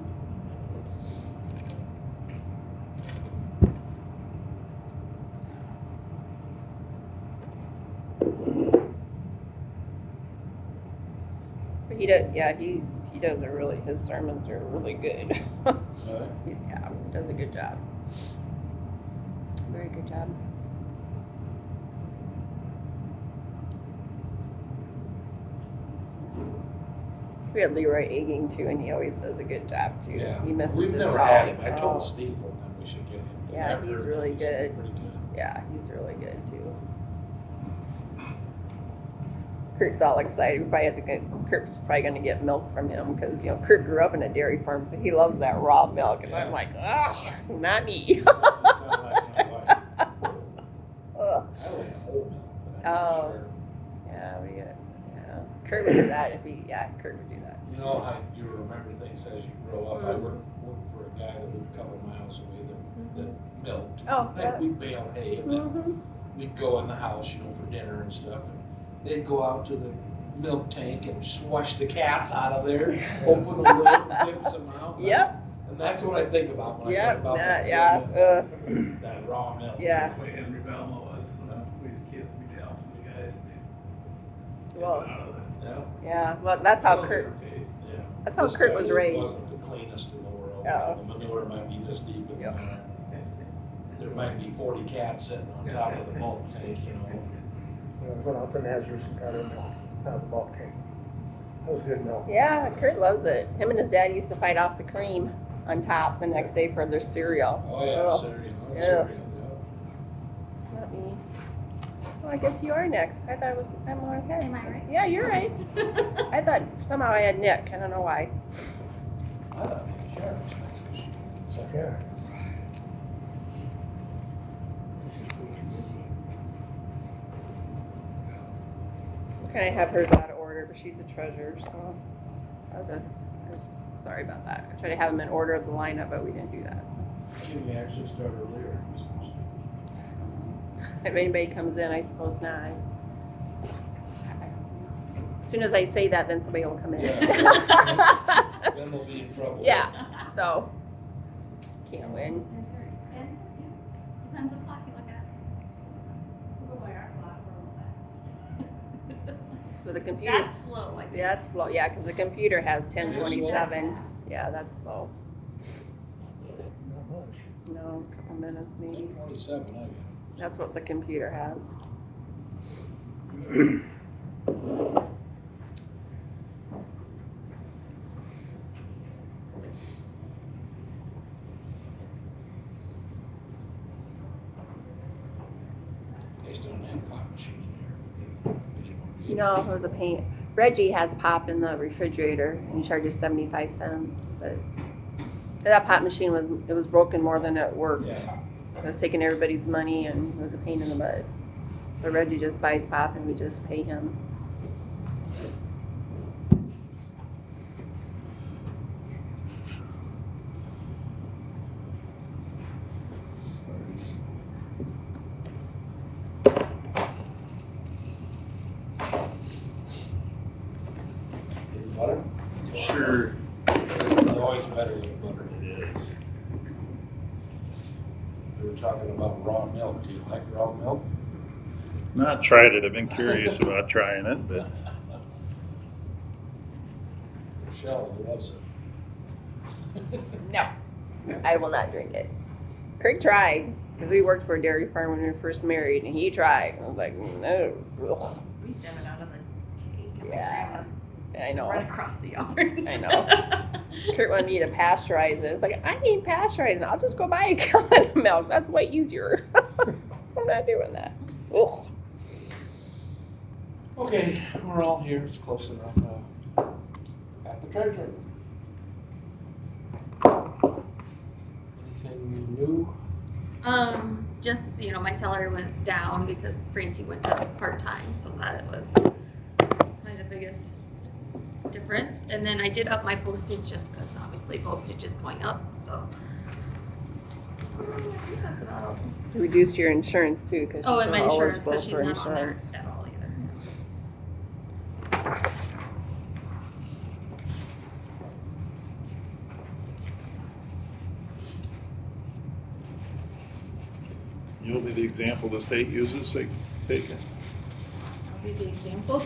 But he does a really, his sermons are really good. Really? Yeah, he does a good job. Very good job. We had Leroy egging too, and he always does a good job too. Yeah. He misses We've his never call. had him. I told Oh. Steve one time we should get him. Yeah, he's really good. Pretty good. Yeah, he's really good too. Kurt's all excited. Kurt's probably gonna get milk from him because, you know, Kurt grew up in a dairy farm, so he loves that raw milk. And I'm like, oh, not me. You sound like my wife. Ugh. I like whole milk. but I'm not Oh. sure. Yeah. Kurt would do that Kurt would do that. You know how you remember things as you grow up. I worked for a guy that lived a couple miles away that milked. Oh, Like yeah. we'd bale hay and then we'd go in the house, you know, for dinner and stuff. And they'd go out to the milk tank and swash the cats out of there, open the lid and give some out. Yep. And that's what I think about when I Yep. think about that raw milk. Yeah. That's the way Henry Belmo was when we was kids, we'd help the guys to Well, get out of it. Yeah. yeah. Well, that's how Well, Kurt. taste. Yeah. That's how This Kurt guy was raised. Wasn't the cleanest in the world. Oh. The manure might be this deep in Yep. there. There might be 40 cats sitting on top of the milk tank, you know. You know, went out to Nazareth and got her milk out of the bulk tank. That was good milk. Yeah, Kurt loves it. Him and his dad used to fight off the cream on top the next day for their cereal. Oh, yeah, Ugh. cereal. Yeah. Cereal, Not me. Well, I guess you are next. I thought it was, I'm okay. Am I right? Yeah, you're right. I thought somehow I had Nick. I don't know why. yeah. I thought maybe Sharon was next because she came in second. Yeah. Kind of have hers out of order, but she's a treasure, so sorry about that. I tried to have them in order of the lineup, but we didn't do that. Jimmy actually started earlier than he was supposed to. If anybody comes in, I suppose not. As soon as I say that, then somebody will come in. Then we'll be in trouble. Yeah, so can't win. Depends what clock you look at. We'll go by our clock, we're a little fast. So the computer. That's slow, I think. Yeah, that's slow. Yeah, because the computer has 10:27. Yeah, that's slow. Not much. No, a couple minutes maybe. 27, I guess. That's what the computer has. They still don't have a pop machine in here. No, it was a pain. Reggie has pop in the refrigerator and he charges 75 cents, but that pop machine was broken more than it worked. Yeah. It was taking everybody's money and it was a pain in the butt. So Reggie just buys pop and we just pay him. Butter? Sure. It's always better with butter. It is. We were talking about raw milk. Do you like raw milk? Not tried it, I've been curious about trying it, but Michelle loves it. No, I will not drink it. Craig tried, because we worked for a dairy farm when we were first married, and he tried. And I was like, no. Ugh. We used to have it out of the tank. and my Yeah, grandma's I know. Run across the yard. I know. Kurt wanted me to pasteurize it. It's like, I ain't pasteurizing. I'll just go buy a gallon of milk. That's way easier. I'm not doing that. Ugh. Okay, we're all here. It's close enough. At the treasurer. Anything new? Just, my salary went down because Francie went to part-time, so that was probably the biggest difference. And then I did up my postage just because obviously postage is going up, so. I think that's about all. You reduced your insurance too, because she's Oh, and my not insurance, eligible because she's for not on there insurance. at all either. you'll be the example the state uses, they take it. I'll be the example.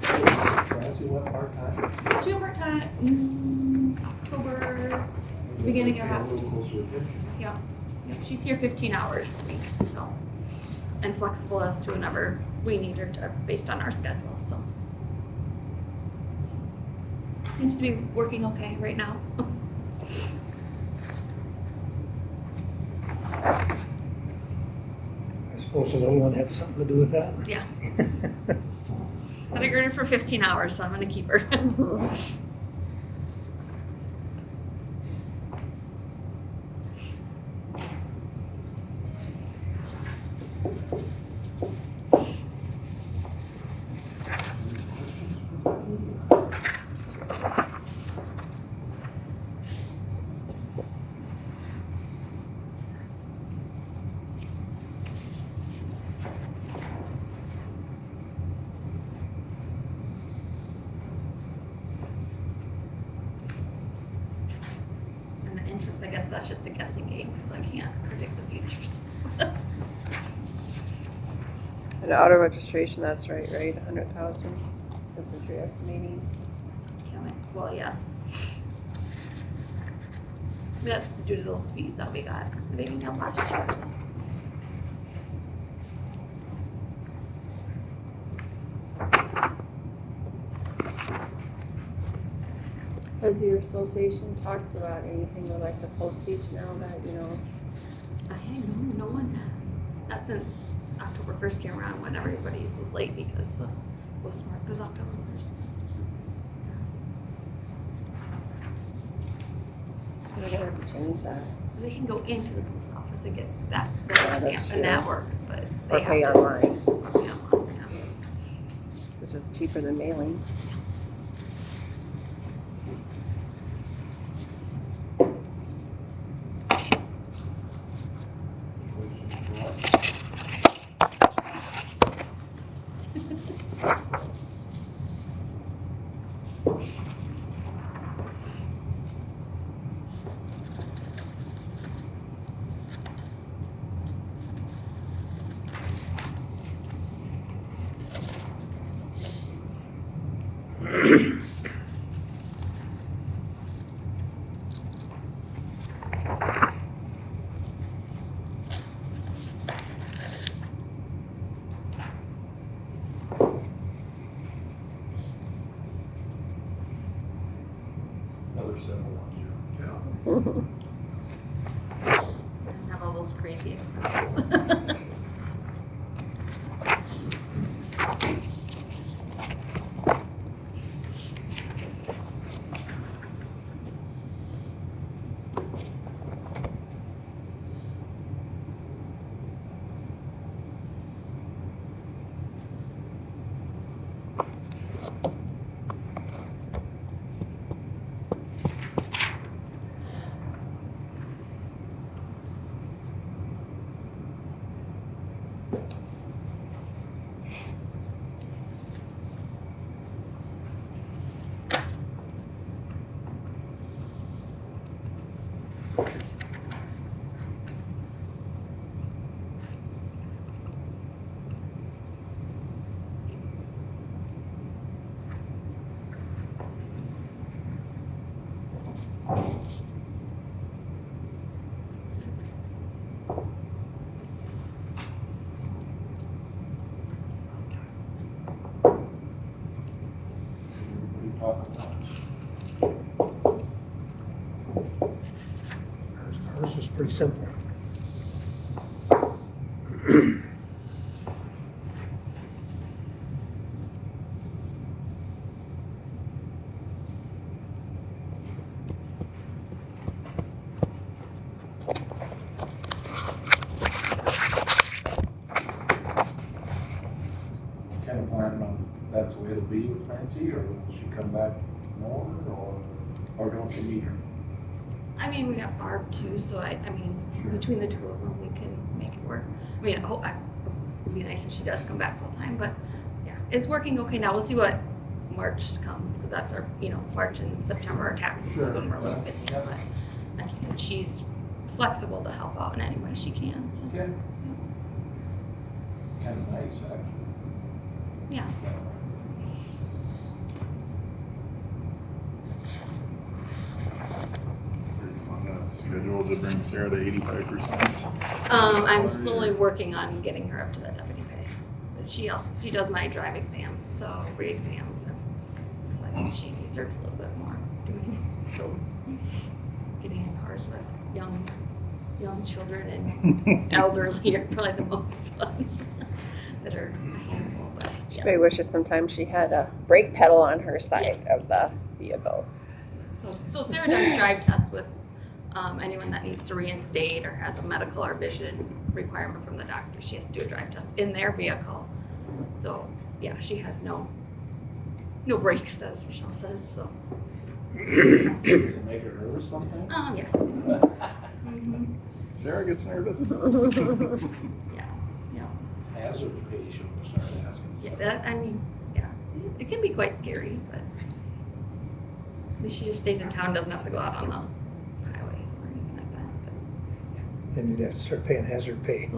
Francie went part-time? She went part-time, October, beginning of October. Yeah, she's here 15 hours a week, so. and flexible as to whenever we need her to, based on our schedule, so. Seems to be working okay right now. I suppose the little one had something to do with that. Yeah. But I grew her for 15 hours, so I'm gonna keep her. And the interest, I guess that's just a guessing game, because I can't predict the futures. And auto registration, that's right, 100,000, that's what you're estimating. Well, yeah. That's due to those fees that we got, they didn't have last year, so. Has your association talked about anything with like the postage now that, No one has. Not since October 1st came around, when everybody's was late because the postmark was October 1st. They're gonna have to change that. They can go into the post office and get that Yeah, stamp, that's and that true. works, but Or they pay have to. online, Pay online, yeah. which is cheaper than mailing. Another simple one. And have all those crazy expenses. Ours is pretty simple. Kind of planning on, that's the way it'll be with Francie, or will she come back more, or don't you need her? I mean, we got Barb too, so I mean, Sure. between the two of them, we can make it work. I mean, it would be nice if she does come back full time, but yeah, it's working okay now. We'll see what March comes, because that's our, March and September are tax seasons when we're a little busy, but like you said, she's flexible to help out in any way she can, so. Okay. Kind of nice, actually. Yeah. On the schedule to bring Sarah to 85%? I'm slowly working on getting her up to that deputy pay. But she does my drive exams, so re-exams. So I think she deserves a little bit more doing those, getting in cars with young children and elderly are probably the most ones that are a handful, but She yeah. may wish sometimes she had a brake pedal on her side of the vehicle. So Sarah does drive tests with anyone that needs to reinstate or has a medical or vision requirement from the doctor. She has to do a drive test in their vehicle. So yeah, she has no brakes, as Michelle says. So. Does it make her nervous sometimes? Yes. Mm-hmm. Sarah gets nervous. Yeah. Hazard pay, she'll start asking. Yeah, it can be quite scary, but at least she just stays in town, doesn't have to go out on the highway or anything like that. Then you'd have to start paying hazard pay.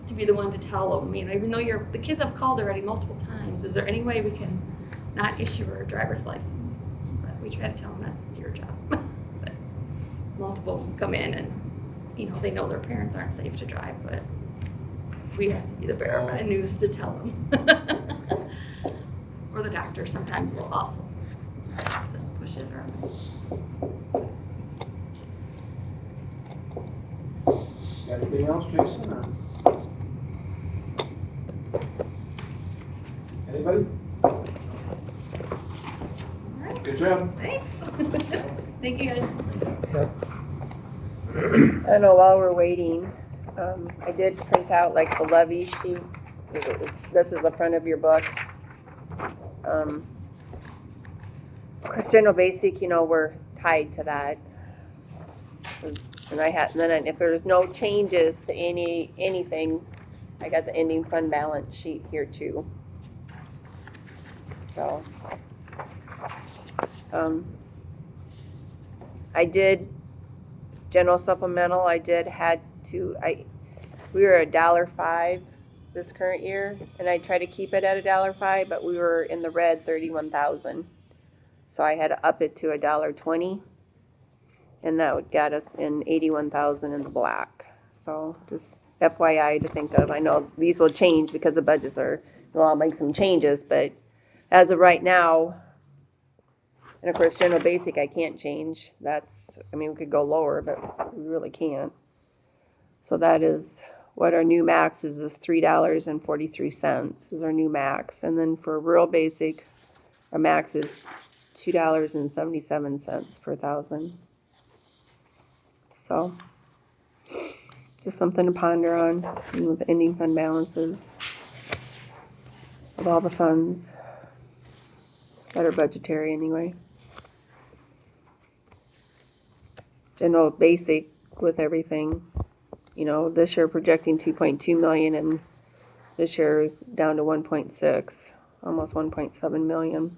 To be the one to tell them, even though the kids have called already multiple times, is there any way we can not issue her a driver's license? But we try to tell them that's your job. But multiple come in and, they know their parents aren't safe to drive, but we have to be the bearer of bad news to tell them. Or the doctor sometimes will also just push it or. Got anything else, Jason, or? Anybody? Alright. Good job. Thanks. Thank you guys. Yep. I don't know, while we're waiting, I did print out like the levy sheets. This is the front of your book. Of course, general basic, we're tied to that. And then if there's no changes to anything, I got the ending fund balance sheet here too. So, I did general supplemental. We were $1.05 this current year, and I try to keep it at $1.05, but we were in the red 31,000. So I had to up it to $1.20, and that would get us in 81,000 in the black. So just FYI to think of. I know these will change because the budgets I'll make some changes, but as of right now, and of course general basic I can't change. We could go lower, but we really can't. So that is what our new max is $3.43 is our new max. And then for rural basic, our max is $2.77 per thousand. So just something to ponder on, with the ending fund balances of all the funds that are budgetary anyway. General basic with everything, this year projecting 2.2 million, and this year is down to 1.6, almost 1.7 million.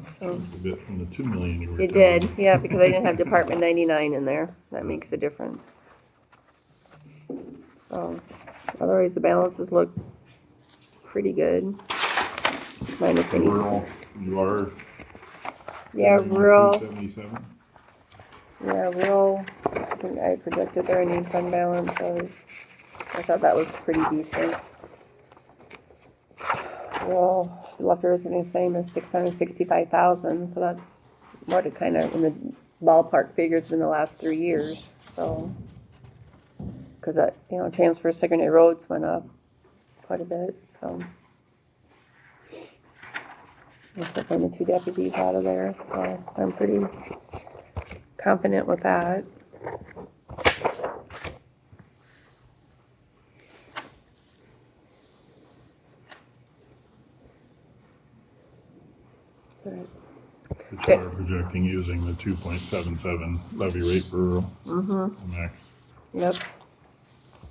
So A bit from the 2 million you were it telling did, me. yeah, because I didn't have Department 99 in there. That makes a difference. So otherwise the balances look pretty good. Minus any. Rural, you are. Yeah, rural. 277. Yeah, rural. I think I projected their ending fund balance. I thought that was pretty decent. Rural left everything the same as 665,000. So that's what it kind of in the ballpark figures in the last 3 years. So because that transfer secondary roads went up quite a bit. So. I'm still putting the 2 deputies out of there, so I'm pretty confident with that. But you are projecting using the 2.77 levy rate for rural max. Yep. I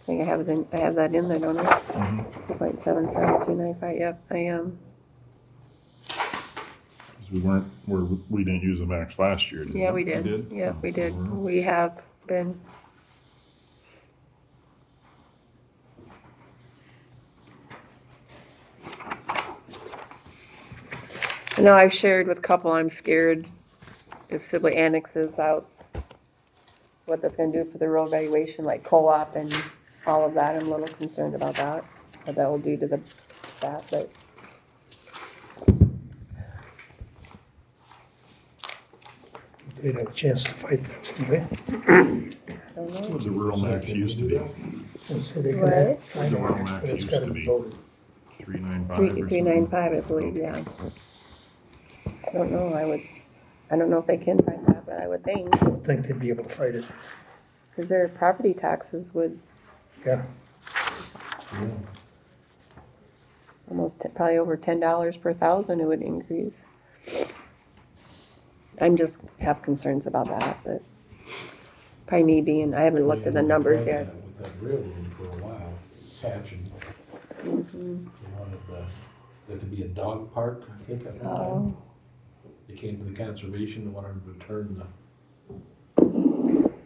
think I have that in there, don't I? 2.77295. Yep, I am. We didn't use the max last year, did we? Yeah, we did. We did? Yeah, we did. For rural? We have been. I know I've shared with a couple, I'm scared if Sibley annexes out, what that's gonna do for the rural valuation, like co-op and all of that. I'm a little concerned about that, what that will do to the staff, but They'd have a chance to fight that, wouldn't they? I don't know. What the rural max used to be, And so they could What? have The rural finance, max but it's used gotta to be be. voted. 395 or something. 395, I believe, yeah. I don't know, I don't know if they can fight that, but I would think, I don't think they'd be able to fight it. because their property taxes would Yeah, almost, probably over $10 per thousand it would increase. I'm just have concerns about that, but probably me being, I haven't looked at the numbers yet. With that railroad for a while, patching, Mhm. they wanted there to be a dog park, I think, at one time. Oh, They came to the conservation and wanted to turn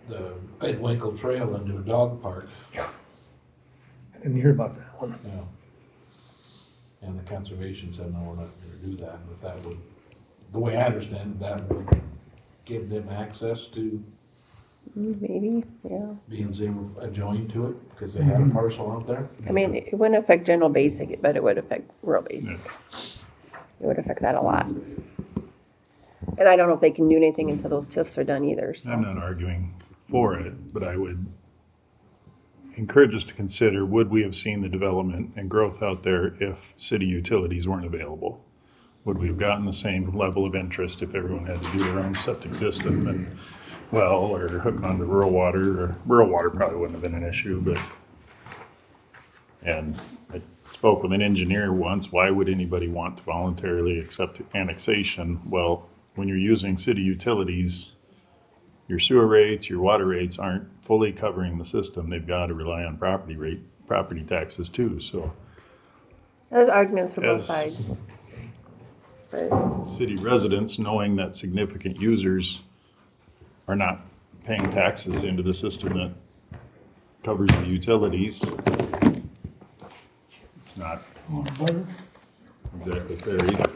the Ed Winkle Trail into a dog park, I didn't hear about that one. you know. And the conservation said, no, we're not gonna do that, but that would, the way I understand it, that would give them access to, maybe, yeah. being they were adjoined to it, because they had a parcel out there. I mean, it wouldn't affect general basic, but it would affect rural basic. It would affect that a lot. And I don't know if they can do anything until those TIFs are done either, so. I'm not arguing for it, but I would encourage us to consider, would we have seen the development and growth out there if city utilities weren't available? Would we have gotten the same level of interest if everyone had to do their own septic system and well, or hook onto rural water? Or rural water probably wouldn't have been an issue, but, and I spoke with an engineer once, why would anybody want to voluntarily accept annexation? Well, when you're using city utilities, your sewer rates, your water rates aren't fully covering the system. They've got to rely on property taxes too, so. There's arguments for both As- sides. But, City residents, knowing that significant users are not paying taxes into the system that covers the utilities, it's not exactly fair either.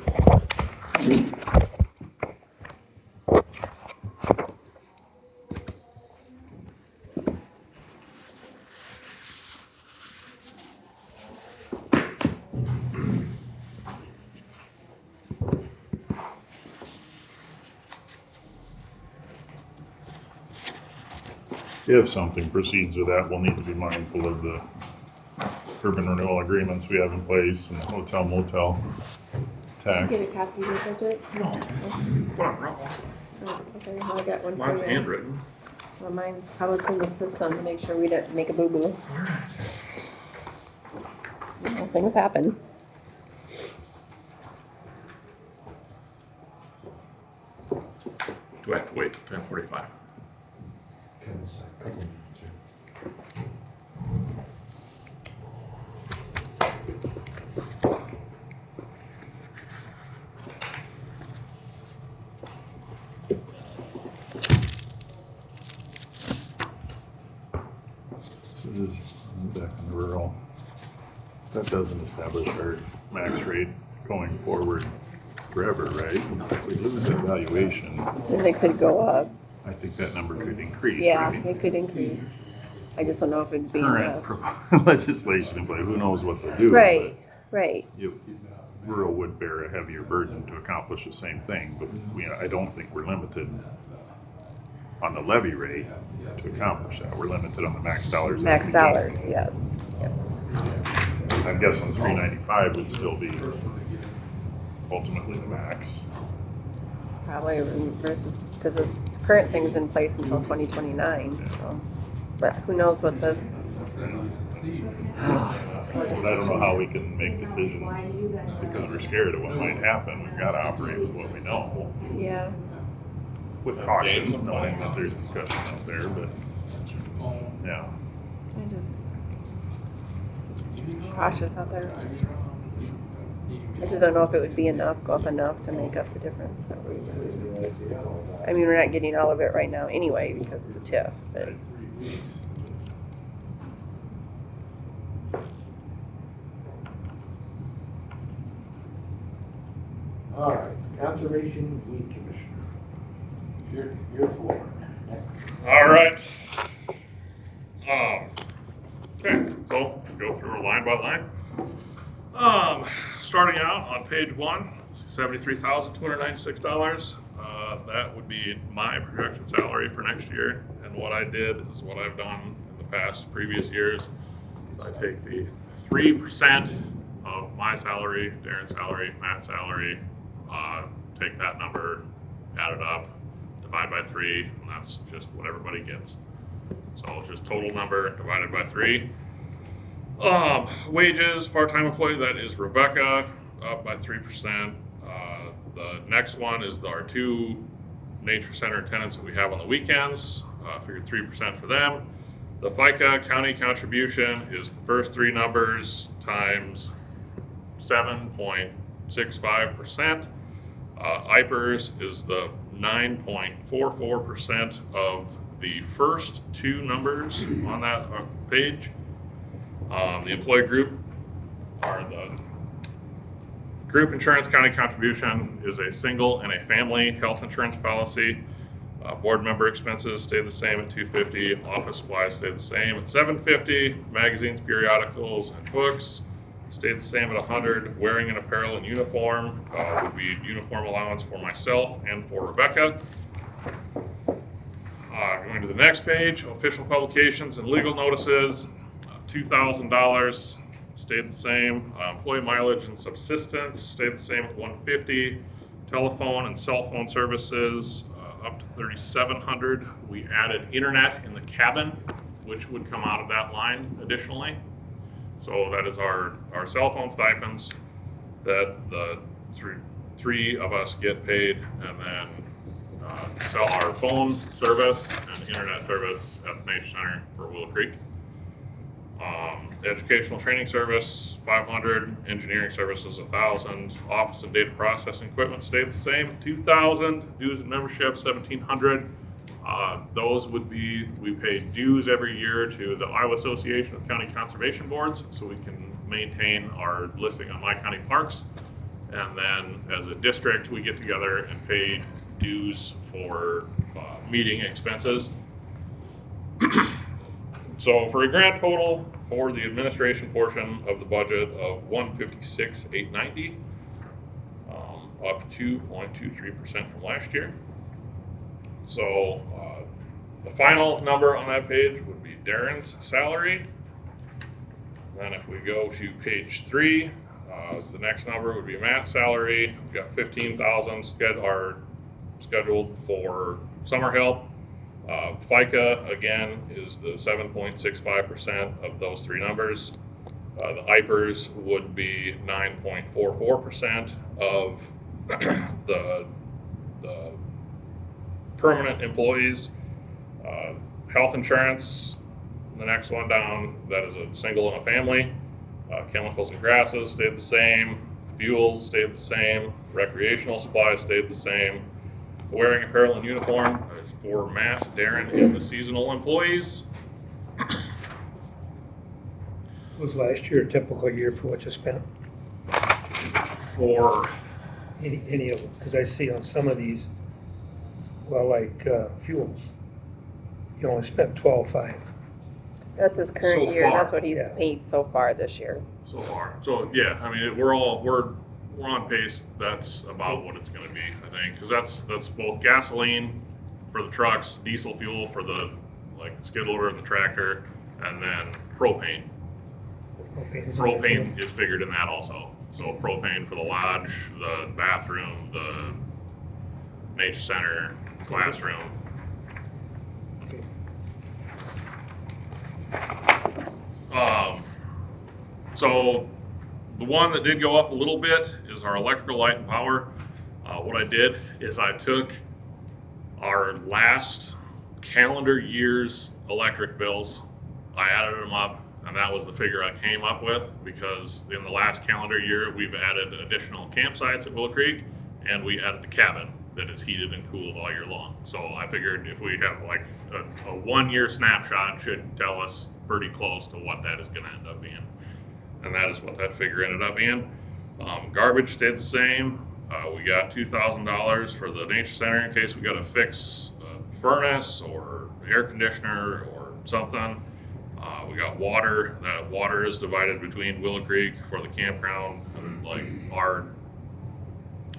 If something proceeds with that, we'll need to be mindful of the urban renewal agreements we have in place and the hotel motel tax. Get a copy of the budget? Oh, okay, well, I got one for Mine's you. handwritten. Well, mine's how it's in the system to make sure we don't make a boo-boo. You know, things happen. Do I have to wait till 10:45? So this is back in the rural. That doesn't establish our max rate going forward forever, right? If we lose that valuation, Then they could go up. I think that number could increase, Yeah, right? it could increase. I just don't know if it'd be Current enough. legislation in play, who knows what they'll do. Right, right. but rural would bear a heavier burden to accomplish the same thing, but I don't think we're limited on the levy rate to accomplish that. We're limited on the max dollars. that Max we get. dollars, yes, yes. I'm guessing 395 would still be ultimately the max. Probably versus, because this current thing's in place until 2029, so. But who knows what this. But I don't know how we can make decisions because we're scared of what might happen. We've got to operate with what we know, Yeah, with caution, knowing that there's discussion out there, but, yeah. I just cautious out there. I just don't know if it would be enough, go up enough to make up the difference that we lose. I mean, we're not getting all of it right now anyway because of the TIF, but. All right. Conservation Weed Commissioner. Your floor. All right. Okay, so go through line by line. Starting out on page 1, $73,296. That would be my projected salary for next year. And what I did is what I've done in the previous years. So I take the 3% of my salary, Darren's salary, Matt's salary, take that number, add it up, divide by 3, and that's just what everybody gets. So it's just total number divided by 3. Wages, part-time employee, that is Rebecca, up by 3%. The next one is our 2 nature center attendants that we have on the weekends. Figured 3% for them. The FICA county contribution is the first 3 numbers times 7.65%. IPERS is the 9.44% of the first 2 numbers on that page. The employee group are the group insurance county contribution is a single and a family health insurance policy. Board member expenses stay the same at $250. Office supplies stay the same at $750. Magazines, periodicals, and books stay the same at $100. Wearing and apparel and uniform would be uniform allowance for myself and for Rebecca. Going to the next page, official publications and legal notices, $2,000 stayed the same. Employee mileage and subsistence stayed the same at $150. Telephone and cell phone services up to $3,700. We added internet in the cabin, which would come out of that line additionally. So that is our cell phone stipends that the three of us get paid, and then sell our phone service and internet service at the Nature Center for Willow Creek. Educational training service, $500. Engineering services, $1,000. Office and data processing equipment stayed the same, $2,000. Dues and membership, $1,700. Those would be, we pay dues every year to the Iowa Association of County Conservation Boards, so we can maintain our listing on My County Parks. And then as a district, we get together and pay dues for meeting expenses. So for a grand total for the administration portion of the budget of $156,890, up 2.23% from last year. So the final number on that page would be Darren's salary. Then if we go to page 3, the next number would be Matt's salary. We've got $15,000 scheduled for summer help. FICA, again, is the 7.65% of those 3 numbers. The IPERS would be 9.44% of the permanent employees. Health insurance, the next one down, that is a single and a family. Chemicals and grasses stayed the same. Fuels stayed the same. Recreational supplies stayed the same. Wearing apparel and uniform is for Matt, Darren, and the seasonal employees. Was last year a typical year for what you spent? For Any of them? Because I see on some of these, well, like fuels, you only spent 12.5. That's his current So year, far. that's what he's Yeah. paid so far this year. so far. So yeah, I mean, we're on pace. That's about what it's going to be, I think, because that's both gasoline for the trucks, diesel fuel for the skid loader and the tractor, and then propane. Propane is figured in that also. So propane for the lodge, the bathroom, the nature center, classroom. So the one that did go up a little bit is our electrical, light, and power. What I did is I took our last calendar year's electric bills, I added them up, and that was the figure I came up with, because in the last calendar year, we've added additional campsites at Willow Creek, and we added the cabin that is heated and cooled all year long. So I figured if we have like a 1-year snapshot, should tell us pretty close to what that is gonna end up being. And that is what that figure ended up being. Garbage stayed the same. We got $2,000 for the nature center in case we gotta fix a furnace or air conditioner or something. We got water. That water is divided between Willow Creek for the campground and like our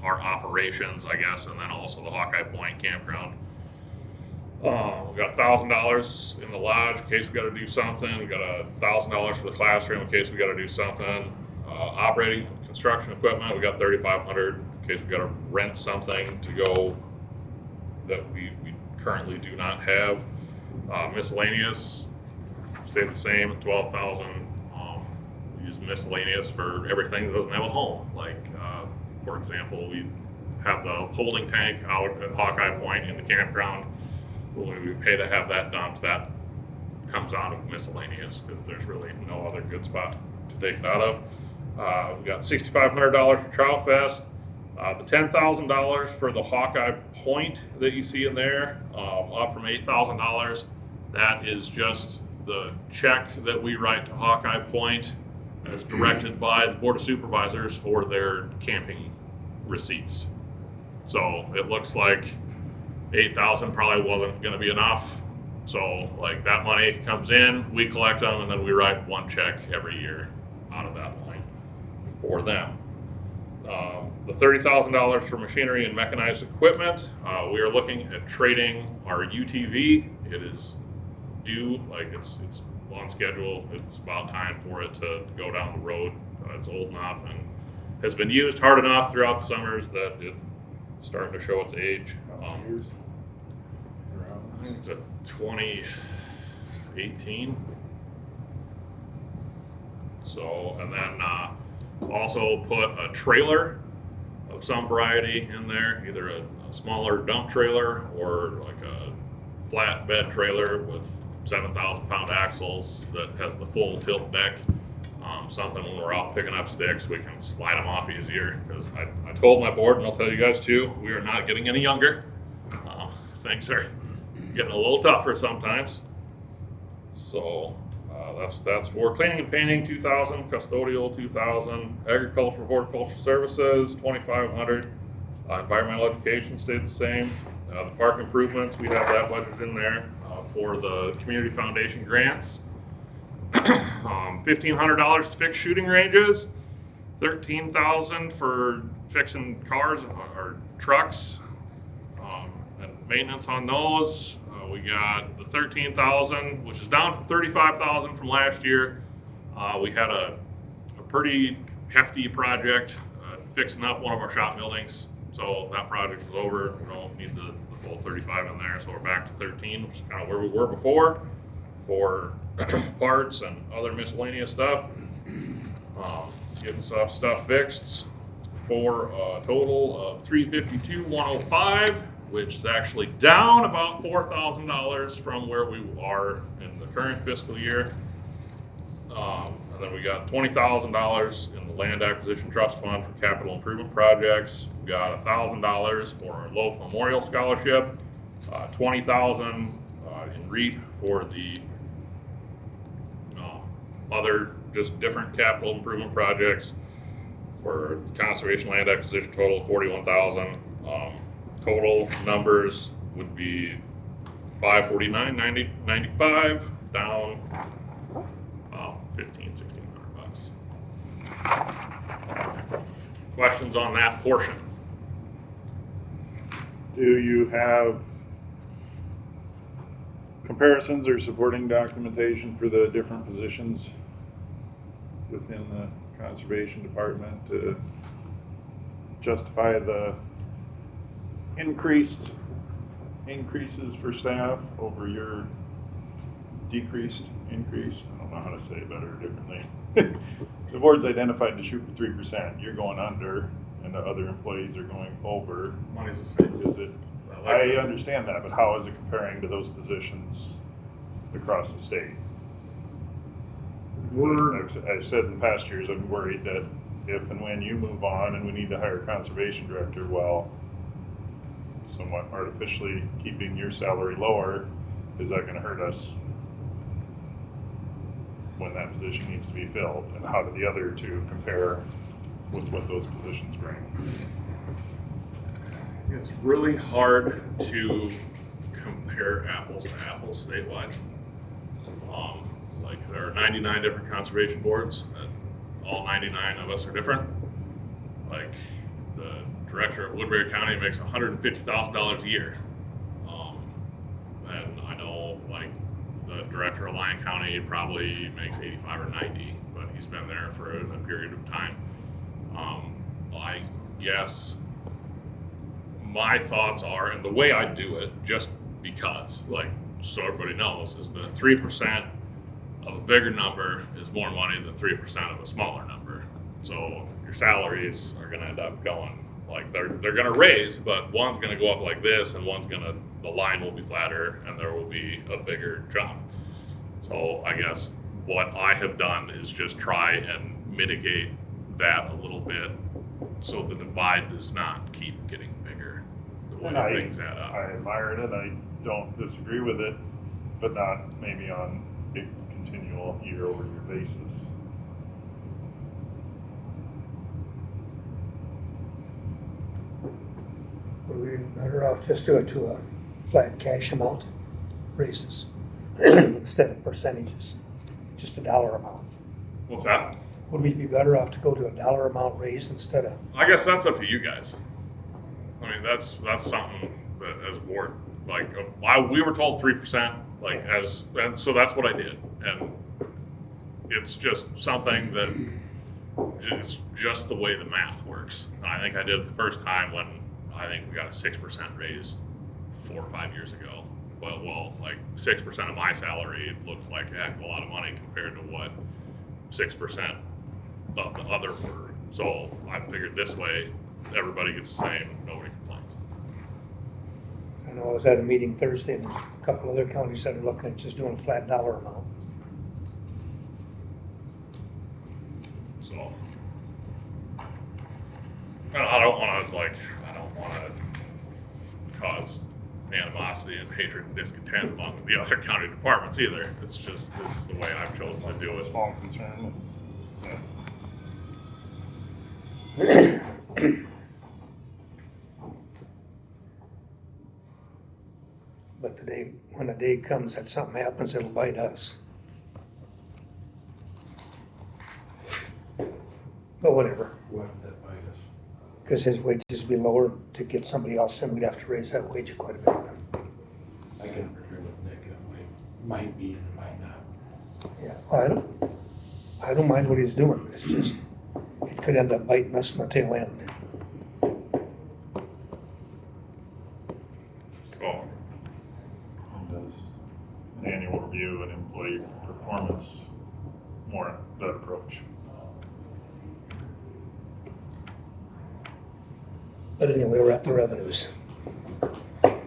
operations, I guess, and then also the Hawkeye Point campground. We got $1,000 in the lodge in case we got to do something. We got $1,000 for the classroom in case we got to do something. Operating construction equipment, we got $3,500 in case we got to rent something to go that we currently do not have. Miscellaneous stayed the same at $12,000. We use miscellaneous for everything that doesn't have a home. Like, for example, we have the holding tank out at Hawkeye Point in the campground. When we pay to have that dumped, that comes out of miscellaneous because there's really no other good spot to take it out of. We got $6,500 for Trout Fest. The $10,000 for the Hawkeye Point that you see in there, up from $8,000. That is just the check that we write to Hawkeye Point as directed by the Board of Supervisors for their camping receipts. So it looks like 8,000 probably wasn't going to be enough. So like that money comes in, we collect them, and then we write one check every year out of that line for them. The $30,000 for machinery and mechanized equipment. We are looking at trading our UTV. It is due, like it's on schedule. It's about time for it to go down the road. It's old enough and has been used hard enough throughout the summers that it's starting to show its age. I think it's a 2018. So, and then also put a trailer of some variety in there, either a smaller dump trailer or like a flatbed trailer with 7,000 pound axles that has the full tilt deck. Something when we're out picking up sticks, we can slide them off easier. Because I told my board, and I'll tell you guys too, we are not getting any younger. Things are getting a little tougher sometimes. So that's for cleaning and painting, $2,000, custodial $2,000, agricultural horticultural services $2,500, environmental education stayed the same. The park improvements, we have that budget in there for the community foundation grants. $1,500 to fix shooting ranges, $13,000 for fixing cars or trucks and maintenance on those. We got the $13,000, which is down from $35,000 from last year. We had a pretty hefty project fixing up one of our shop buildings, so that project is over. We don't need the full 35 in there, so we're back to 13, which is kind of where we were before for parts and other miscellaneous stuff. Getting stuff fixed for a total of $352,105, which is actually down about $4,000 from where we are in the current fiscal year. And then we got $20,000 in the land acquisition trust fund for capital improvement projects. We got $1,000 for our Loaf Memorial Scholarship, $20,000 in REAP for the other just different capital improvement projects. For conservation land acquisition total of $41,000. Total numbers would be $549,95, down $1,500-$1,600. Questions on that portion? Do you have comparisons or supporting documentation for the different positions within the conservation department to justify the increases for staff over your decreased increase? I don't know how to say it better or differently. The board's identified to shoot for 3%. You're going under, and the other employees are going over. Money's the same. Is it? I understand that, but how is it comparing to those positions across the state? I've said in past years, I'm worried that if and when you move on and we need to hire a conservation director, well, somewhat artificially keeping your salary lower, is that going to hurt us when that position needs to be filled? And how do the other two compare with what those positions bring? It's really hard to compare apples to apples statewide. Like there are 99 different conservation boards, and all 99 of us are different. Like the director of Woodbury County makes $150,000 a year. And I know like the director of Lyon County probably makes 85 or 90, but he's been there for a period of time. I guess my thoughts are, and the way I do it, just because, like, so everybody knows, is that 3% of a bigger number is more money than 3% of a smaller number. So your salaries are gonna end up going, like, they're gonna raise, but one's gonna go up like this, and the line will be flatter, and there will be a bigger jump. So I guess what I have done is just try and mitigate that a little bit so the divide does not keep getting bigger the way things add up. I admire it and I don't disagree with it, but not maybe on a continual year-over-year basis. Would we be better off just do it to a flat cash amount raises instead of percentages, just a dollar amount? What's that? Would we be better off to go to a dollar amount raise instead of? I guess that's up to you guys. I mean, that's something that as a board, like, we were told 3%, like, and so that's what I did. And it's just something that is just the way the math works. And I think I did it the first time when I think we got a 6% raise 4 or 5 years ago. But, well, like 6% of my salary looked like a heck of a lot of money compared to what 6% of the other were. So I figured this way, everybody gets the same, nobody complains. I know I was at a meeting Thursday and there's a couple other counties that are looking at just doing a flat dollar amount. So I don't want to cause animosity and hatred and discontent among the other county departments either. It's the way I've chosen to do it. Small concern. But when the day comes that something happens, it'll bite us. But whatever. Why would that bite us? Because his wages would be lower to get somebody else in, we'd have to raise that wage quite a bit. I can agree with Nick, it might be and it might not. Yeah, well, I don't mind what he's doing, it's just, it could end up biting us in the tail end. So And does an annual review and employee performance warrant that approach? But anyway, we're at the revenues. I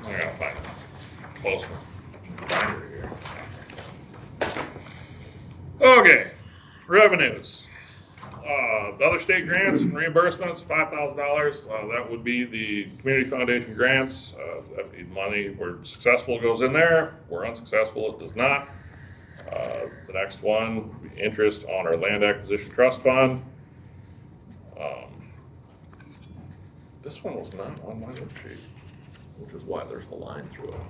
gotta find a close binder here. Okay, revenues. The other state grants and reimbursements, $5,000. That would be the community foundation grants. That means money where successful goes in there. Where unsuccessful, it does not. The next one, interest on our land acquisition trust fund. This one was not on my worksheet, which is why there's a line through it.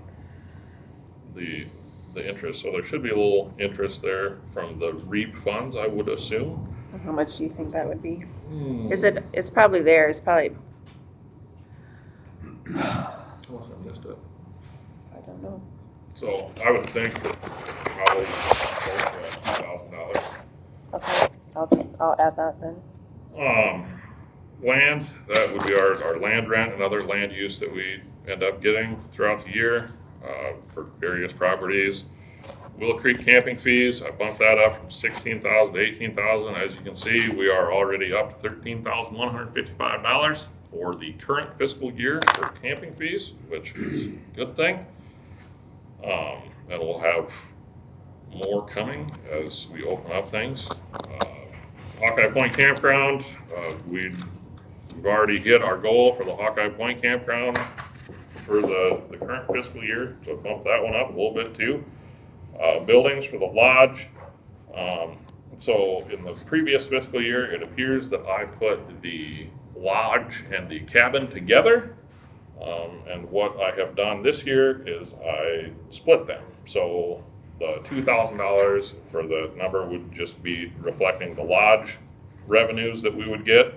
The interest, so there should be a little interest there from the REAP funds, I would assume. How much do you think that would be? It's probably there, it's probably, Unless I missed it. I don't know. So I would think that probably $2,000. Okay, I'll add that then. Land, that would be our land rent and other land use that we end up getting throughout the year for various properties. Willow Creek camping fees, I bumped that up from $16,000 to $18,000. As you can see, we are already up to $13,155 for the current fiscal year for camping fees, which is a good thing. And we'll have more coming as we open up things. Hawkeye Point Campground, we've already hit our goal for the Hawkeye Point Campground for the current fiscal year, so bump that one up a little bit too. Buildings for the lodge, So in the previous fiscal year, it appears that I put the lodge and the cabin together. And what I have done this year is I split them. So the $2,000 for the number would just be reflecting the lodge revenues that we would get.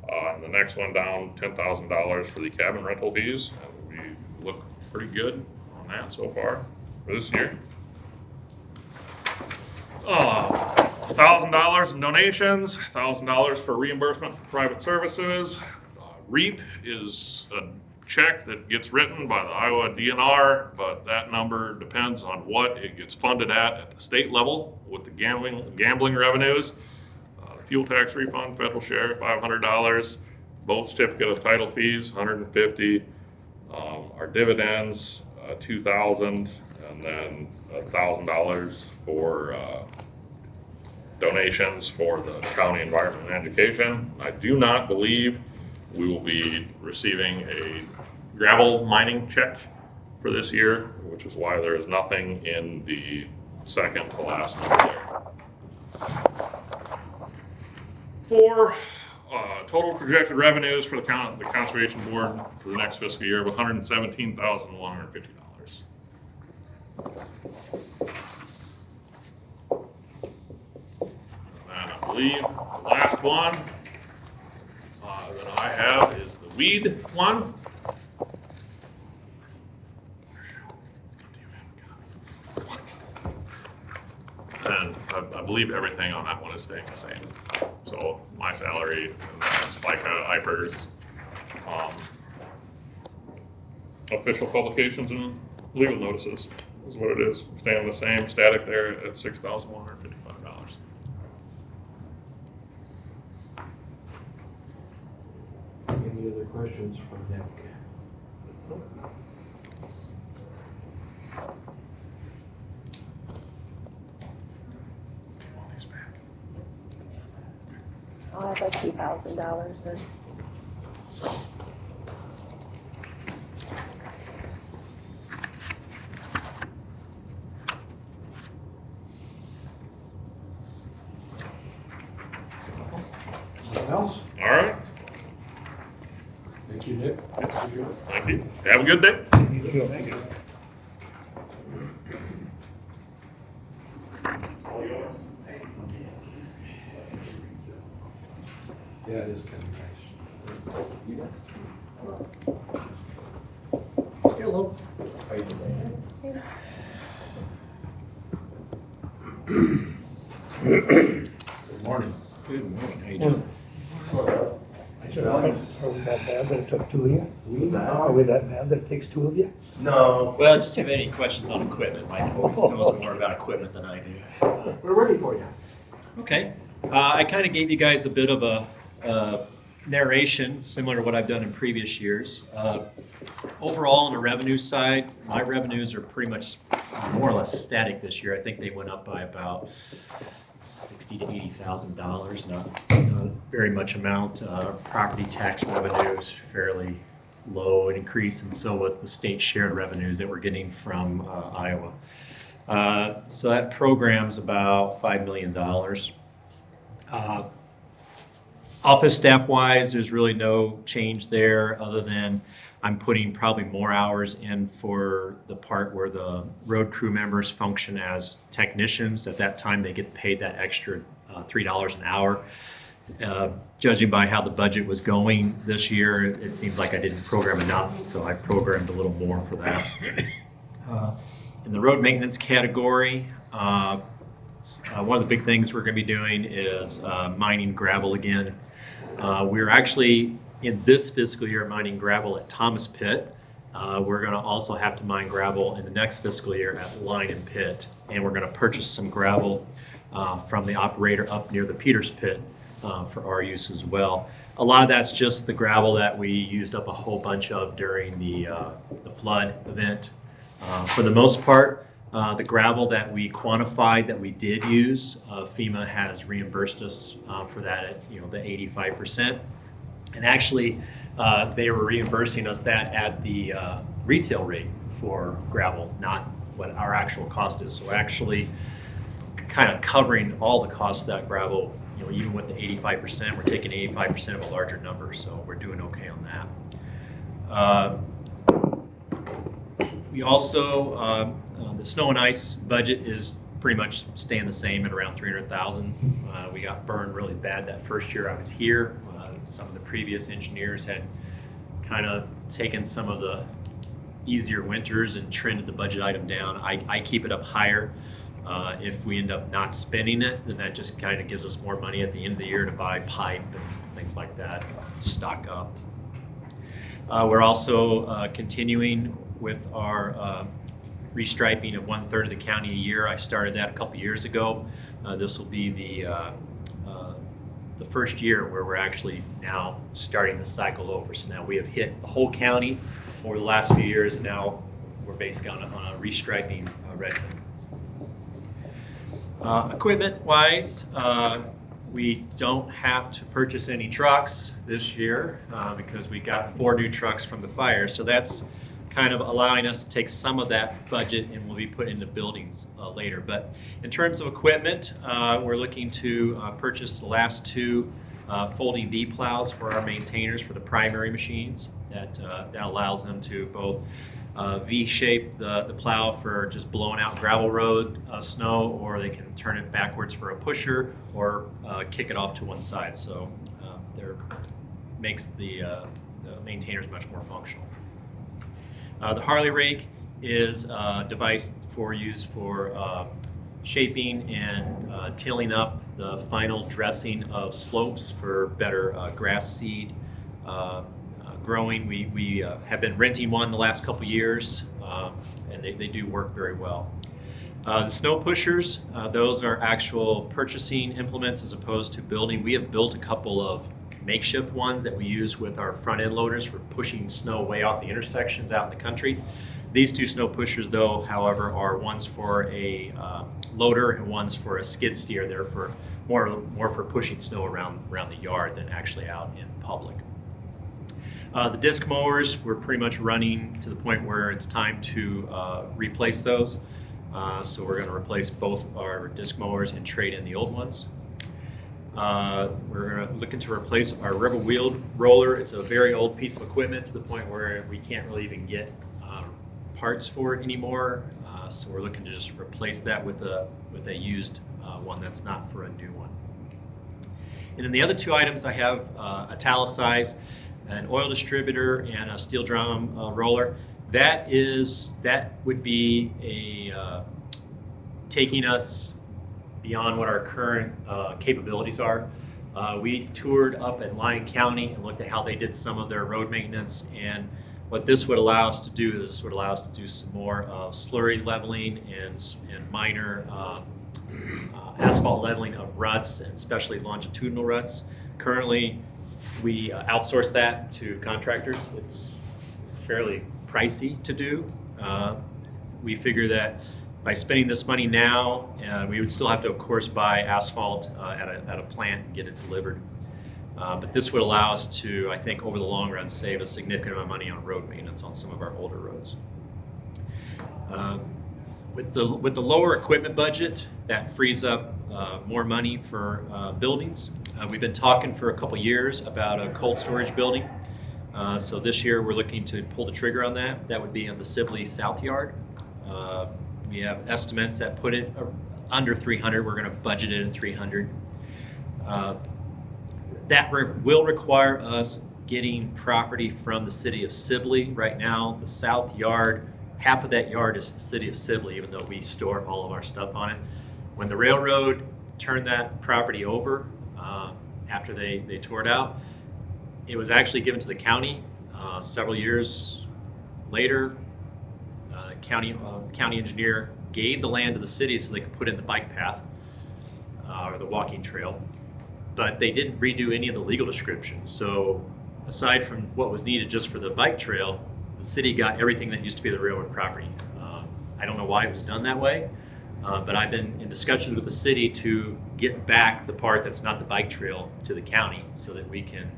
And the next one down, $10,000 for the cabin rental fees. And we look pretty good on that so far for this year. $1,000 in donations, $1,000 for reimbursement for private services. REAP is a check that gets written by the Iowa DNR, but that number depends on what it gets funded at the state level with the gambling revenues. Fuel tax refund, federal share, $500. Boat certificate of title fees, $150. Our dividends, $2,000, and then $1,000 for donations for the county environment and education. I do not believe we will be receiving a gravel mining check for this year, which is why there is nothing in the second to last number there. For total projected revenues for the Conservation Board for the next fiscal year of $117,150. And I believe the last one that I have is the weed one. And I believe everything on that one is staying the same. So my salary, and that's FICA, IPERS, official publications and legal notices is what it is. Staying the same, static there at $6,155. Any other questions from Nick? I'll have like $2,000 then. Anything else? All right. Thank you, Nick. Thank you. Have a good day. Thank you. Yeah, it is kind of nice. You next. Hello. How you doing? Good morning. Good morning, how you doing? I said, are we that bad that it took two of you? Who's that? Are we that bad that it takes two of you? No. Well, just if you have any questions on equipment, Mike always knows more about equipment than I do. So. We're ready for you. Okay, I kind of gave you guys a bit of a narration, similar to what I've done in previous years. Overall, on the revenue side, my revenues are pretty much more or less static this year. I think they went up by about $60,000 to $80,000, not very much amount. Property tax revenues fairly low increase, and so was the state shared revenues that we're getting from Iowa. So that program's about $5 million. Office staff wise, there's really no change there other than I'm putting probably more hours in for the part where the road crew members function as technicians. At that time, they get paid that extra $3 an hour. Judging by how the budget was going this year, it seems like I didn't program enough, so I programmed a little more for that. In the road maintenance category, one of the big things we're going to be doing is mining gravel again. We're actually, in this fiscal year, mining gravel at Thomas Pit. We're going to also have to mine gravel in the next fiscal year at Line and Pit. And we're going to purchase some gravel from the operator up near the Peters Pit for our use as well. A lot of that's just the gravel that we used up a whole bunch of during the flood event. For the most part, the gravel that we quantified that we did use, FEMA has reimbursed us for that at the 85%. And actually, they were reimbursing us that at the retail rate for gravel, not what our actual cost is. So actually, kind of covering all the costs of that gravel. You know, even with the 85%, we're taking 85% of a larger number, so we're doing okay on that. We also, the snow and ice budget is pretty much staying the same at around 300,000. We got burned really bad that first year I was here. Some of the previous engineers had kind of taken some of the easier winters and trended the budget item down. I keep it up higher. If we end up not spending it, then that just kind of gives us more money at the end of the year to buy pipe and things like that, stock up. We're also continuing with our restriping of 1/3 of the county a year. I started that a couple years ago. This will be the first year where we're actually now starting the cycle over. So now we have hit the whole county over the last few years, and now we're basically on a restriping regimen. Equipment-wise, we don't have to purchase any trucks this year because we got 4 new trucks from the fire. So that's kind of allowing us to take some of that budget and will be put into buildings later. But in terms of equipment, we're looking to purchase the last 2 folding V plows for our maintainers for the primary machines. That allows them to both V-shape the plow for just blowing out gravel road snow, or they can turn it backwards for a pusher, or kick it off to one side. So makes the maintainers much more functional. The Harley rake is a device used for shaping and tilling up the final dressing of slopes for better grass seed growing. We have been renting one the last couple years, and they do work very well. The snow pushers, those are actual purchasing implements as opposed to building. We have built a couple of makeshift ones that we use with our front end loaders for pushing snow way out the intersections out in the country. These 2 snow pushers, though, however, are ones for a loader and ones for a skid steer. They're for more for pushing snow around the yard than actually out in public. The disc mowers, we're pretty much running to the point where it's time to replace those. So we're going to replace both our disc mowers and trade in the old ones. We're looking to replace our rubber wheeled roller. It's a very old piece of equipment to the point where we can't really even get parts for it anymore. So we're looking to just replace that with a used one that's not for a new one. And then the other 2 items I have italicized: an oil distributor and a steel drum roller. That would be taking us beyond what our current capabilities are. We toured up in Lyon County and looked at how they did some of their road maintenance, and what this would allow us to do is some more slurry leveling and minor asphalt leveling of ruts, and especially longitudinal ruts. Currently, we outsource that to contractors. It's fairly pricey to do. We figure that by spending this money now, we would still have to, of course, buy asphalt at a plant and get it delivered. But this would allow us to, I think, over the long run, save a significant amount of money on road maintenance on some of our older roads. With the lower equipment budget, that frees up more money for buildings. We've been talking for a couple years about a cold storage building. So this year we're looking to pull the trigger on that. That would be on the Sibley South Yard. We have estimates that put it under 300. We're going to budget it at 300. That will require us getting property from the city of Sibley. Right now, the South Yard, half of that yard is the city of Sibley, even though we store all of our stuff on it. When the railroad turned that property over, after they tore it out, it was actually given to the county. Several years later, county engineer gave the land to the city so they could put in the bike path or the walking trail, but they didn't redo any of the legal descriptions. So aside from what was needed just for the bike trail, the city got everything that used to be the railroad property. I don't know why it was done that way, but I've been in discussions with the city to get back the part that's not the bike trail to the county so that we can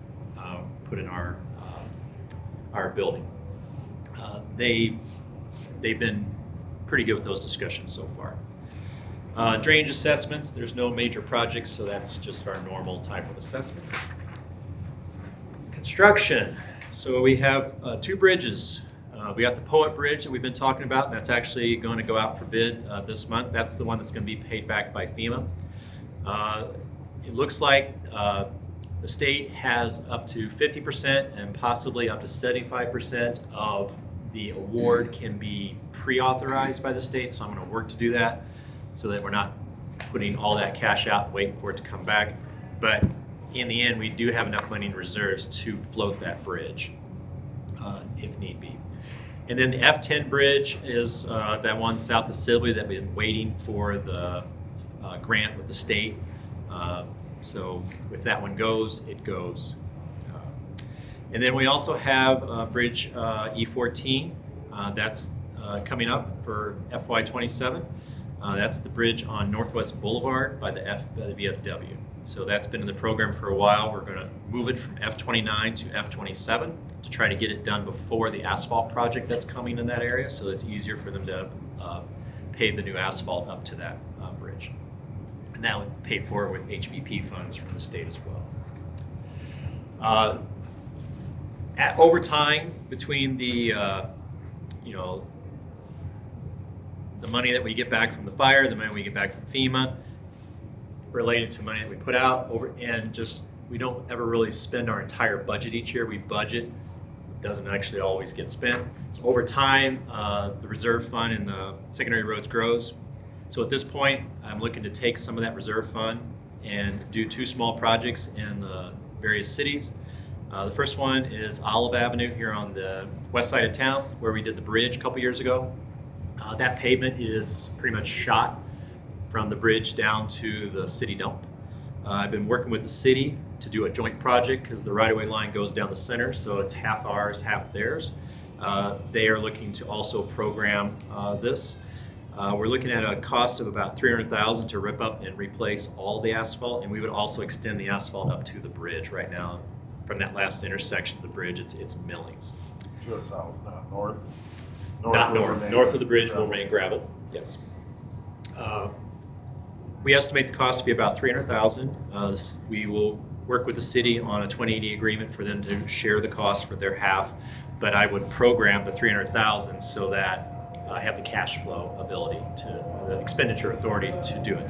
put in our building. They've been pretty good with those discussions so far. Drainage assessments, there's no major projects, so that's just our normal type of assessments. Construction, so we have 2 bridges. We got the Poet Bridge that we've been talking about, and that's actually going to go out for bid this month. That's the one that's going to be paid back by FEMA. It looks like the state has up to 50% and possibly up to 75% of the award can be pre-authorized by the state, so I'm going to work to do that so that we're not putting all that cash out and waiting for it to come back. But in the end, we do have enough money in reserves to float that bridge if need be. And then the F10 bridge is that one south of Sibley that we've been waiting for the grant with the state. So if that one goes, it goes. And then we also have Bridge E14. That's coming up for FY27. That's the bridge on Northwest Boulevard by the VFW. So that's been in the program for a while. We're going to move it from F29 to F27 to try to get it done before the asphalt project that's coming in that area, so it's easier for them to pave the new asphalt up to that bridge. And that would pay for it with HVP funds from the state as well. Over time, between the the money that we get back from the fire, the money we get back from FEMA, related to money that we put out and just we don't ever really spend our entire budget each year. We budget, it doesn't actually always get spent. So over time, the reserve fund in the secondary roads grows. So at this point, I'm looking to take some of that reserve fund and do 2 small projects in the various cities. The first one is Olive Avenue here on the west side of town, where we did the bridge a couple years ago. That pavement is pretty much shot from the bridge down to the city dump. I've been working with the city to do a joint project because the right-of-way line goes down the center, so it's half ours, half theirs. They are looking to also program this. We're looking at a cost of about $300,000 to rip up and replace all the asphalt, and we would also extend the asphalt up to the bridge. Right now, from that last intersection of the bridge, it's millings. Just south, not north? Not north. North of the bridge will remain gravel, yes. We estimate the cost to be about $300,000. We will work with the city on a 20/80 agreement for them to share the cost for their half, but I would program the $300,000 so that I have the cash flow ability the expenditure authority to do it.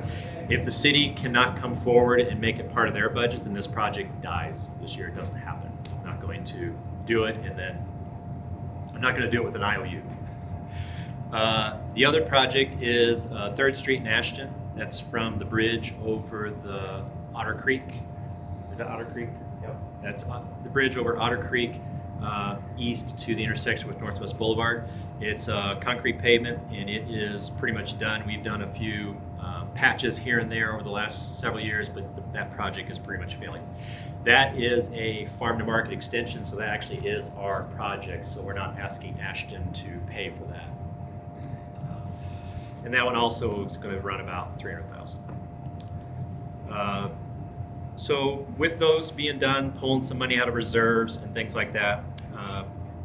If the city cannot come forward and make it part of their budget, then this project dies this year. It doesn't happen. I'm not going to do it, and then I'm not going to do it with an IOU. The other project is 3rd Street in Ashton. That's from the bridge over the Otter Creek. Is that Otter Creek? Yep. That's the bridge over Otter Creek east to the intersection with Northwest Boulevard. It's concrete pavement, and it is pretty much done. We've done a few patches here and there over the last several years, but that project is pretty much failing. That is a farm-to-market extension, so that actually is our project, so we're not asking Ashton to pay for that. And that one also is going to run about $300,000. So with those being done, pulling some money out of reserves and things like that,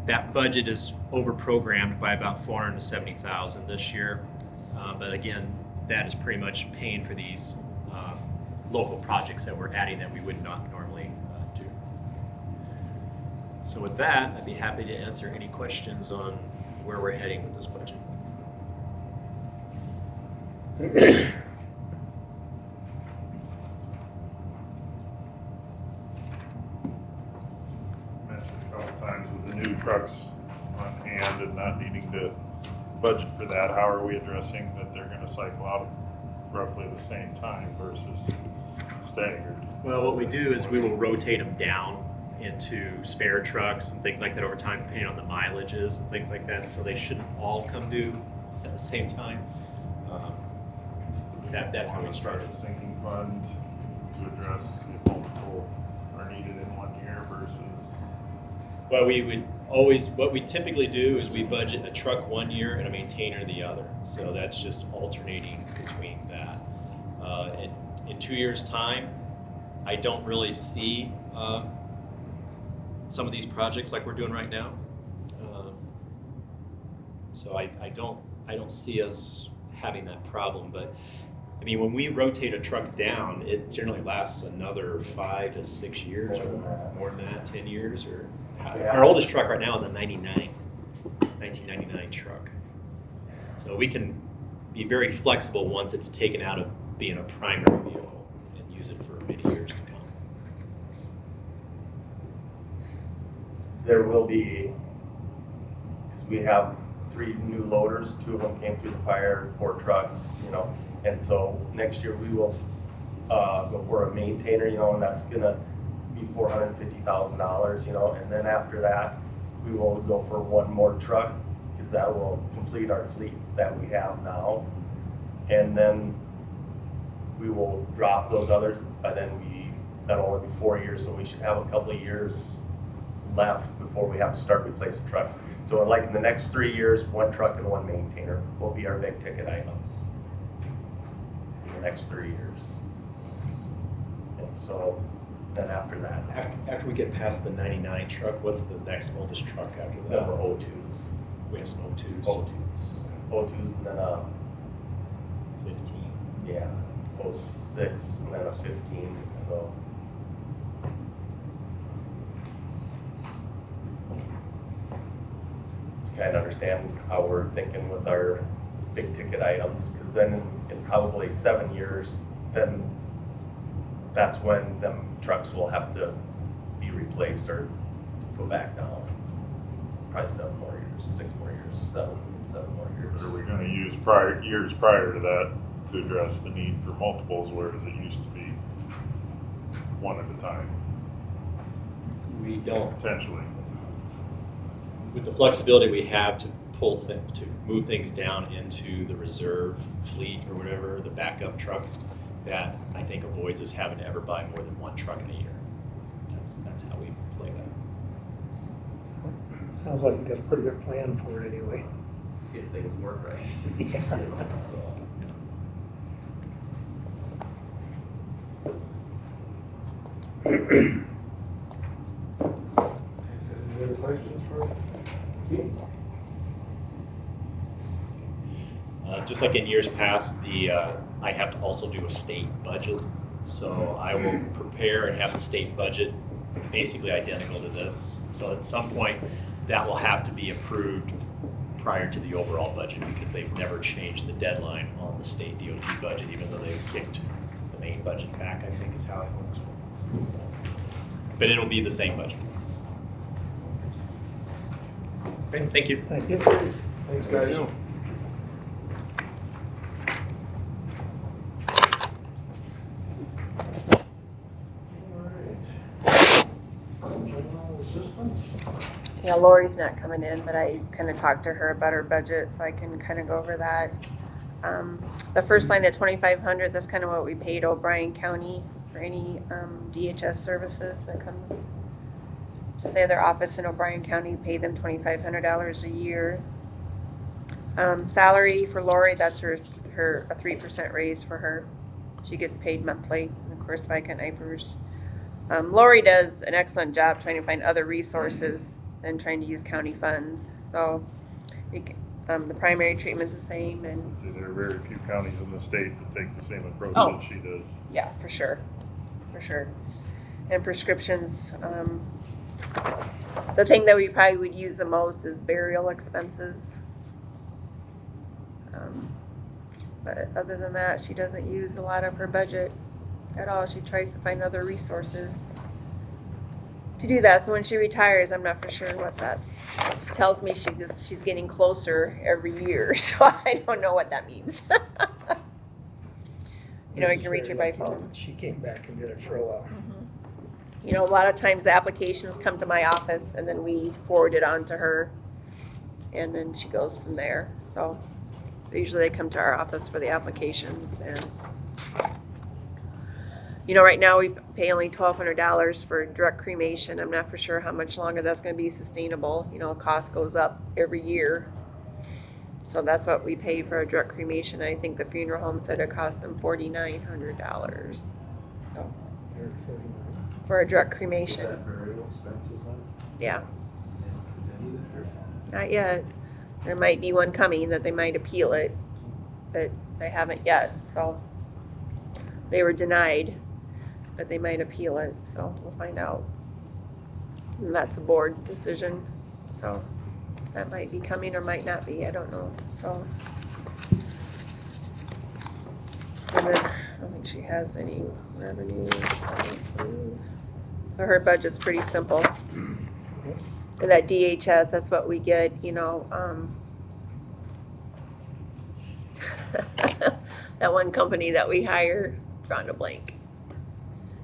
that budget is over-programmed by about $470,000 this year. But again, that is pretty much paying for these local projects that we're adding that we would not normally do. So with that, I'd be happy to answer any questions on where we're heading with this budget. Mentioned a couple times with the new trucks on hand and not needing to budget for that, how are we addressing that they're gonna cycle out roughly the same time versus staggered? Well, what we do is we will rotate them down into spare trucks and things like that over time, depending on the mileages and things like that, so they shouldn't all come due at the same time. That's how we started. Sinking fund to address if multiple are needed in 1 year versus? Well, we would always, what we typically do is we budget a truck 1 year and a maintainer the other. So that's just alternating between that. In 2 years' time, I don't really see some of these projects like we're doing right now. So I don't see us having that problem, but I mean, when we rotate a truck down, it generally lasts another 5 to 6 years, or more than that, 10 years, or our oldest truck right now is a 1999 truck. So we can be very flexible once it's taken out of being a primary vehicle and use it for many years to come. There will be, because we have 3 new loaders, 2 of them came through the fire, 4 trucks, and so next year we will go for a maintainer, and that's gonna be $450,000, and then after that, we will go for 1 more truck, because that will complete our fleet that we have now. And then we will drop those others, and then that'll only be 4 years, so we should have a couple of years left before we have to start replacing trucks. So like in the next 3 years, 1 truck and 1 maintainer will be our big ticket items in the next 3 years. And so then after that, After we get past the 99 truck, what's the next oldest truck after that? then we're O2s. We have some O2s. O2s and then 15. yeah, 06 and then a 15, so. To kind of understand how we're thinking with our big ticket items, because then in probably 7 years, then that's when them trucks will have to be replaced or put back down. Probably 7 more years, 6 more years, 7 more years. But are we gonna use years prior to that to address the need for multiples, whereas it used to be 1 at a time, We don't. potentially? With the flexibility we have to to move things down into the reserve fleet or whatever, the backup trucks, that I think avoids us having to ever buy more than 1 truck in a year. That's how we play that. Sounds like you got a pretty good plan for it anyway. If things work right. Any other questions for Keith? Just like in years past, I have to also do a state budget. So I will prepare and have the state budget basically identical to this. So at some point, that will have to be approved prior to the overall budget, because they've never changed the deadline on the state DOT budget, even though they've kicked the main budget back, I think is how it works. So, but it'll be the same budget. Okay, thank you. Thank you. Thanks, guys. General assistance? Yeah, Lori's not coming in, but I kind of talked to her about her budget, so I can kind of go over that. The first line at 2,500, that's kind of what we paid O'Brien County for any DHS services that comes. So they have their office in O'Brien County, we pay them $2,500 a year. Salary for Lori, that's a 3% raise for her. She gets paid monthly, and of course FICA and IPERS. Lori does an excellent job trying to find other resources than trying to use county funds. So the primary treatment's the same, and See, there are very few counties in the state that take the same approach Oh. that she does. yeah, for sure. And prescriptions, the thing that we probably would use the most is burial expenses. But other than that, she doesn't use a lot of her budget at all. She tries to find other resources to do that. So when she retires, I'm not for sure what that's. She tells me she's getting closer every year, so I don't know what that means. You know, you can reach her by phone. She came back and did it for a while. You know, a lot of times the applications come to my office and then we forward it on to her, and then she goes from there. So usually they come to our office for the applications. And you know, right now we pay only $1,200 for direct cremation. I'm not for sure how much longer that's going to be sustainable. You know, cost goes up every year. So that's what we pay for a direct cremation. I think the funeral home said it cost them $4,900. So for a direct cremation. Is that burial expenses then? Yeah. Any this year? Not yet. There might be one coming that they might appeal it, but they haven't yet. So they were denied, but they might appeal it, so we'll find out. And that's a board decision, so that might be coming or might not be, I don't know, so. And then, I don't think she has any revenue. So her budget's pretty simple. And that DHS, that's what we get, you know, that one company that we hire, drawing a blank,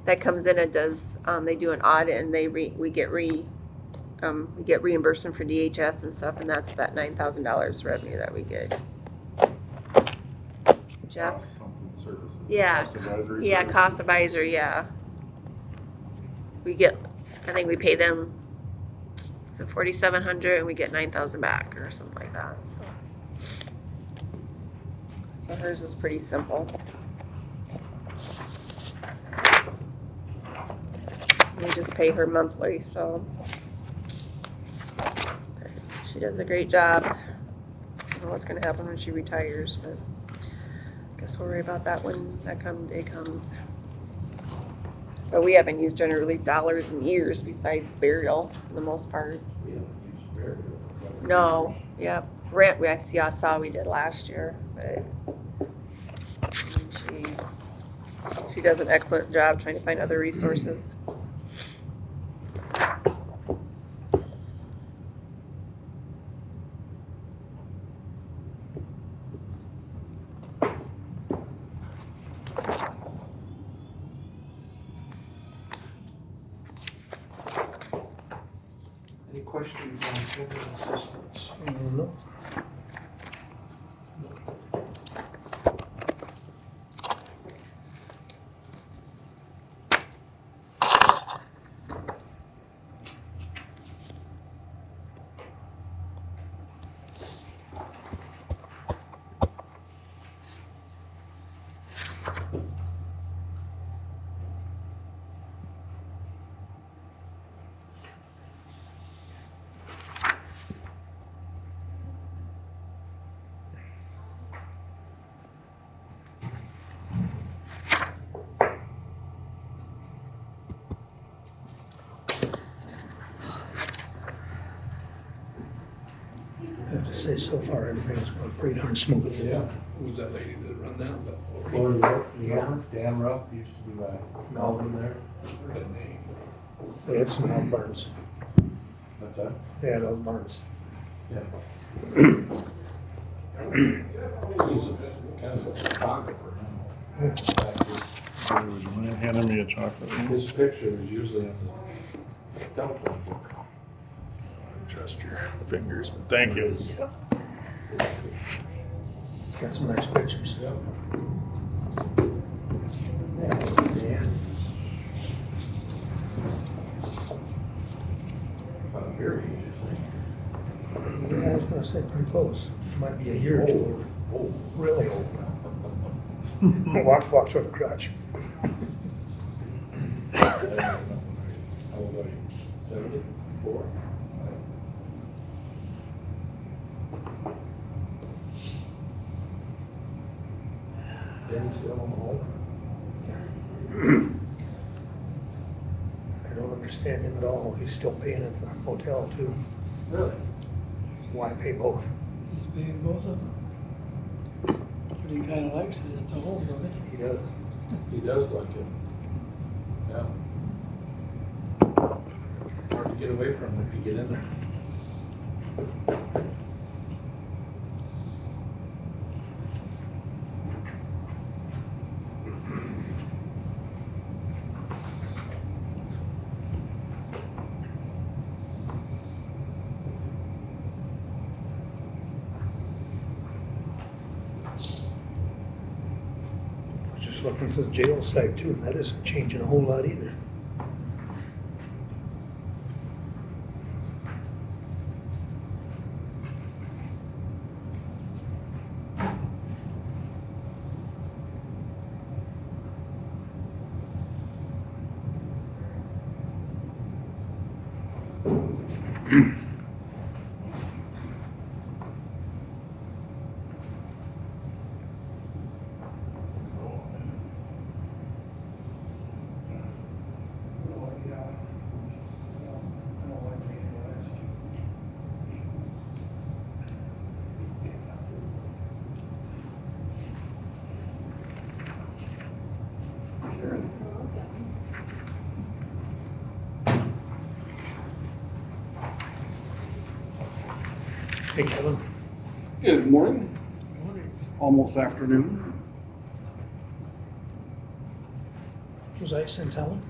that comes in and does, they do an audit and we get reimbursement for DHS and stuff, and that's that $9,000 revenue that we get. Jeff? Cost something services. Yeah, Cost advisory yeah, services. cost advisor, yeah. We get, I think we pay them the $4,700 and we get $9,000 back or something like that, so. So hers is pretty simple. We just pay her monthly, so. She does a great job. I don't know what's gonna happen when she retires, but I guess we'll worry about that when that day comes. But we haven't used general relief dollars in years besides burial for the most part. No, yep. Rent, I saw we did last year, but she does an excellent job trying to find other resources. Any questions on children's assistance? No. I have to say, so far, everything's going pretty darn smooth. Yeah. Who's that lady that run that? Dan Rupp used to be Melvin there. Good name. They had some out burns. What's that? They had out burns. Yeah. He's kind of a photographer now. Would you mind handing me a chocolate? His picture is usually in the telephone book. Trust your fingers. Thank you. It's got some nice pictures. Yep. Dan. About your age, I think. Yeah, I was gonna say pretty close. Might be a year or two. Oh, Really old. Walks with a crutch. How old are you? 74? Danny's still on the home? I don't understand him at all. He's still paying at the hotel too. Really? Why pay both? He's paying both of them. But he kinda likes it at the home, doesn't he? He does. He does like it. Yeah. Hard to get away from him if you get in there. I was just looking for the jail site too, and that isn't changing a whole lot either. Hey, Kevin. Good morning, almost afternoon. Was ice in town?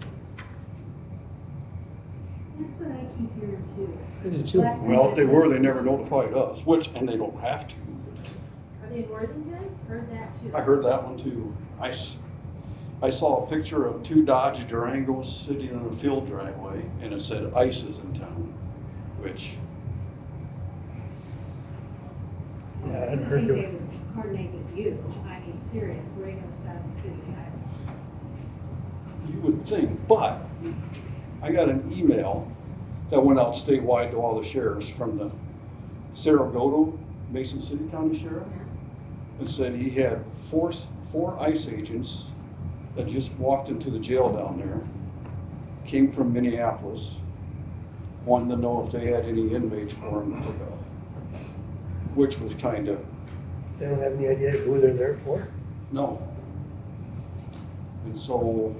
That's what I keep hearing too. I did too. Well, if they were, they never notified us, and they don't have to. Are they in Worthington? Heard that too. I heard that one too. I saw a picture of 2 Dodge Durangos sitting in a field driveway, and it said ice is in town, which, Yeah, I I hadn't would heard think of they it. would coordinate with you. I mean, serious, where are you gonna stop and see you would think, but I got an email that went out statewide to all the sheriffs from the Saratoga, Mason City County Sheriff, and said he had four ICE agents that just walked into the jail down there, came from Minneapolis, wanted to know if they had any inmates for him to pick up, which was kind of, They don't have any idea who they're there for? no. And so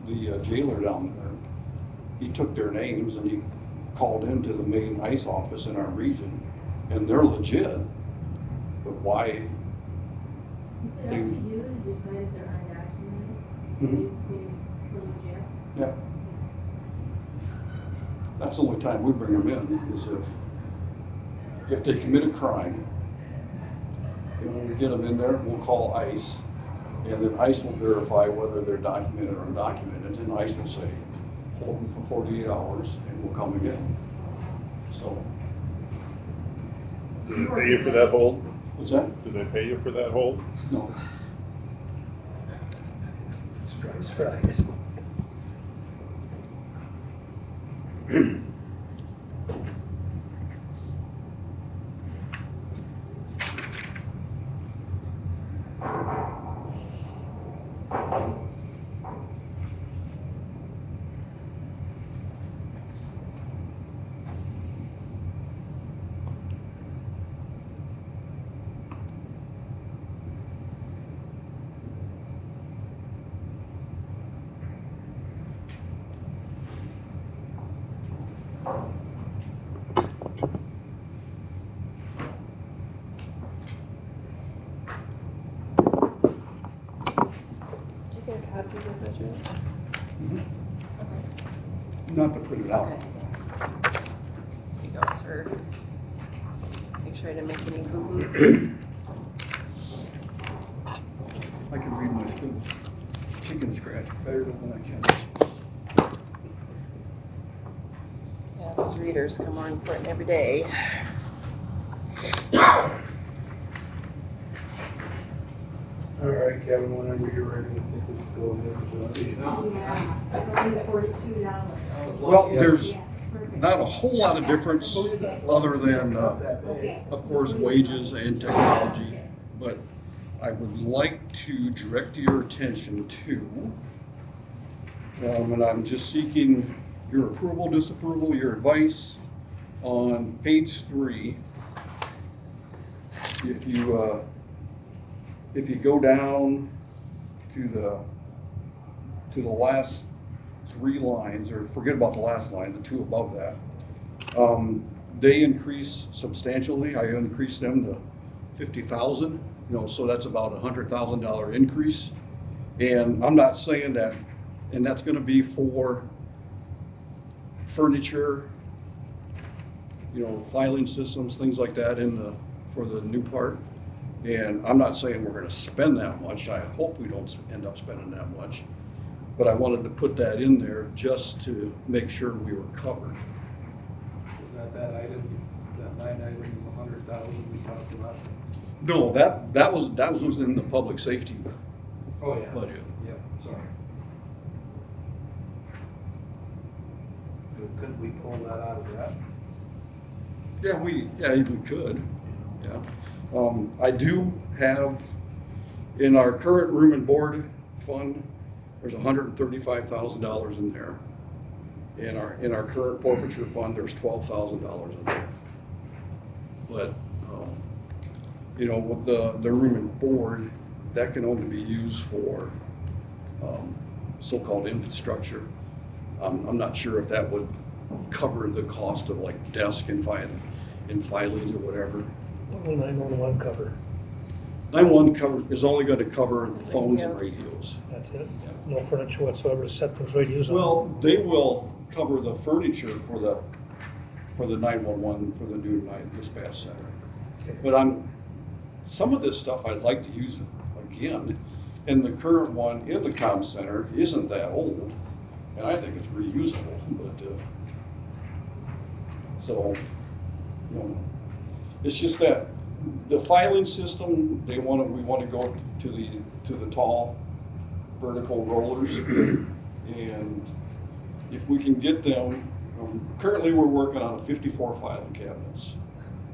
the jailer down there, he took their names and he called into the main ICE office in our region, and they're legit. But why? Is it up to you to decide if they're undocumented? Mhm. When you legit? Yeah. That's the only time we bring them in, is if they commit a crime. And when we get them in there, we'll call ICE, and then ICE will verify whether they're documented or undocumented, and ICE will say, hold them for 48 hours, and we'll come again. So. Do they pay you for that hold? What's that? Do they pay you for that hold? No. Surprise. Did you get a copy of the budget? Not to print it out. Okay. You go, sir. Make sure I didn't make any boo-boos. I can read my chicken scratch better than I can. Yeah, those readers come on important every day. All right, Kevin, whenever you're ready, I think we can go ahead. Yeah, it's only $42. Well, there's Yes, perfect. not a whole lot of difference other than, Okay. of course, wages and technology. But I would like to direct your attention to, and I'm just seeking your approval, disapproval, your advice on page 3. If you go down to the last 3 lines, or forget about the last line, the 2 above that, they increase substantially. I increased them to 50,000, so that's about $100,000 increase. And I'm not saying that, and that's going to be for furniture, filing systems, things like that for the new part. And I'm not saying we're going to spend that much. I hope we don't end up spending that much. But I wanted to put that in there just to make sure we were covered. Is that item, that line item, 100,000 we talked about? No, that was in the public safety Oh, yeah. budget. Yep, sorry. Couldn't we pull that out of that? Yeah, we could. Yeah. I do have, in our current room and board fund, there's $135,000 in there. In our current forfeiture fund, there's $12,000 in there. But, with the room and board, that can only be used for so-called infrastructure. I'm not sure if that would cover the cost of like desk and in filings or whatever. What will 911 cover? 911 is only gonna cover phones and radios. That's it? No furniture whatsoever to set those radios on? Well, they will cover the furniture for the 911, for the new dispatch center. Okay. But some of this stuff I'd like to use again, and the current one in the comm center isn't that old, and I think it's reusable, but, so, you know, it's just that the filing system, we wanna go to the tall vertical rollers, and if we can get them, currently we're working on 54 filing cabinets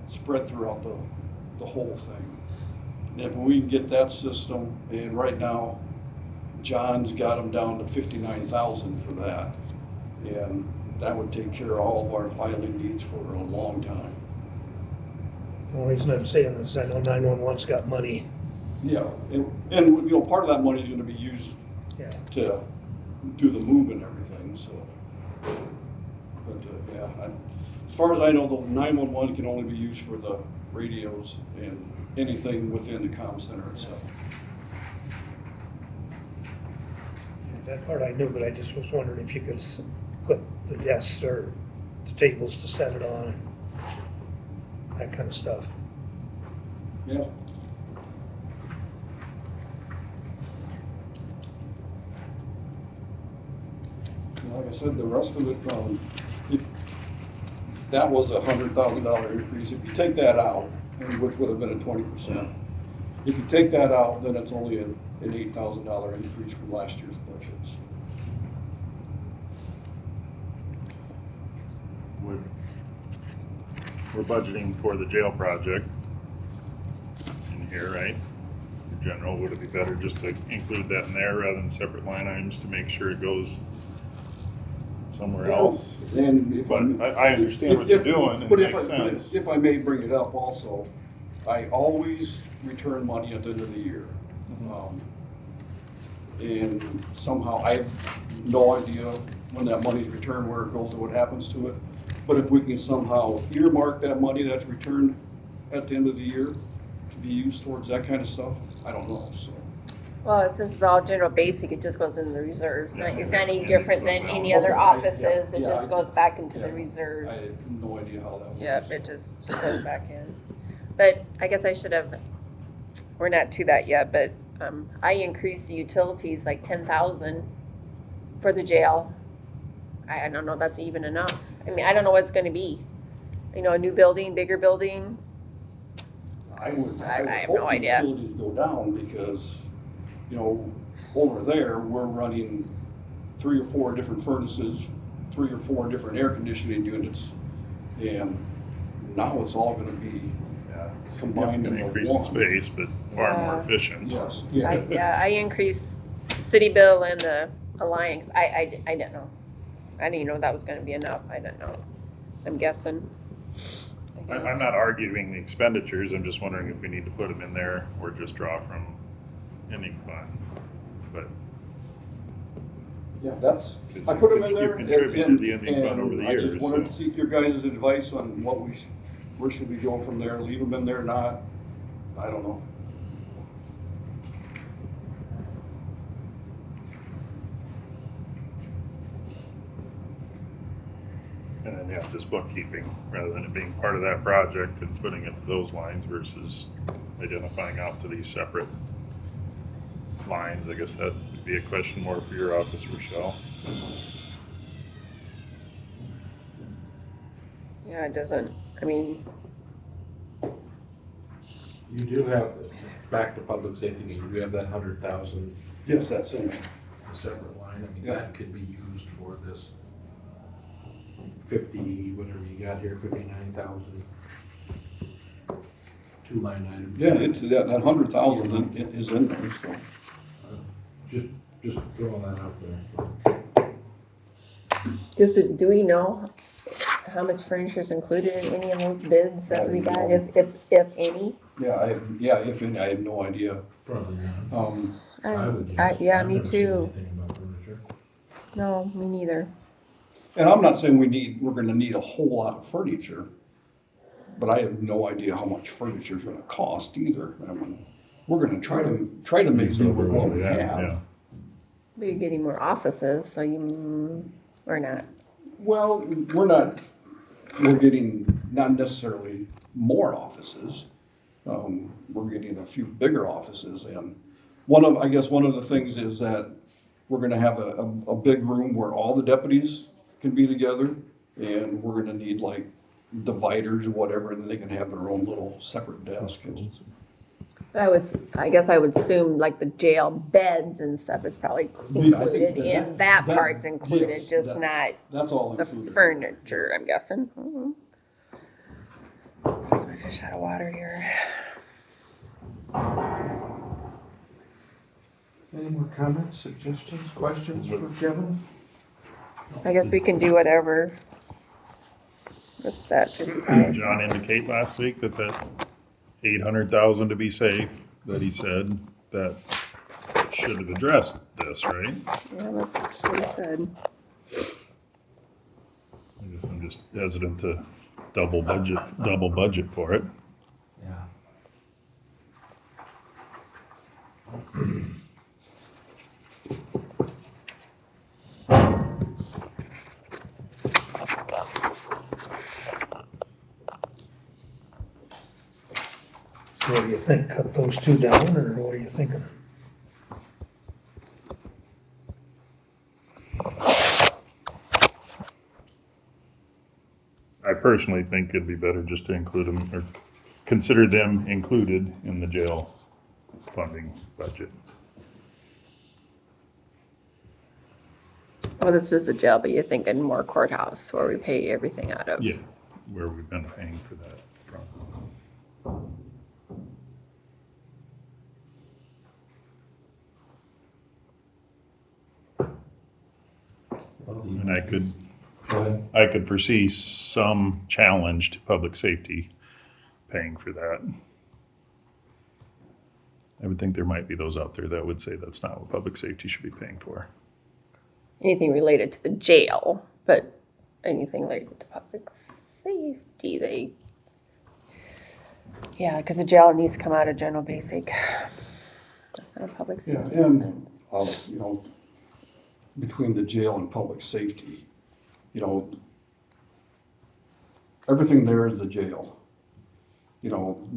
spread throughout the whole thing. And if we can get that system, and right now, John's got them down to 59,000 for that, and that would take care of all of our filing needs for a long time. The only reason I'm saying this is I know 911's got money. Yeah, and you know, part of that money is gonna be used Yeah. to do the move and everything, so. But, yeah, as far as I know, the 911 can only be used for the radios and anything within the comm center itself. That part I knew, but I just was wondering if you could put the desks or the tables to set it on, that kind of stuff. Yeah. Like I said, the rest of it, that was a $100,000 increase. If you take that out, which would have been a 20%, if you take that out, then it's only an $8,000 increase from last year's budgets. We're budgeting for the jail project in here, right? In general, would it be better just to include that in there rather than separate line items to make sure it goes somewhere else? And I understand what you're doing, and it makes sense. If I may bring it up also, I always return money at the end of the year. And somehow I have no idea when that money is returned, where it goes or what happens to it. But if we can somehow earmark that money that's returned at the end of the year to be used towards that kind of stuff, I don't know, so. Well, since it's all general basic, it just goes in the reserves. It's not any different than any other offices. It just goes back into the reserves. I have no idea how that works. Yep, it just goes back in. But I guess I should have, we're not to that yet, but I increased the utilities like 10,000 for the jail. I don't know if that's even enough. I mean, I don't know what it's gonna be. You know, a new building, bigger building. I would have hope no idea. utilities go down because, you know, over there, we're running 3 or 4 different furnaces, 3 or 4 different air conditioning units, and now it's all gonna be combined into Increase in one. space, but far more efficient. Yes, I increased city bill and the alliance. I didn't know. I didn't even know that was gonna be enough. I didn't know. I'm guessing. I'm not arguing the expenditures, I'm just wondering if we need to put them in there or just draw from ending fund. But Yeah, I put them in there. You've contributed to the ending fund over the and I years, just wanted to so. seek your guys' advice on where should we go from there, leave them in there, not, I don't know. And then, yeah, just bookkeeping, rather than it being part of that project and putting it to those lines versus identifying out to these separate lines. I guess that would be a question more for your office, Rochelle. Yeah, it doesn't, I mean, You do have, back to public safety, you do have that 100,000. Yes, that's in there. A separate line, I mean, Yeah. that could be used for this 50, whatever you got here, 59,000. 2 line items. Yeah, it's, that 100,000 is in there, so. Just throwing that out there. do we know how much furniture is included in any of those bids that we got, if any? Yeah, if any, I have no idea. Probably not. I would guess. yeah, I've me never seen too. anything about furniture. No, me neither. And I'm not saying we're gonna need a whole lot of furniture, But I have no idea how much furniture's gonna cost either. I mean, we're gonna try to make do with what we have. But you're getting more offices, so you, or not. Well, we're getting not necessarily more offices. We're getting a few bigger offices, and I guess one of the things is that we're gonna have a big room where all the deputies can be together, and we're gonna need like dividers or whatever, and they can have their own little separate desk. I guess I would assume like the jail beds and stuff is probably included, and that part's included, yes, just not That's all the included. furniture, I'm guessing. Take my fish out of water here. Any more comments, suggestions, questions for Kevin? I guess we can do whatever. What's that, 55? Did John indicate last week that 800,000 to be safe, that he said that should have addressed this, right? Yeah, that's what he said. I guess I'm just hesitant to double budget for it. Yeah. What do you think? Cut those two down, or what are you thinking? I personally think it'd be better just to include them, or consider them included in the jail funding budget. Well, this is a jail, but you're thinking more courthouse, where we pay everything out of. Yeah, where we've been paying for that from. And I could foresee some challenge to public safety paying for that. I would think there might be those out there that would say that's not what public safety should be paying for. Anything related to the jail, but anything related to public safety, yeah, because the jail needs to come out of general basic. That's not a public safety. Yeah, and, you know, between the jail and public safety, you know, everything there is the jail. You know,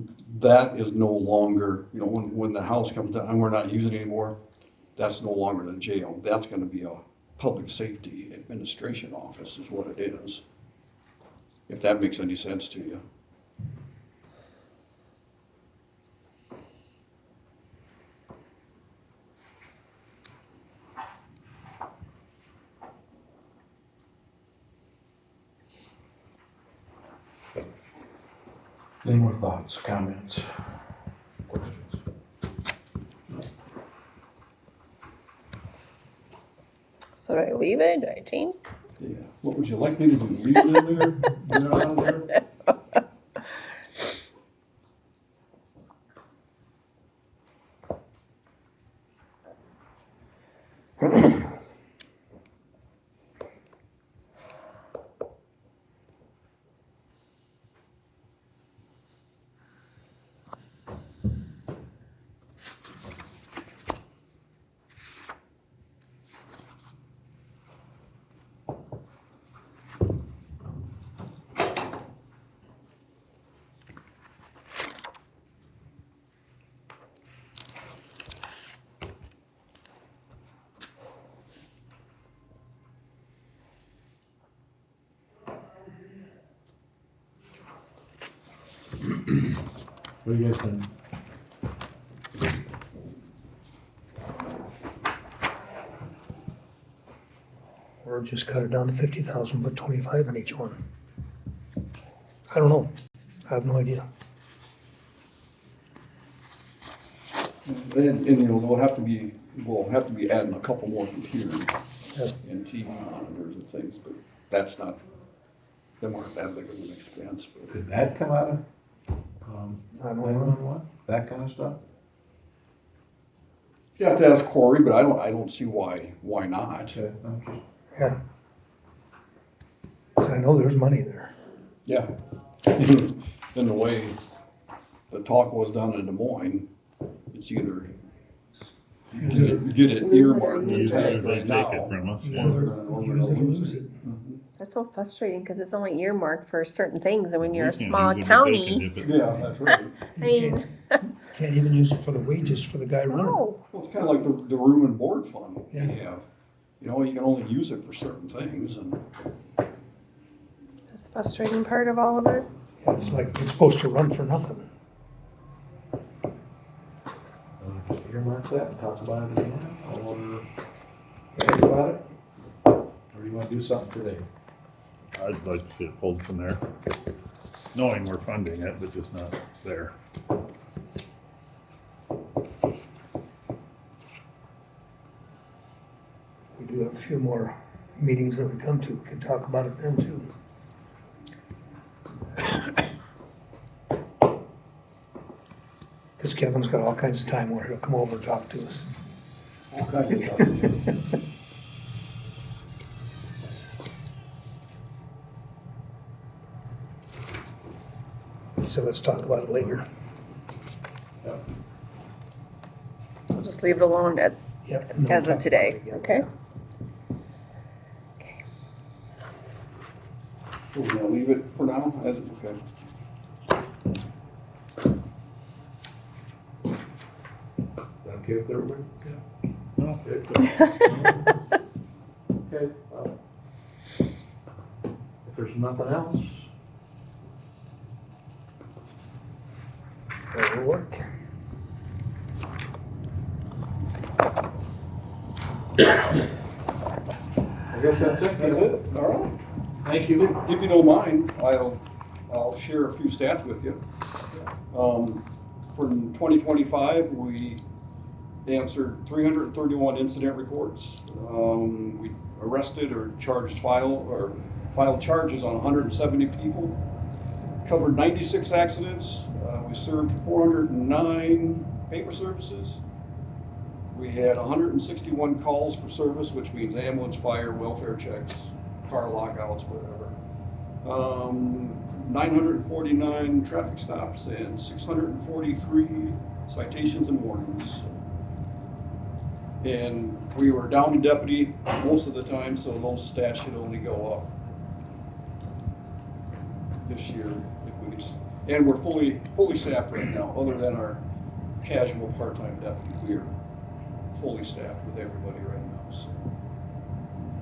that is no longer, you know, when the house comes down and we're not using it anymore, that's no longer the jail. That's gonna be a public safety administration office is what it is. If that makes any sense to you. Any more thoughts, comments, questions? So do I leave it? Do I change? Yeah. What would you like me to do? Leave it in there? Get it out of there? What do you guys think? Or just cut it down to 50,000, put 25 in each one. I don't know. I have no idea. And you know, we'll have to be adding a couple more computers and TV monitors and things, but that's not, them aren't that big of an expense, but. Could that come out of, 911? that kind of stuff? You have to ask Corey, but I don't see why not. Okay, I'm just- Yeah. 'Cause I know there's money there. Yeah. in the way the talk was down in Des Moines, it's either get it earmarked and Use it or tagged they right take now. it from us. or Yeah. they're gonna- or we're Use it or gonna lose it. That's so frustrating, because it's only earmarked for certain things, and when you're a We can't small use it, but they can county, dip it. Yeah, that's right. I mean, Can't even use it for the wages for the guy running. no. Well, it's kind of like the room and board fund we Yeah. have. You know, you can only use it for certain things and. That's the frustrating part of all of it. Yeah, it's like, it's supposed to run for nothing. Just earmark that and talk about it again, or think about it? Or do you wanna do something today? I'd like to see it pulled from there, knowing we're funding it, but just not there. We do have a few more meetings that we come to, we can talk about it then too. Because Kevin's got all kinds of time where he'll come over and talk to us. All kinds of stuff. So let's talk about it later. We'll just leave it alone Yep. as of today, okay? So we're gonna leave it for now, as, okay. Okay with everybody? No. Okay, well, if there's nothing else, That'll work. I guess that's it, That's Kevin. it, all right. Thank you. If you don't mind, I'll share a few stats with you. For 2025, we answered 331 incident reports. We arrested or filed charges on 170 people. Covered 96 accidents. We served 409 paper services. We had 161 calls for service, which means ambulance, fire, welfare checks, car lockouts, whatever. 949 traffic stops and 643 citations and warnings. And we were down to deputy most of the time, so those stats should only go up this year. If we could, and we're fully staffed right now, other than our casual part-time deputy. We're fully staffed with everybody right now, so,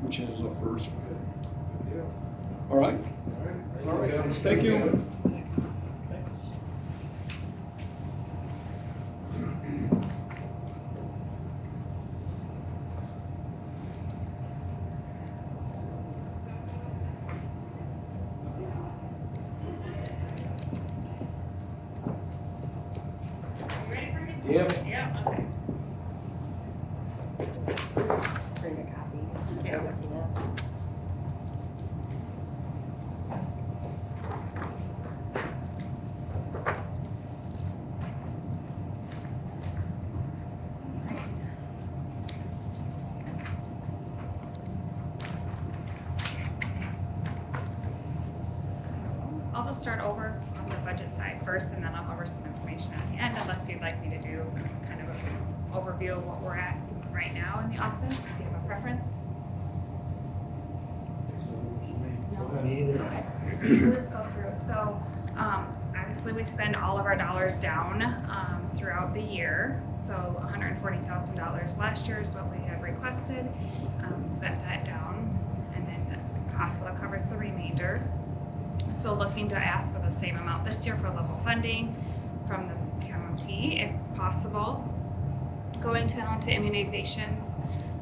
which is a first for good. Yeah. All right? All All right, Kevin. thank you. Yep. Yeah, okay. Bring a copy. Yeah. Looking at. I'll just start over on the budget side first, and then I'll cover some information at the end, unless you'd like me to do kind of an overview of what we're at right now in the office. Do you have a preference? No? Me either. Okay, we'll just go through. So, obviously, we spend all of our dollars down throughout the year. So $140,000 last year is what we had requested. Spent that down, and then hospital covers the remainder. So looking to ask for the same amount this year for level funding from the county, if possible. Going down to immunizations,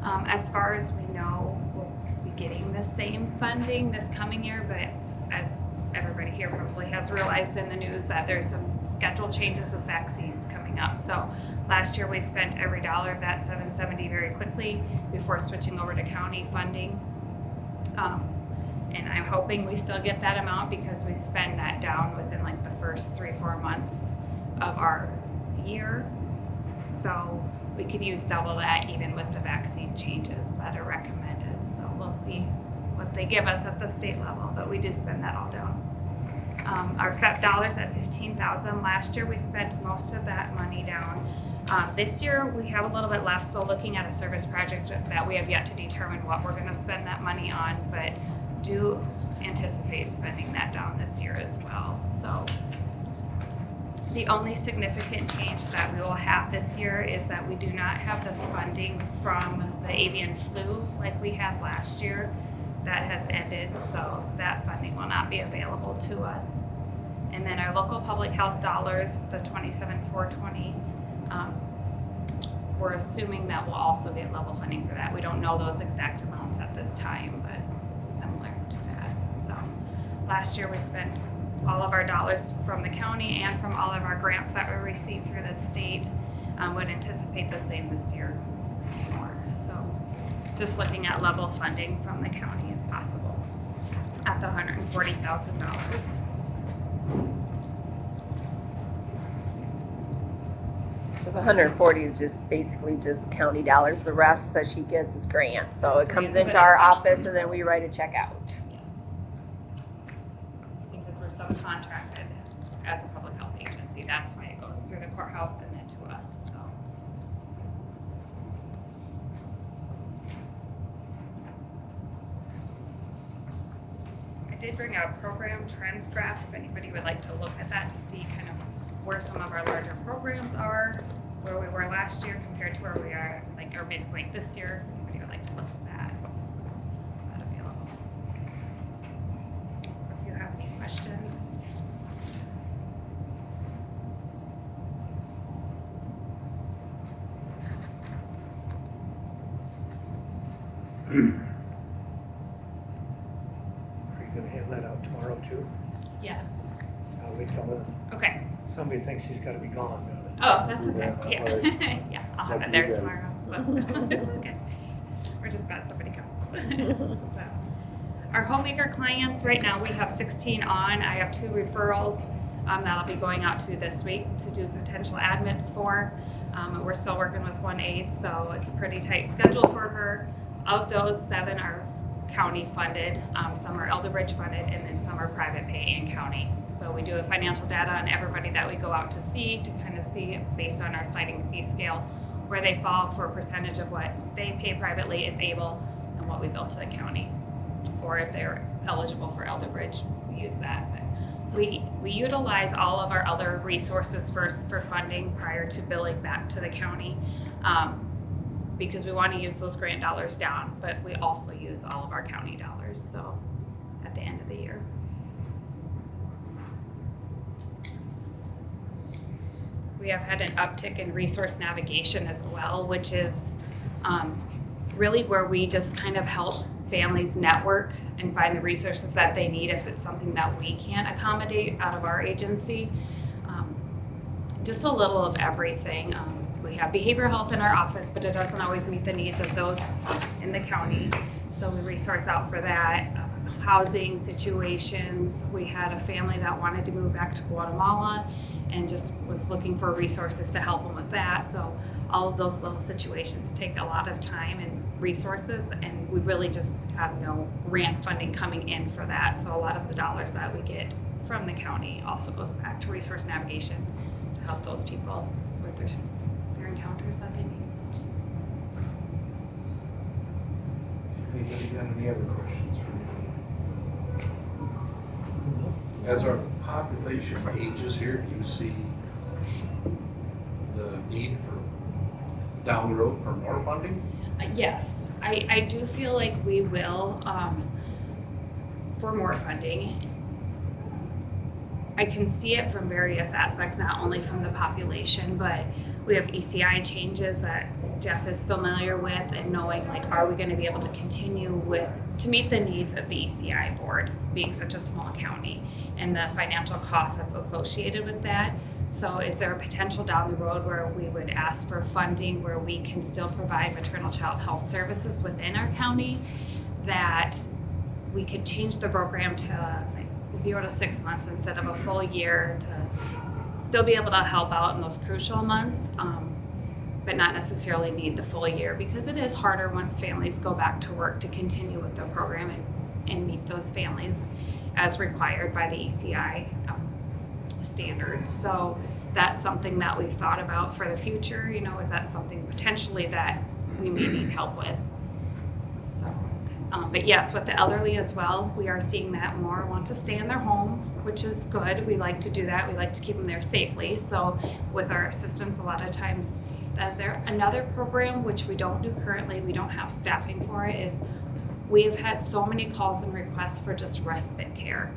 as far as we know, we'll be getting the same funding this coming year, but as everybody here probably has realized in the news that there's some schedule changes with vaccines coming up. So last year we spent every dollar of that $770 very quickly before switching over to county funding. And I'm hoping we still get that amount because we spend that down within like the first 3-4 months of our year. So we could use double that even with the vaccine changes that are recommended. So we'll see what they give us at the state level, but we do spend that all down. Our FEP dollars at 15,000. Last year we spent most of that money down. This year we have a little bit left, so looking at a service project that we have yet to determine what we're going to spend that money on, but do anticipate spending that down this year as well. So the only significant change that we will have this year is that we do not have the funding from the avian flu like we had last year. That has ended, so that funding will not be available to us. And then our local public health dollars, the 27,420, we're assuming that we'll also get level funding for that. We don't know those exact amounts at this time, but similar to that. So last year we spent all of our dollars from the county and from all of our grants that we received through the state. Would anticipate the same this year more. So just looking at level funding from the county if possible at the $140,000. So the 140 is just basically just county dollars. The rest that she gets is grants. So it comes into our office and then we write a check out. Yes. Because we're subcontracted as a public health agency. That's why it goes through the courthouse and then to us. So. I did bring a program trends graph if anybody would like to look at that to see kind of where some of our larger programs are, where we were last year compared to where we are, like our midpoint this year. If anybody would like to look at that, that's available. If you have any questions. Are you gonna hand that out tomorrow too? Yeah. I'll wait till then. Okay. Somebody thinks she's gotta be gone. Oh, that's okay. Yeah. Yeah, I'll have it there tomorrow. So. Okay. We're just glad somebody comes. So. Our homemaker clients, right now we have 16 on. I have 2 referrals that I'll be going out to this week to do potential admits for. We're still working with 1 aide, so it's a pretty tight schedule for her. Of those, 7 are county funded, some are Elderbridge funded, and then some are private pay in county. So we do a financial data on everybody that we go out to see to kind of see based on our sliding fee scale where they fall for a percentage of what they pay privately if able and what we bill to the county. Or if they're eligible for Elderbridge, we use that. But we utilize all of our other resources first for funding prior to billing back to the county because we want to use those grant dollars down, but we also use all of our county dollars. So at the end of the year. We have had an uptick in resource navigation as well, which is really where we just kind of help families network and find the resources that they need if it's something that we can't accommodate out of our agency. Just a little of everything. We have behavioral health in our office, but it doesn't always meet the needs of those in the county. So we resource out for that. Housing situations. We had a family that wanted to move back to Guatemala and just was looking for resources to help them with that. So all of those little situations take a lot of time and resources, and we really just have no grant funding coming in for that. So a lot of the dollars that we get from the county also goes back to resource navigation to help those people with their encounters that they need. So. Anybody got any other questions for me? As our population ages here, do you see the need for down the road for more funding? Yes, I do feel like we will for more funding. I can see it from various aspects, not only from the population, but we have ECI changes that Jeff is familiar with and knowing like, are we going to be able to continue to meet the needs of the ECI board being such a small county and the financial costs that's associated with that. So is there a potential down the road where we would ask for funding where we can still provide maternal child health services within our county, that we could change the program to 0 to 6 months instead of a full year to still be able to help out in those crucial months, but not necessarily need the full year, because it is harder once families go back to work to continue with the program and meet those families. as required by the ECI standards. So that's something that we've thought about for the future. You know, is that something potentially that we may need help with? So, but yes, with the elderly as well, we are seeing that more want to stay in their home, which is good. We like to do that. We like to keep them there safely. So with our assistants, a lot of times, is there another program which we don't do currently, we don't have staffing for it, is we've had so many calls and requests for just respite care,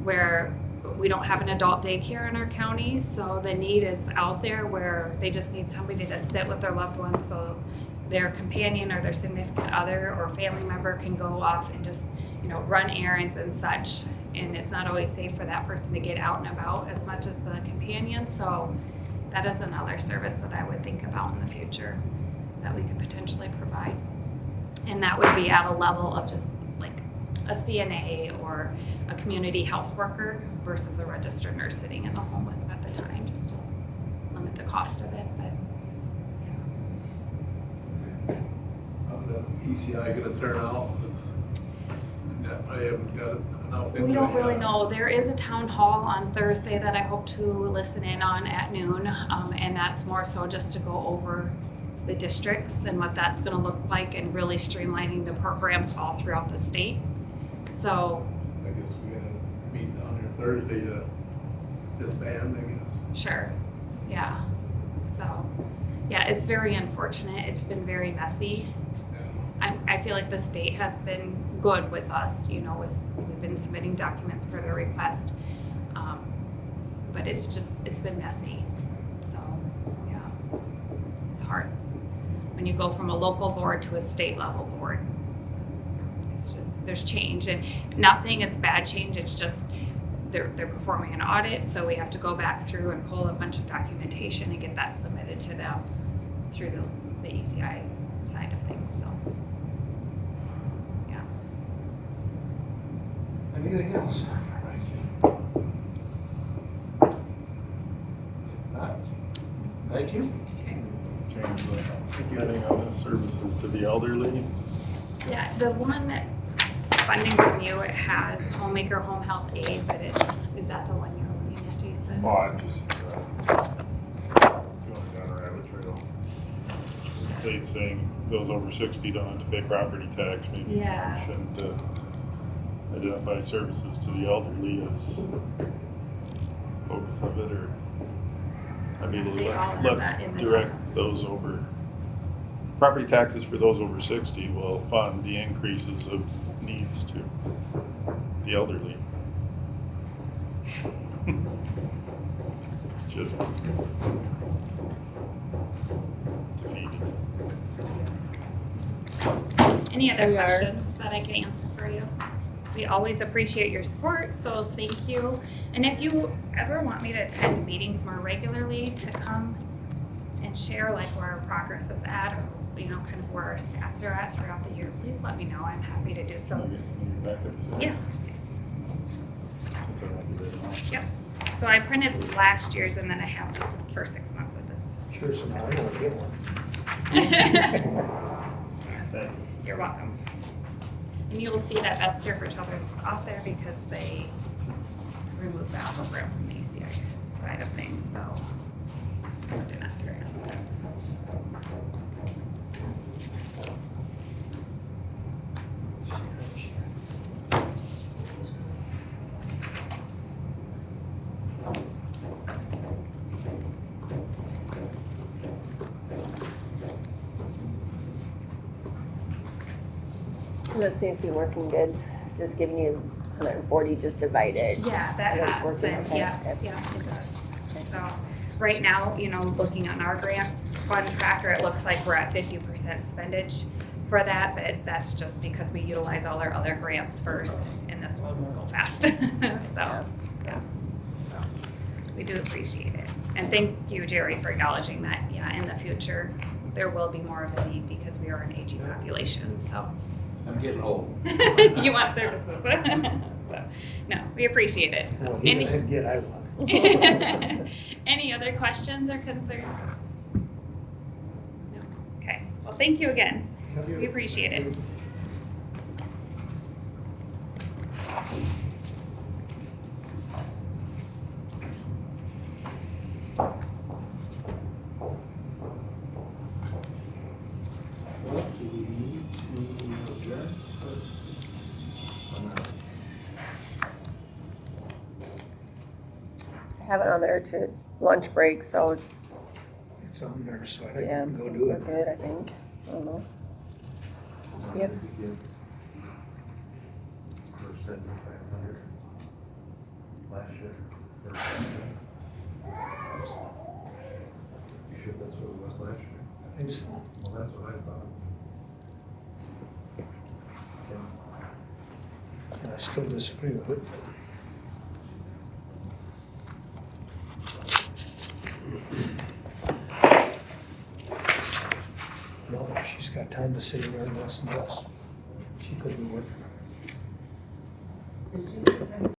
where we don't have an adult daycare in our county, so the need is out there where they just need somebody to sit with their loved ones so their companion or their significant other or family member can go off and just, you know, run errands and such. And it's not always safe for that person to get out and about as much as the companion. So that is another service that I would think about in the future that we could potentially provide. And that would be at a level of just like a CNA or a community health worker versus a registered nurse sitting in the home with them at the time, just to limit the cost of it. But How's that ECI gonna turn out? I haven't got enough. we don't really know. There is a town hall on Thursday that I hope to listen in on at noon, and that's more so just to go over the districts and what that's going to look like and really streamlining the programs all throughout the state. So I guess we gotta meet on there Thursday to disband, I guess. sure, yeah. So yeah, it's very unfortunate. It's been very messy. I feel like the state has been good with us, you know, we've been submitting documents for their request, but it's been messy. So yeah, it's hard when you go from a local board to a state level board. It's just, there's change, and not saying it's bad change, it's just they're performing an audit, so we have to go back through and pull a bunch of documentation and get that submitted to them through the ECI side of things. So yeah. Anything else? Thank you. Change the heading on the services to the elderly. Yeah, the one that funding from you, it has homemaker home health aid, but is that the one you're looking at, Jason? Well, I'm just going down a rabbit trail. The state saying those over 60 don't have to pay property tax. Maybe Yeah. we shouldn't identify services to the elderly as focus of it, or I mean, They all have let's that in the direct town. those over. Property taxes for those over 60 will fund the increases of needs to the elderly. Just defeated. Any other We are. questions that I can answer for you? We always appreciate your support, so thank you. And if you ever want me to attend meetings more regularly, to come and share like where our progress is at, or you know, kind of where our stats are at throughout the year, please let me know. I'm happy to do so. Yes. Since I won't be there tomorrow. Yep. So I printed last year's, and then I have the first 6 months of this. Sure, so I want to get one. Thank you. You're welcome. And you'll see that Best Care for Children is off there because they removed that program from the ECI side of things, so I did not carry on with that. This seems to be working good, just giving you 140 just divided. Yeah, that And it's has working been, okay. yeah, Okay. yeah, it does. So, right now, you know, looking on our grant fund tracker, it looks like we're at 50% spendage for that, but that's just because we utilize all our other grants first, and this will go fast. So, yeah, so, we do appreciate it. And thank you, Jerry, for acknowledging that, yeah, in the future, there will be more of a need because we are an aging population, so. I'm getting old. You want services. So, no, we appreciate it. Well, he Any, doesn't get, I want. any other questions or concerns? No. Okay. Well, thank you again. We appreciate it. have it on there to lunch break, so it's, It's on there, so I think we yeah, can go do we're it. good, I think. I don't know. Yep. Last year. You sure that's what it was last year? I think so. Well, that's what I thought. And I still disagree with it. No, she's got time to sit here and listen to us. She could be working. Is she